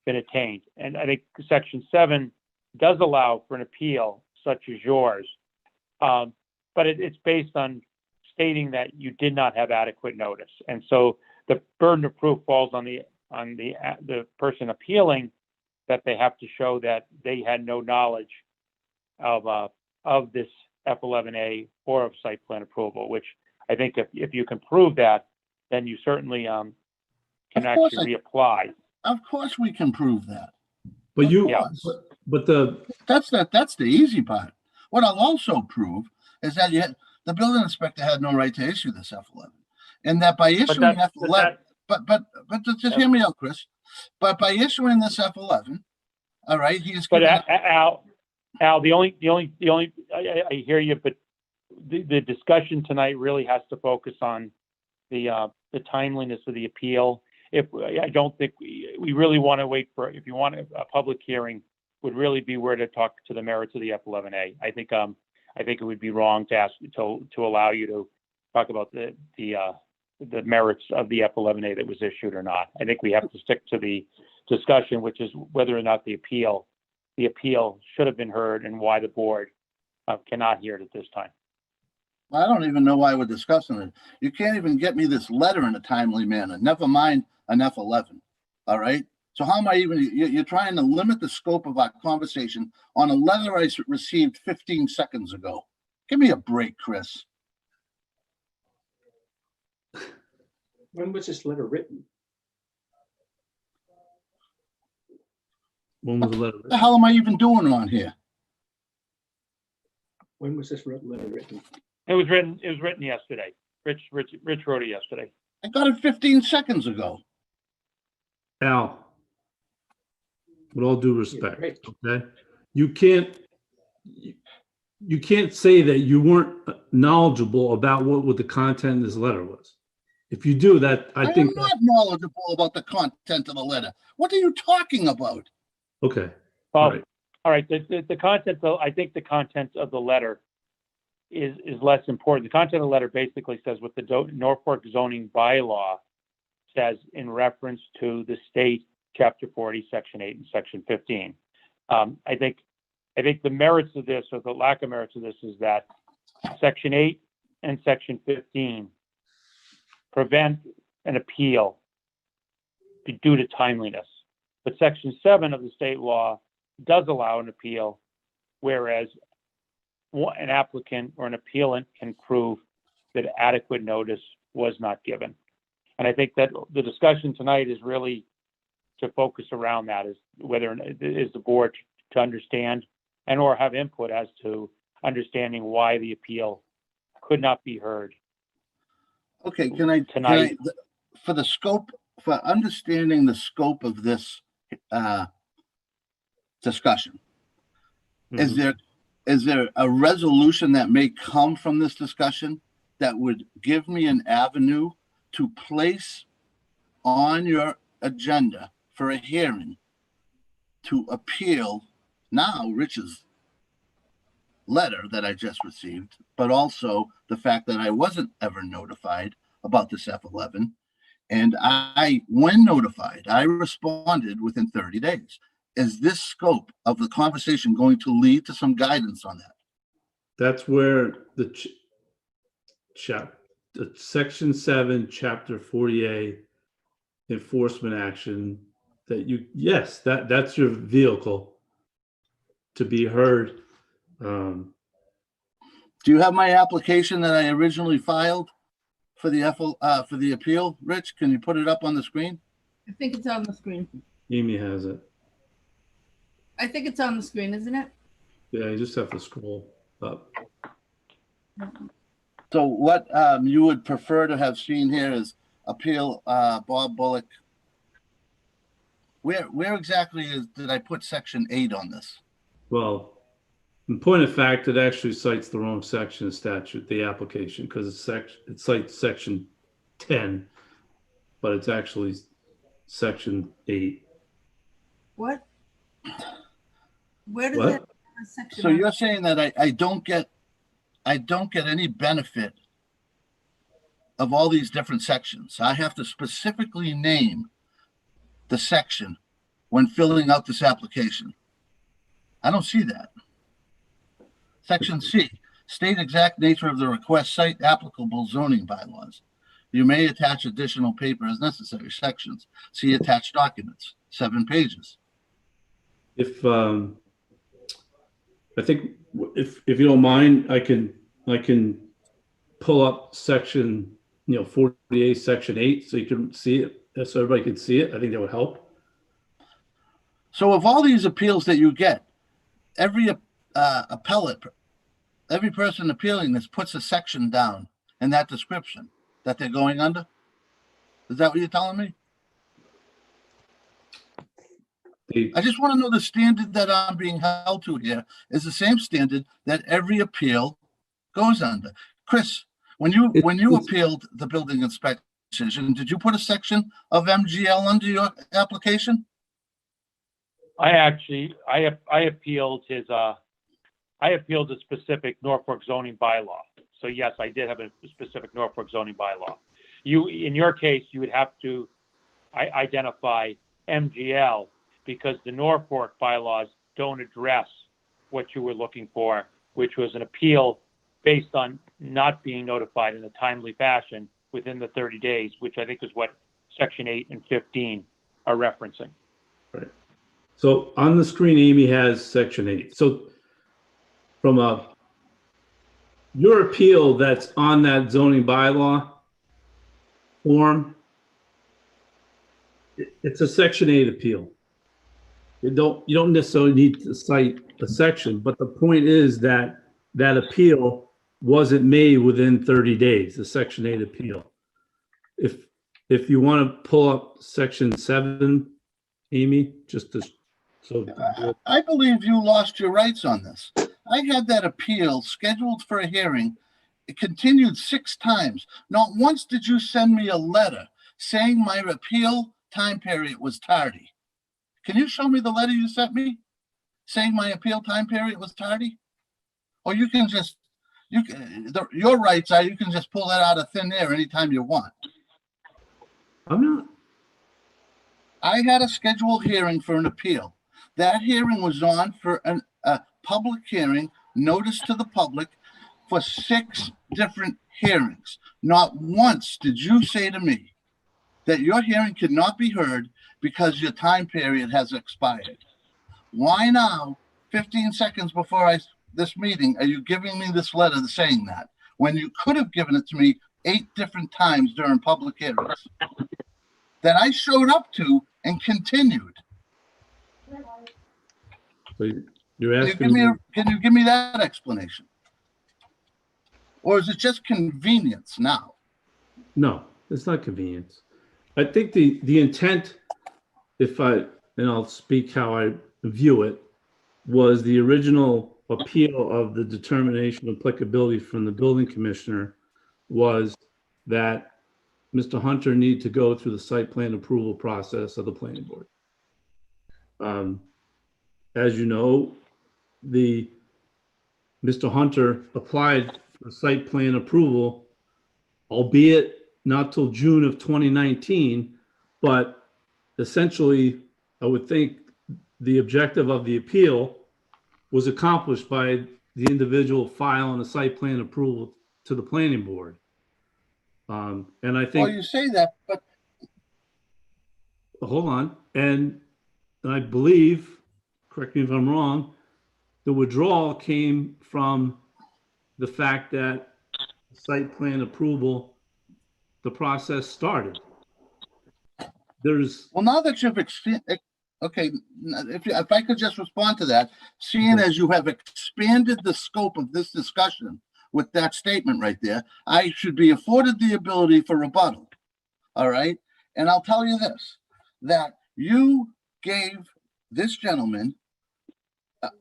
been attained. And I think Section 7 does allow for an appeal such as yours, but it's based on stating that you did not have adequate notice, and so the burden of proof falls on the person appealing, that they have to show that they had no knowledge of this F11A or of site plan approval. Which I think if you can prove that, then you certainly can actually reapply. Of course, we can prove that. But that's the easy part. What I'll also prove is that the building inspector had no right to issue this F11, and that by issuing F11, but just hear me out, Chris. But by issuing this F11, all right, he is. But Al, the only I hear you, but the discussion tonight really has to focus on the timeliness of the appeal. I don't think we really want to wait for, if you want a public hearing, would really be where to talk to the merits of the F11A. I think it would be wrong to ask to allow you to talk about the merits of the F11A that was issued or not. I think we have to stick to the discussion, which is whether or not the appeal should have been heard and why the board cannot hear it at this time. I don't even know why we're discussing it. You can't even get me this letter in a timely manner, never mind an F11. All right. So how am I even, you're trying to limit the scope of our conversation on a letter I received 15 seconds ago. Give me a break, Chris. When was this letter written? When was the letter? What the hell am I even doing on here? When was this letter written? It was written yesterday. Rich wrote it yesterday. I got it 15 seconds ago. Al, with all due respect, okay? You can't say that you weren't knowledgeable about what the content of this letter was. If you do that, I think am not knowledgeable about the content of the letter. What are you talking about? Okay. Well, all right. The content, though, I think the content of the letter is less important. The content of the letter basically says what the Norfolk zoning bylaw says in reference to the state chapter 40, section 8 and section 15. I think the merits of this, or the lack of merits of this, is that section 8 and section 15 prevent an appeal due to timeliness. But section 7 of the state law does allow an appeal, whereas an applicant or an appealant can prove that adequate notice was not given. And I think that the discussion tonight is really to focus around that, is whether is the board to understand and or have input as to understanding why the appeal could not be heard. Okay, can I for the scope, for understanding the scope of this discussion, is there a resolution that may come from this discussion that would give me an avenue to place on your agenda for a hearing to appeal now Rich's letter that I just received, but also the fact that I wasn't ever notified about this F11. And when notified, I responded within 30 days. Is this scope of the conversation going to lead to some guidance on that? that's where the section 7, chapter 48 enforcement action that that's your vehicle to be heard. Do you have my application that I originally filed for the appeal, Rich? Can you put it up on the screen? I think it's on the screen. Amy has it. I think it's on the screen, isn't it? Yeah, you just have to scroll up. So what you would prefer to have seen here is appeal Bob Bullock. Where exactly did I put section 8 on this? Well, in point of fact, it actually cites the wrong section of statute, the application, because it cites section 10, but it's actually section 8. What? Where does What? that section? So you're saying that I don't get any benefit of all these different sections. I have to specifically name the section when filling out this application. I don't see that. Section C, state exact nature of the request, cite applicable zoning bylaws. You may attach additional paper as necessary. Sections, see attached documents, 7 pages. If I think if you don't mind, I can pull up section 48, section 8, so you can see it, so everybody can see it. I think that would help. So of all these appeals that you get, every appellate, every person appealing this puts a section down in that description that they're going under. Is that what you're telling me? I just want to know the standard that I'm being held to here is the same standard that every appeal goes under. Chris, when you appealed the building inspector decision, did you put a section of MGL under your application? I appealed a specific Norfolk zoning bylaw. So yes, I did have a specific Norfolk zoning bylaw. In your case, you would have to identify MGL, because the Norfolk bylaws don't address what you were looking for, which was an appeal based on not being notified in a timely fashion within the 30 days, which I think is what Section 8 and 15 are referencing. Right. So on the screen, Amy has Section 8. So from your appeal that's on that zoning bylaw form, it's a Section 8 appeal. You don't necessarily need to cite a section, but the point is that that appeal wasn't made within 30 days, the Section 8 appeal. If you want to pull up Section 7, Amy, just to, so. I believe you lost your rights on this. I had that appeal scheduled for a hearing. It continued 6 times. Not once did you send me a letter saying my appeal time period was tardy. Can you show me the letter you sent me saying my appeal time period was tardy? Or you can just, your rights are you can just pull that out of thin air anytime you want. I'm not. I had a scheduled hearing for an appeal. That hearing was on for a public hearing, notice to the public, for 6 different hearings. Not once did you say to me that your hearing could not be heard because your time period has expired. Why now, 15 seconds before this meeting, are you giving me this letter saying that, when you could have given it to me 8 different times during public hearings that I showed up to and continued? So you're asking Can you give me that explanation? Or is it just convenience now? No, it's not convenience. I think the intent, and I'll speak how I view it, was the original appeal of the determination of applicability from the building commissioner was that Mr. Hunter needed to go through the site plan approval process of the planning board. As you know, Mr. Hunter applied for site plan approval, albeit not till June of 2019, but essentially, I would think the objective of the appeal was accomplished by the individual filing a site plan approval to the planning board. And I think. Well, you say that, but. Hold on. And I believe, correct me if I'm wrong, the withdrawal came from the fact that site plan approval, the process started. Well, now that you've okay, if I could just respond to that, seeing as you have expanded the scope of this discussion with that statement right there, I should be afforded the ability for rebuttal. All right. And I'll tell you this, that you gave this gentleman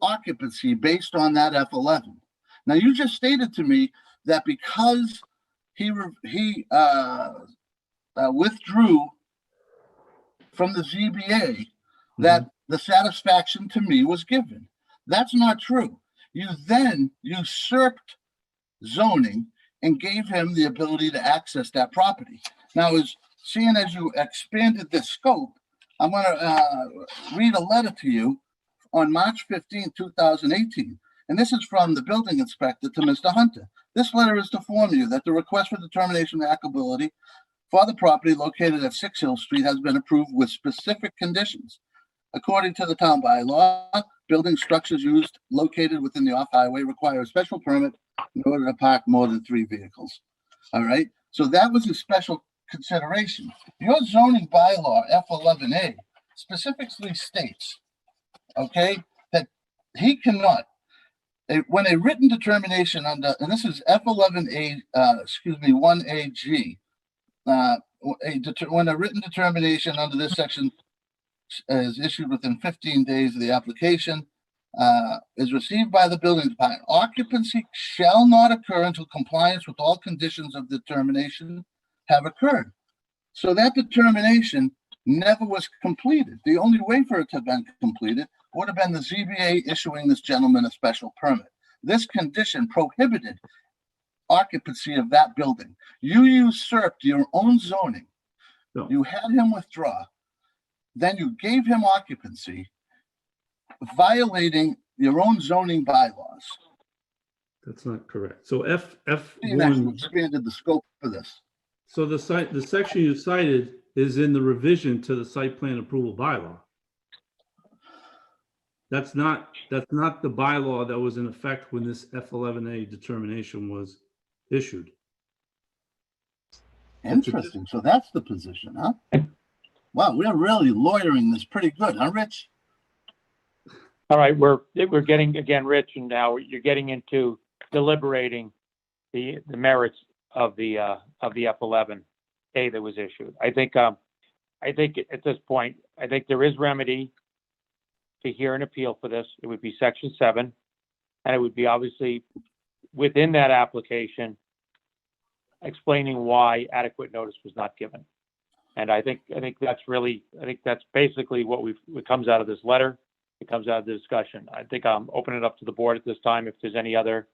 occupancy based on that F11. Now, you just stated to me that because he withdrew from the ZBA, that the satisfaction to me was given. That's not true. You then usurped zoning and gave him the ability to access that property. Now, seeing as you expanded this scope, I'm going to read a letter to you on March 15, 2018. And this is from the building inspector to Mr. Hunter. This letter is to inform you that the request for determination of applicability for the property located at 6 Hill Street has been approved with specific conditions. According to the town bylaw, building structures used located within the off-highway require a special permit in order to park more than 3 vehicles. All right. So that was a special consideration. Your zoning bylaw, F11A, specifically states, okay, that he cannot, when a written determination under, and this is F11A, 1AG, when a written determination under this section is issued within 15 days of the application, is received by the building department, occupancy shall not occur until compliance with all conditions of determination have occurred. So that determination never was completed. The only way for it to have been completed would have been the ZBA issuing this gentleman a special permit. This condition prohibited occupancy of that building. You usurped your own zoning. No. You had him withdraw. Then you gave him occupancy, violating your own zoning bylaws. That's not correct. So You actually F1, expanded the scope for this. so the section you cited is in the revision to the site plan approval bylaw. That's not the bylaw that was in effect when this F11A determination was issued. Interesting. So that's the position, huh? Wow, we're really lawyering this pretty good, huh, Rich? All right, we're getting, again, Rich, and now you're getting into deliberating the merits of the F11A that was issued. I think at this point, I think there is remedy to hear an appeal for this. It would be Section 7, and it would be obviously within that application explaining why adequate notice was not given. And I think that's basically what comes out of this letter. It comes out of the discussion. I think I'm opening it up to the board at this time if there's any other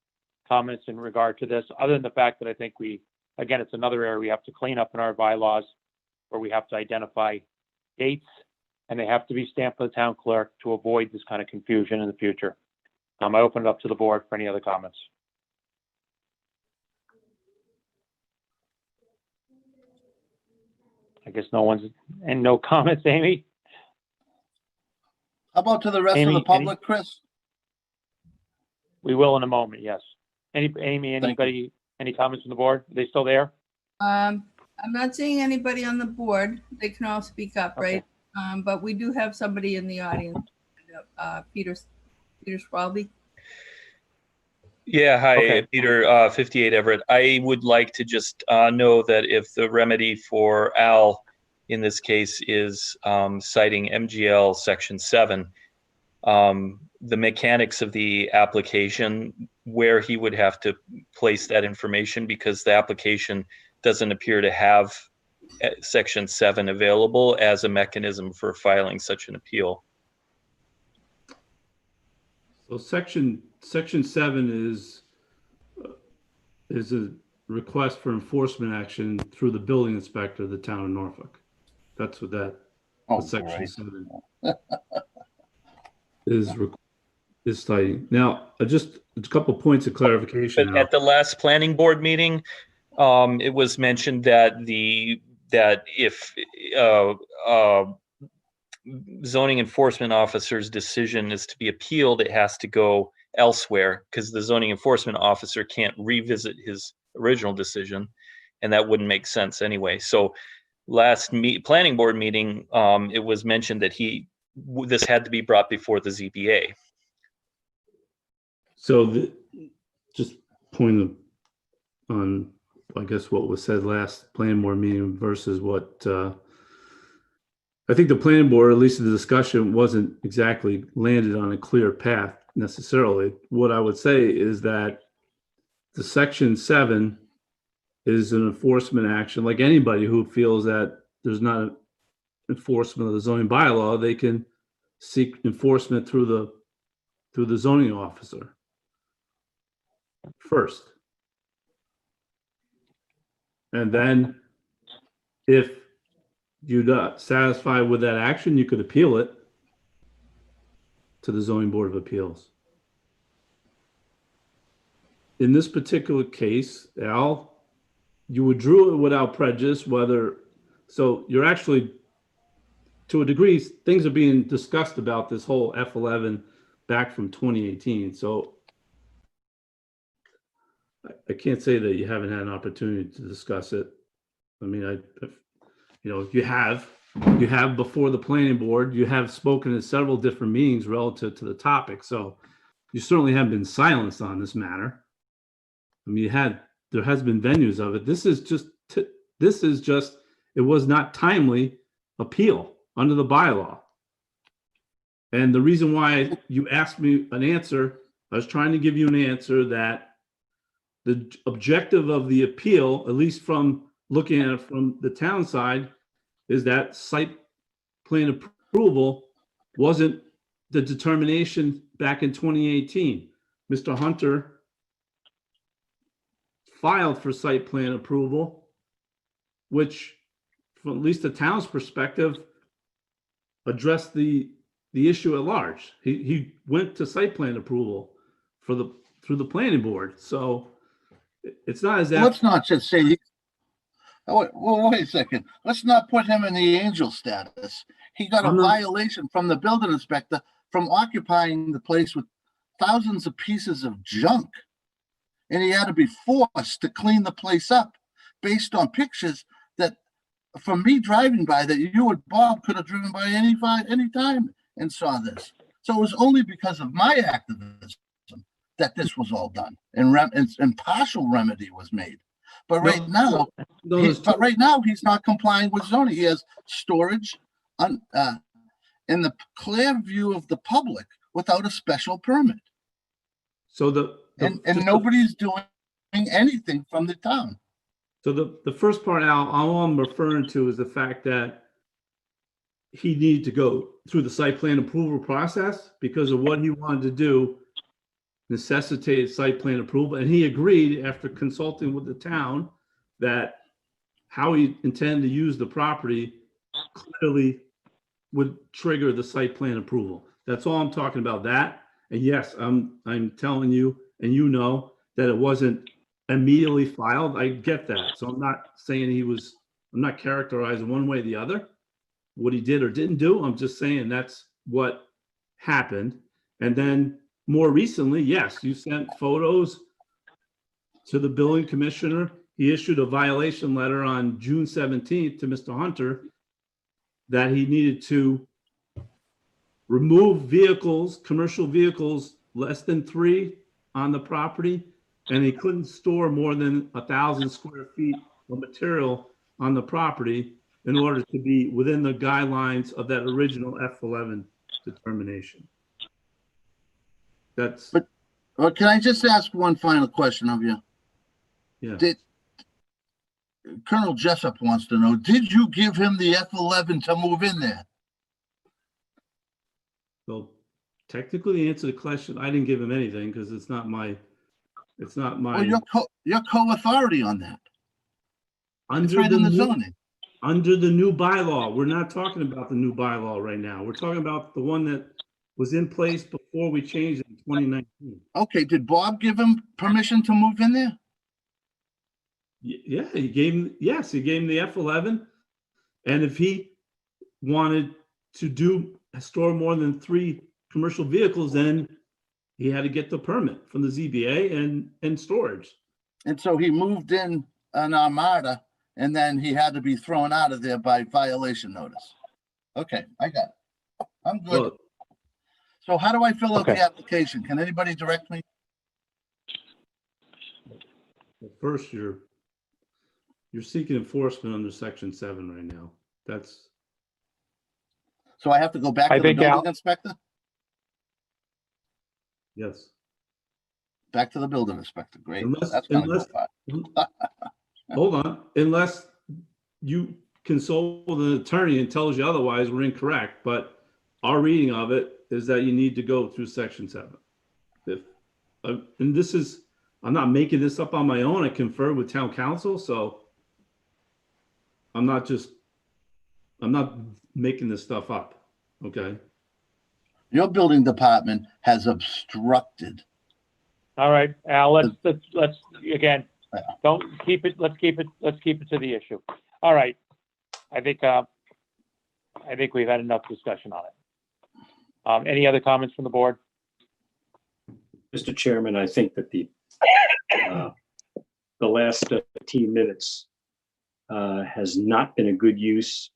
comments in regard to this, other than the fact that I think again, it's another area we have to clean up in our bylaws where we have to identify dates, and they have to be stamped by the town clerk to avoid this kind of confusion in the future. I open it up to the board for any other comments. I guess no comments, Amy? How about to the rest of the public, Chris? We will in a moment, yes. Amy, anybody, any comments from the board? Are they still there? I'm not seeing anybody on the board. They can all speak up, right? But we do have somebody in the audience, Peter Swalby. Yeah, hi, Okay. Peter, 58 Everett. I would like to just know that if the remedy for Al in this case is citing MGL Section 7, the mechanics of the application, where he would have to place that information, because the application doesn't appear to have Section 7 available as a mechanism for filing such an appeal. So Section 7 is a request for enforcement action through the building inspector of the town of Norfolk. That's what that Section 7 is citing. Now, just a couple points of clarification. But at the last planning board meeting, it was mentioned that if zoning enforcement officer's decision is to be appealed, it has to go elsewhere, because the zoning enforcement officer can't revisit his original decision, and that wouldn't make sense anyway. So last planning board meeting, it was mentioned that this had to be brought before the ZBA. So just point on, I guess, what was said last planning board meeting versus what I think the planning board, at least in the discussion, wasn't exactly landed on a clear path necessarily. What I would say is that the Section 7 is an enforcement action. Like anybody who feels that there's not enforcement of the zoning bylaw, they can seek enforcement through the zoning officer first. And then if you're not satisfied with that action, you could appeal it to the zoning board of appeals. In this particular case, Al, you withdrew it without prejudice, so you're actually, to a degree, things are being discussed about this whole F11 back from 2018. So I can't say that you haven't had an opportunity to discuss it. I mean, you have before the planning board, you have spoken at several different meetings relative to the topic. So you certainly haven't been silenced on this matter. I mean, there has been venues of it. This is just, it was not timely appeal under the bylaw. And the reason why you asked me an answer, I was trying to give you an answer that the objective of the appeal, at least from looking at it from the town side, is that site plan approval wasn't the determination back in 2018. Mr. Hunter filed for site plan approval, which, from at least the town's perspective, addressed the issue at large. He went to site plan approval for through the planning board. So it's not as if. Let's not just say, wait a second. Let's not put him in the angel status. He got a violation from the building inspector from occupying the place with thousands of pieces of junk. And he had to be forced to clean the place up based on pictures that, from me driving by, that you and Bob could have driven by any time and saw this. So it was only because of my activism that this was all done and partial remedy was made. But right now, he's not complying with zoning. He has storage in the clear view of the public without a special permit. So and nobody's doing anything from the town. So the first part, Al, all I'm referring to is the fact that he needed to go through the site plan approval process because of what he wanted to do necessitated site plan approval. And he agreed after consulting with the town that how he intended to use the property clearly would trigger the site plan approval. That's all I'm talking about, that. And yes, I'm telling you, and you know, that it wasn't immediately filed. I get that. So I'm not saying I'm not characterizing one way or the other what he did or didn't do. I'm just saying that's what happened. And then more recently, yes, you sent photos to the building commissioner. He issued a violation letter on June 17th to Mr. Hunter that he needed to remove vehicles, commercial vehicles, less than 3 on the property, and he couldn't store more than 1,000 square feet of material on the property in order to be within the guidelines of that original F11 determination. That's. But can I just ask one final question of you? Yeah. Colonel Jessup wants to know, did you give him the F11 to move in there? So technically the answer to the question, I didn't give him anything because it's not my. Well, you're co-authority on that. Under right the in the new, zoning. Under the new bylaw, we're not talking about the new bylaw right now. We're talking about the one that was in place before we changed it in 2019. Okay, did Bob give him permission to move in there? Yeah, he gave him the F11, and if he wanted to store more than 3 commercial vehicles, then he had to get the permit from the ZBA and storage. And so he moved in an Armada, and then he had to be thrown out of there by violation notice. Okay, I got it. I'm good. Well, so how do I fill out the application? Can anybody direct me? First, you're seeking enforcement under Section 7 right now. That's. So I have to go back to the building inspector? Yes. Back to the building inspector. Great. That's hold on. Unless you consult with an attorney and tells you otherwise, we're incorrect. But our reading of it is that you need to go through Section 7. And this is, I'm not making this up on my own. I confer with town council, so I'm not making this stuff up. Okay. Your building department has obstructed. All right, Al, let's again, don't keep it, let's keep it to the issue. All right. I think we've had enough discussion on it. Any other comments from the board? Mr. Chairman, I think that the last 15 minutes has not been a good use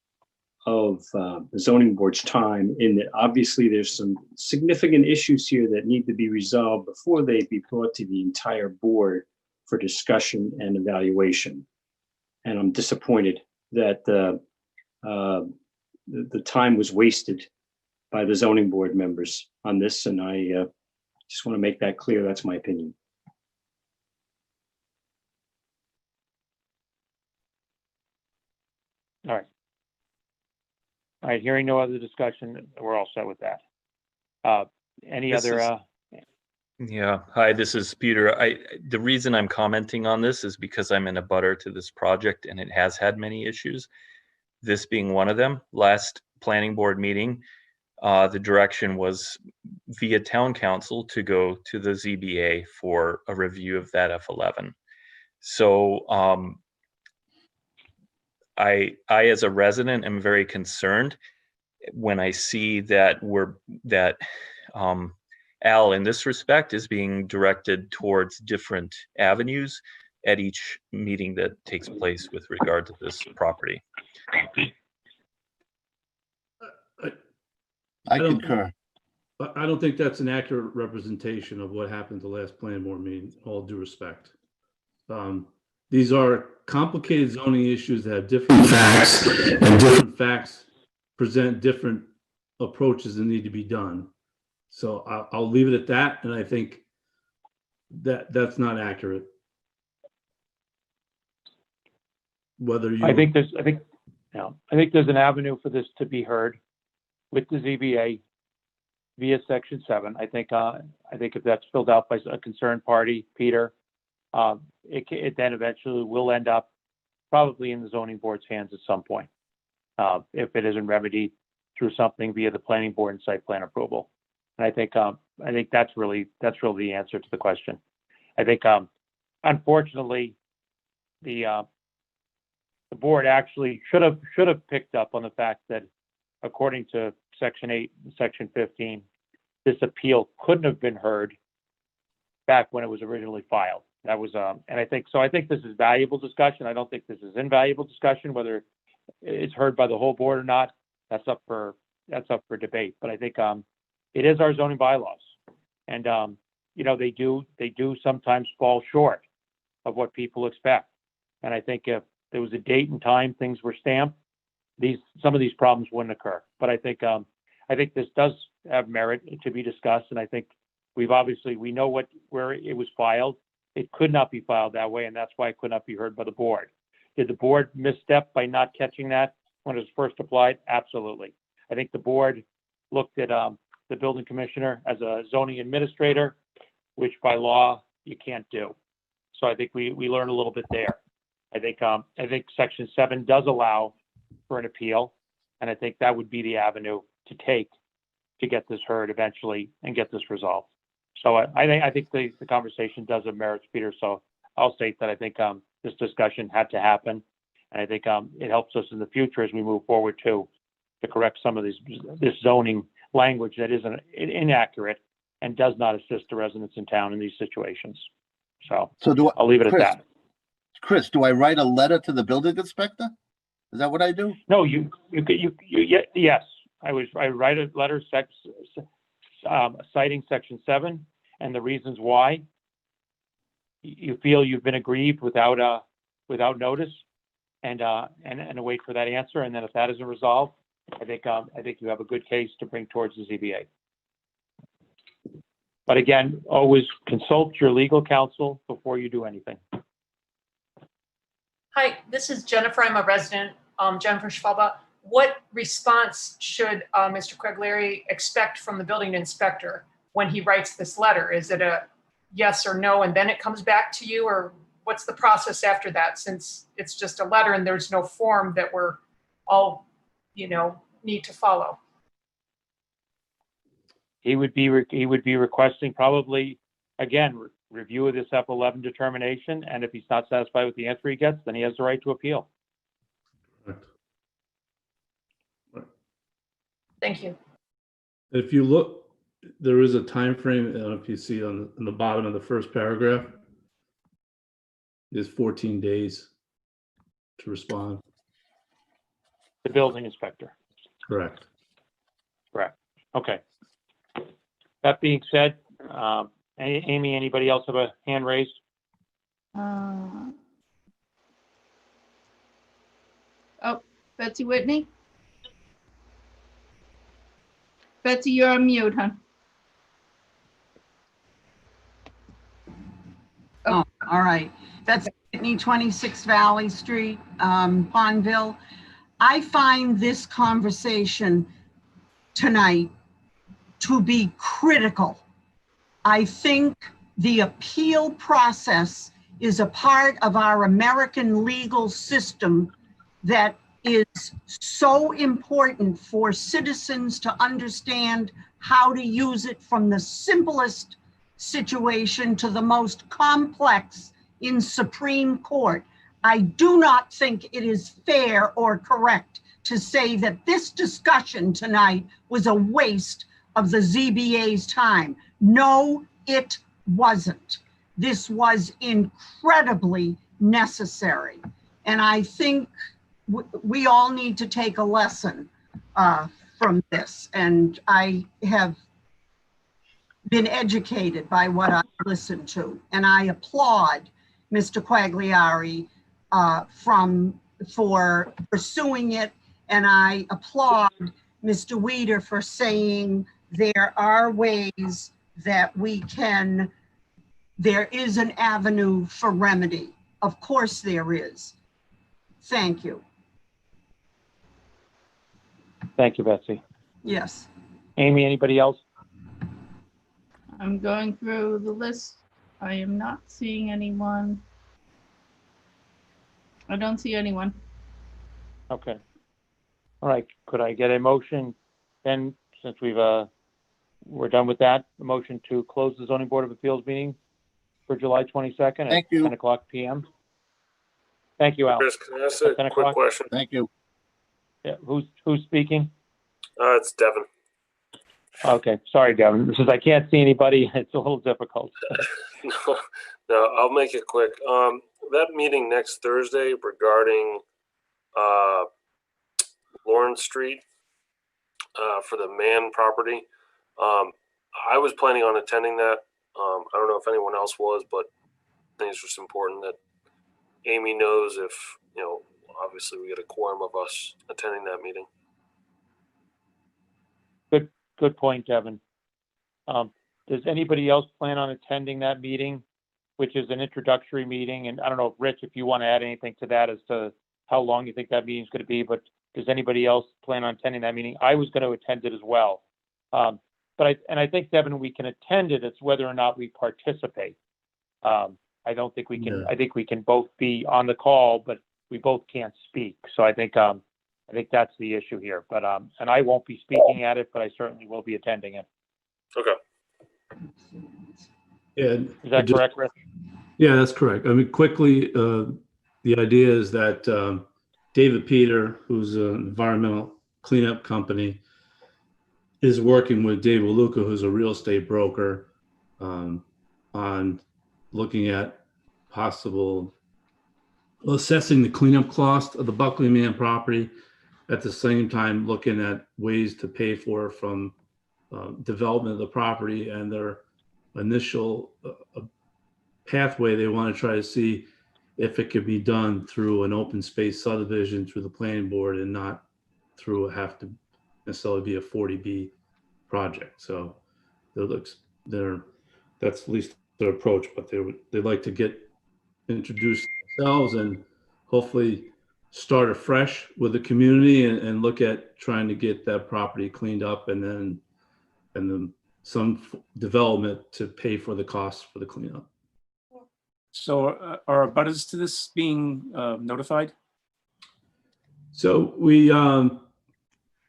of the zoning board's time, in that obviously there's some significant issues here that need to be resolved before they be brought to the entire board for discussion and evaluation. And I'm disappointed that the time was wasted by the zoning board members on this, and I just want to make that clear. That's my opinion. All right. All right, hearing no other discussion, we're all set with that. Any other? Yeah, hi, this is Peter. The reason I'm commenting on this is because I'm in a butter to this project and it has had many issues. This being one of them. Last planning board meeting, the direction was via town council to go to the ZBA for a review of that F11. So I as a resident am very concerned when I see that Al in this respect is being directed towards different avenues at each meeting that takes place with regard to this property. I concur. I don't think that's an accurate representation of what happened the last planning board meeting, all due respect. These are complicated zoning issues that have different facts, and different facts present different approaches that need to be done. So I'll leave it at that, and I think that that's not accurate. Whether you, I think there's an avenue for this to be heard with the ZBA via Section 7. I think if that's filled out by a concerned party, Peter, it then eventually will end up probably in the zoning board's hands at some point, if it isn't remedied through something via the planning board and site plan approval. And I think that's really the answer to the question. I think unfortunately the board actually should have picked up on the fact that according to Section 8 and Section 15, this appeal couldn't have been heard back when it was originally filed. That was and I think this is valuable discussion. I don't think this is invaluable discussion. Whether it's heard by the whole board or not, that's up for debate. But I think it is our zoning bylaws, and they do sometimes fall short of what people expect. And I think if there was a date and time things were stamped, some of these problems wouldn't occur. But I think this does have merit to be discussed, and I think we know where it was filed. It could not be filed that way, and that's why it could not be heard by the board. Did the board misstep by not catching that when it was first applied? Absolutely. I think the board looked at the building commissioner as a zoning administrator, which by law you can't do. So I think we learned a little bit there. I think Section 7 does allow for an appeal, and I think that would be the avenue to take to get this heard eventually and get this resolved. So I think the conversation does have merits, Peter. So I'll state that I think this discussion had to happen, and I think it helps us in the future as we move forward to correct some of this zoning language that is inaccurate and does not assist the residents in town in these situations. So I'll leave it at that. Chris, do I write a letter to the building inspector? Is that what I do? No, yes. I write a letter citing Section 7 and the reasons why you feel you've been aggrieved without notice, and wait for that answer. And then if that isn't resolved, I think you have a good case to bring towards the ZBA. But again, always consult your legal counsel before you do anything. Hi, this is Jennifer. I'm a resident, Jennifer Schwalba. What response should Mr. Quaglieri expect from the building inspector when he writes this letter? Is it a yes or no, and then it comes back to you, or what's the process after that, since it's just a letter and there's no form that we're all, need to follow? He would be requesting probably, again, review of this F11 determination, and if he's not satisfied with the answer he gets, then he has the right to appeal. Thank you. if you look, there is a time frame. I don't know if you see on the bottom of the first paragraph. There's 14 days to respond. The building inspector. Correct. Correct. Okay. That being said, Amy, anybody else have a hand raised? Oh, Betsy Whitney? Betsy, you're on mute, huh? Oh, all right. That's Whitney, 26 Valley Street, Bonneville. I find this conversation tonight to be critical. I think the appeal process is a part of our American legal system that is so important for citizens to understand how to use it from the simplest situation to the most complex in Supreme Court. I do not think it is fair or correct to say that this discussion tonight was a waste of the ZBA's time. No, it wasn't. This was incredibly necessary. And I think we all need to take a lesson from this. And I have been educated by what I listened to. And I applaud Mr. Quagliari for pursuing it. And I applaud Mr. Weider for saying there are ways that we can, there is an avenue for remedy. Of course there is. Thank you. Thank you, Betsy. Yes. Amy, anybody else? I'm going through the list. I am not seeing anyone. I don't see anyone. Okay. All right. Could I get a motion then, since we're done with that, a motion to close the zoning board of appeals meeting for July 22nd at 10 o'clock p.m. Thank you, Al. Chris, can I ask a quick question? Thank you. Yeah, who's speaking? It's Devin. Okay, sorry, Devin. Since I can't see anybody, it's a little difficult. No, I'll make it quick. That meeting next Thursday regarding Lawrence Street for the Mann property. I was planning on attending that. I don't know if anyone else was, but I think it's just important that Amy knows if, obviously we get a quorum of us attending that meeting. Good point, Devin. Does anybody else plan on attending that meeting, which is an introductory meeting? And I don't know, Rich, if you want to add anything to that as to how long you think that meeting is going to be, but does anybody else plan on attending that meeting? I was going to attend it as well. But I think, Devin, we can attend it. It's whether or not we participate. I don't think we can. Yeah. I think we can both be on the call, but we both can't speak. So I think that's the issue here. But and I won't be speaking at it, but I certainly will be attending it. Okay. Yeah. Is that correct, Rich? Yeah, that's correct. I mean, quickly, the idea is that David Peter, who's an environmental cleanup company, is working with Dave Waluka, who's a real estate broker, on looking at possible assessing the cleanup cost of the Buckley Mann property, at the same time looking at ways to pay for from development of the property, and their initial pathway they want to try to see if it could be done through an open space subdivision through the planning board and not through have to necessarily be a 40B project. So that's at least their approach, but they like to get introduced themselves and hopefully start afresh with the community and look at trying to get that property cleaned up and then some development to pay for the costs for the cleanup. So are abutters to this being notified? So we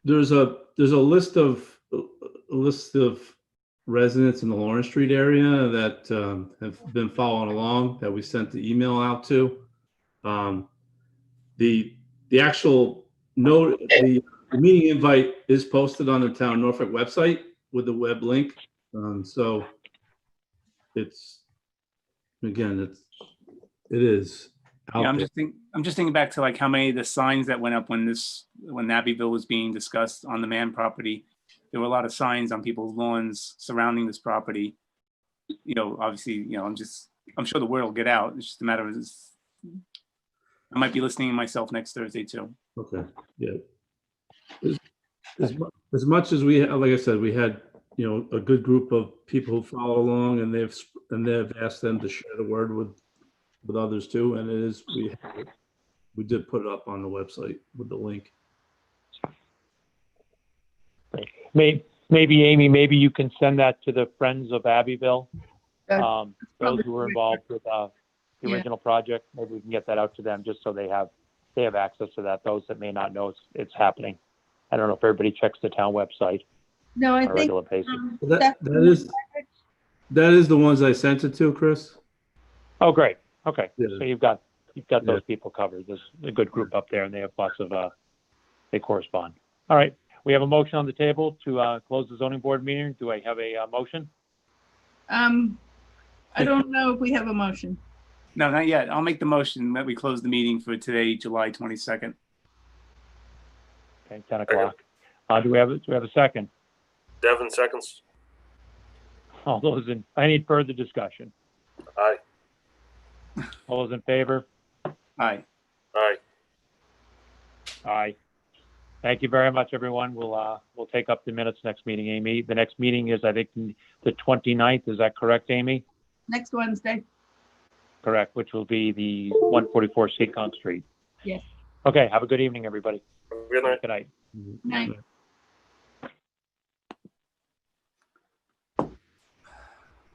there's a list of residents in the Lawrence Street area that have been following along that we sent the email out to. The actual note, the meeting invite is posted on the town Norfolk website with the web link. So it's, again, it is out Yeah, there. I'm just thinking back to like how many of the signs that went up when Abbeville was being discussed on the Mann property. There were a lot of signs on people's lawns surrounding this property. Obviously, I'm sure the word will get out. It's just a matter of I might be listening to myself next Thursday too. Okay. Yeah. As much as we, like I said, we had, a good group of people who follow along, and they've asked them to share the word with others too. And we did put it up on the website with the link. Maybe Amy, maybe you can send that to the Friends of Abbeville, those who were involved with the original project. Maybe we can get that out to them just so they have they have access to that. Those that may not know it's happening. I don't know if everybody checks the town website No, I on a think regular basis. That is the ones I sent it to, Chris. Oh, great. Okay. Yeah. So you've got Yeah. those people covered. There's a good group up there and they have lots of, they correspond. All right. We have a motion on the table to close the zoning board meeting. Do I have a motion? I don't know if we have a motion. No, not yet. I'll make the motion that we close the meeting for today, July 22nd. Okay, 10 o'clock. Do we have a second? Devin seconds. All those I need further discussion. Aye. All those in favor? Aye. Aye. Aye. Thank you very much, everyone. We'll take up the minutes next meeting, Amy. The next meeting is, I think, the 29th. Is that correct, Amy? Next Wednesday. Correct, which will be the 144 Seacon Street. Yes. Okay, have a good evening, everybody. Good night. Good night. Night.